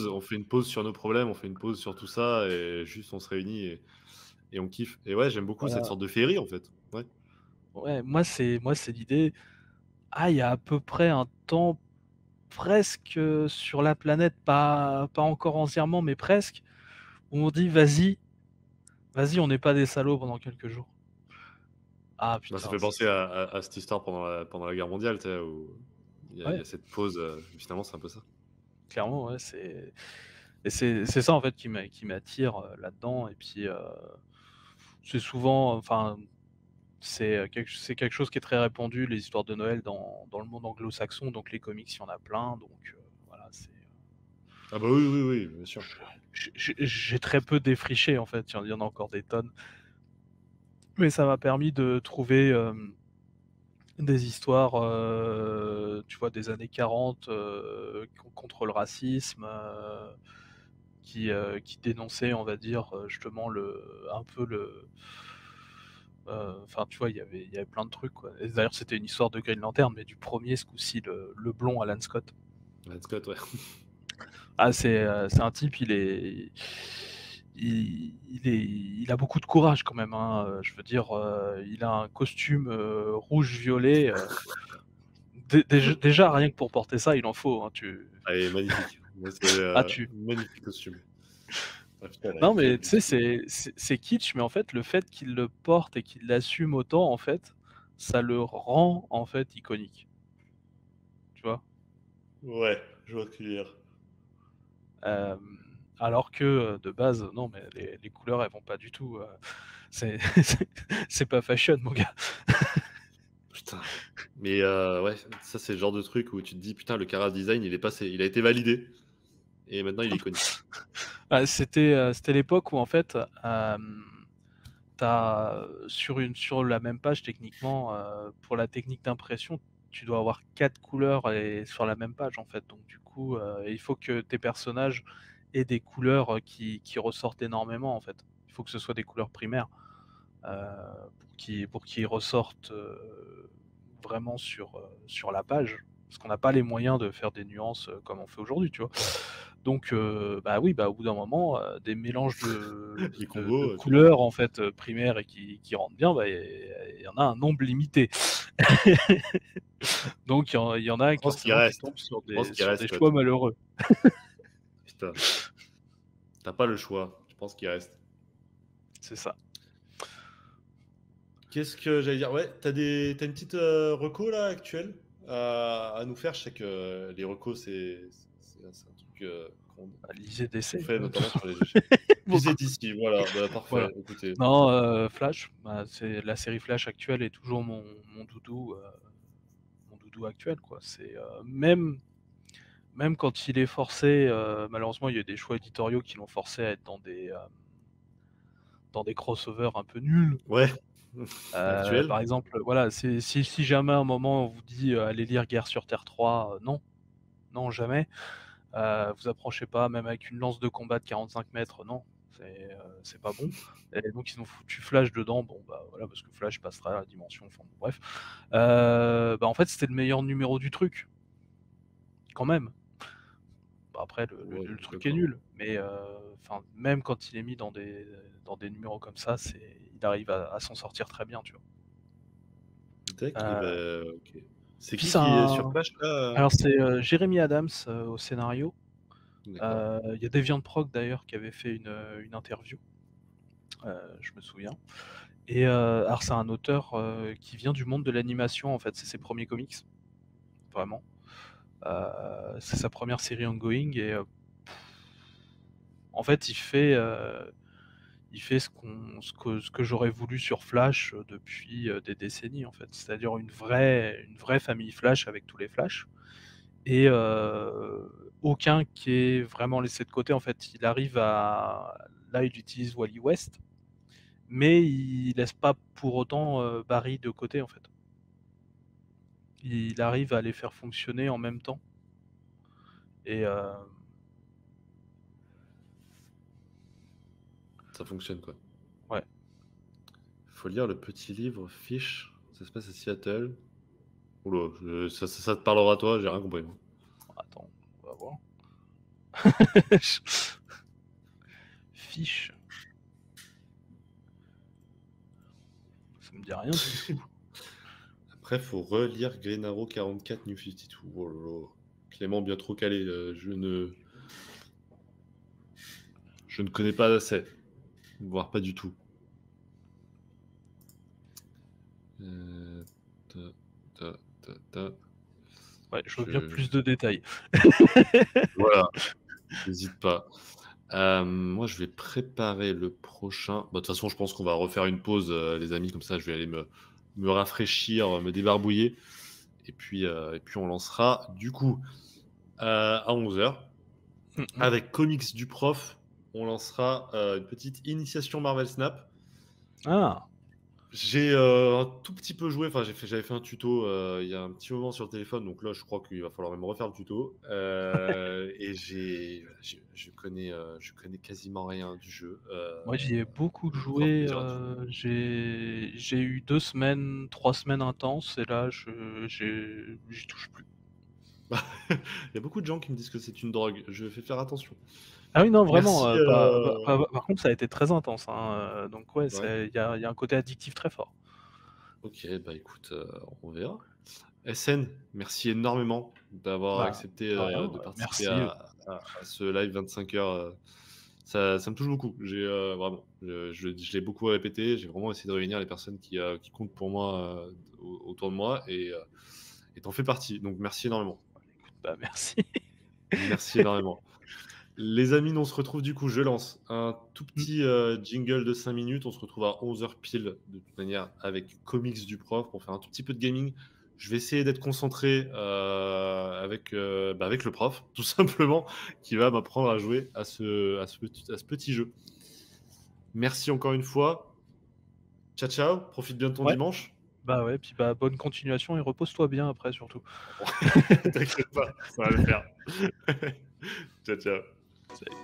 on fait une pause sur nos problèmes, on fait une pause sur tout ça et juste on se réunit et on kiffe. Et ouais, j'aime beaucoup cette voilà. sorte de féerie, en fait. Ouais. Ouais, moi c'est l'idée, il y a à peu près un temps presque, sur la planète, pas encore entièrement, mais presque, où on dit: «Vas-y, on n'est pas des salauds pendant quelques jours». Ah Bah, ça putain, fait ça penser c'est à cette histoire pendant la guerre mondiale, tu sais, où il y ouais, a cette pause, finalement, c'est un peu ça. clairement, ouais, c'est ça en fait qui m'attire, là-dedans et puis, c'est souvent enfin c'est quelque chose qui est très répandu, les histoires de Noël dans le monde anglo-saxon, donc les comics, il y en a plein, donc voilà, Ah bah, oui, oui, oui, bien sûr. j'ai très peu défriché, en fait, il y en a encore des tonnes, mais ça m'a permis de trouver, des histoires, tu vois, des années 40, contre le racisme, qui dénonçaient, on va dire, justement un peu enfin, tu vois, il y avait plein de trucs, quoi et d'ailleurs, c'était une histoire de Green Lantern, mais du premier ce coup-ci, le blond Alan Scott. Red Scott, ouais. Ah, c'est un type, il a beaucoup de courage quand même, hein, je veux dire, il a un costume, rouge-violet, déjà rien que pour porter ça, il en faut, hein, Ah, il est magnifique. Moi, c'est, ah tu magnifique costume. Ah putain, la non mais gueule tu du sais, truc. c'est kitsch, mais en fait, le fait qu'il le porte et qu'il l'assume autant, en fait, ça le rend, en fait, iconique, tu vois? Ouais, je vois ce que tu veux dire. Hem, alors que, de base, non, mais les couleurs, elles vont pas du tout, c'est c'est pas fashion, mon gars. Putain. Mais ouais, ça, c'est le genre de truc où tu te dis: «Putain, le chara design, il est passé, il a été validé et maintenant il est iconique». Ah, c'était l'époque où, en fait, tu sur la même page techniquement, pour la technique d'impression, tu dois avoir 4 couleurs et sur la même page, en fait, donc du coup, il faut que tes personnages aient des couleurs, qui ressortent énormément, en fait. Il faut que ce soit des couleurs primaires. pour qu'ils ressortent vraiment sur la page. Parce qu'on n'a pas les moyens de faire des nuances comme on fait aujourd'hui, tu vois. Donc, bah oui, bah, au bout d'un moment, des mélanges Les de combos, tu vois? couleurs en fait primaires et qui rendent bien, bah, il y en a un nombre limité. Donc il y en a Je pense qu'il forcément qui reste. tombent sur Je pense des qu'il sur des reste, choix malheureux. putain, tu pas le choix. Je pense qu'il reste. C'est ça. Qu'est-ce que j'allais dire? Ouais, t'as une petite, reco là, actuelle, à nous faire? Je sais que les recos, c'est un truc, Bah, lisez qu'on DC, fait quoi. notamment sur les jeux. Lisez Beaucoup. d'ici, voilà, bah, Voilà. parfait, écoutez. Non, Flash, bah, c'est la série Flash actuelle est toujours mon doudou actuel, quoi. C'est, même quand il est forcé, malheureusement, il y a des choix éditoriaux qui l'ont forcé à être dans des crossovers un peu nuls. Ouais, actuel? Par exemple, voilà, si jamais à un moment on vous dit, «Allez lire Guerre sur Terre 3», non, non, jamais. Vous approchez pas, même avec une lance de combat de 45 mètres, non, c'est pas bon. Et donc ils ont foutu Flash dedans, bon, bah, voilà, parce que Flash passera à la dimension, enfin bon, bref. Bah, en fait, c'était le meilleur numéro du truc, quand même. Bah, après Ouais, le truc est d'accord. nul, mais enfin, même quand il est mis dans des numéros comme ça, il arrive à s'en sortir très bien, tu vois? Tac et Heu, bah, OK. C'est puis qui c'est est sur un Flash là, alors c'est, Jeremy Adams, au scénario. D'accord. Il y a Deviantproc d'ailleurs qui avait fait une interview, je me souviens. Et alors c'est un auteur, qui vient du monde de l'animation en fait, c'est ses premiers comics, vraiment. C'est sa première série ongoing et en fait il fait ce que j'aurais voulu sur Flash, depuis, des décennies en fait. C'est-à-dire une vraie famille Flash avec tous les Flash et aucun qui est vraiment laissé de côté en fait. Il arrive à là il utilise Wally West, mais il laisse pas pour autant, Barry de côté en fait. Il arrive à les faire fonctionner en même temps et Ça fonctionne, quoi. ouais. Faut lire le petit livre Fish, ça se passe à Seattle. Ouh là, je ça te parlera à toi, j'ai rien compris, moi. Attends, on va voir. Fiche, ça me dit rien du tout. Après, faut relire Green Arrow 44 New 52. Oh là là. Clément bien trop calé, je ne connais pas assez, voire pas du tout. Ta ta ta ta. Ouais, je veux bien Je plus de détails. Voilà, j'hésite pas. Moi, je vais préparer le prochain. Bah, de toute façon, je pense qu'on va refaire une pause, les amis, comme ça, je vais aller me rafraîchir, me débarbouiller et puis on lancera du coup, à 11h Mmh mh. avec Comics du prof, on lancera, une petite initiation Marvel Snap. Ah! J'ai, un tout petit peu joué, enfin j'avais fait un tuto, il y a un petit moment sur le téléphone, donc là je crois qu'il va falloir même refaire le tuto, et je connais quasiment rien du jeu, Moi, j'y ai beaucoup le prof me joué, dira tout. j'ai eu 2 semaines, 3 semaines intenses et là j'y touche plus. Il y a beaucoup de gens qui me disent que c'est une drogue, je fais faire attention. Ah oui, non, vraiment, Merci, par contre, ça a été très intense, hein, donc ouais, ouais, il y a un côté addictif très fort. OK, bah écoute, on verra. SN, merci énormément d'avoir Bah, accepté, de rien, de participer merci, à ce live 25 heures, ça me touche beaucoup. Vraiment, je l'ai beaucoup répété, j'ai vraiment essayé de réunir les personnes qui comptent pour moi, autour de moi et tu fais partie, donc merci énormément. bah, merci. Merci énormément. Les amis, nous on se retrouve du coup, je lance un tout Mmh. petit, jingle de 5 minutes. On se retrouve à 11h pile, de toute manière, avec Comics du prof pour faire un tout petit peu de gaming. Je vais essayer d'être concentré, avec le prof, tout simplement, qui va m'apprendre à jouer à ce petit jeu. Merci encore une fois. Ciao, ciao, profite bien de ton Ouais, dimanche. bah, ouais, puis, bah, bonne continuation et repose-toi bien après surtout. T'inquiète pas, ça va le faire. Ciao, ciao. Salut.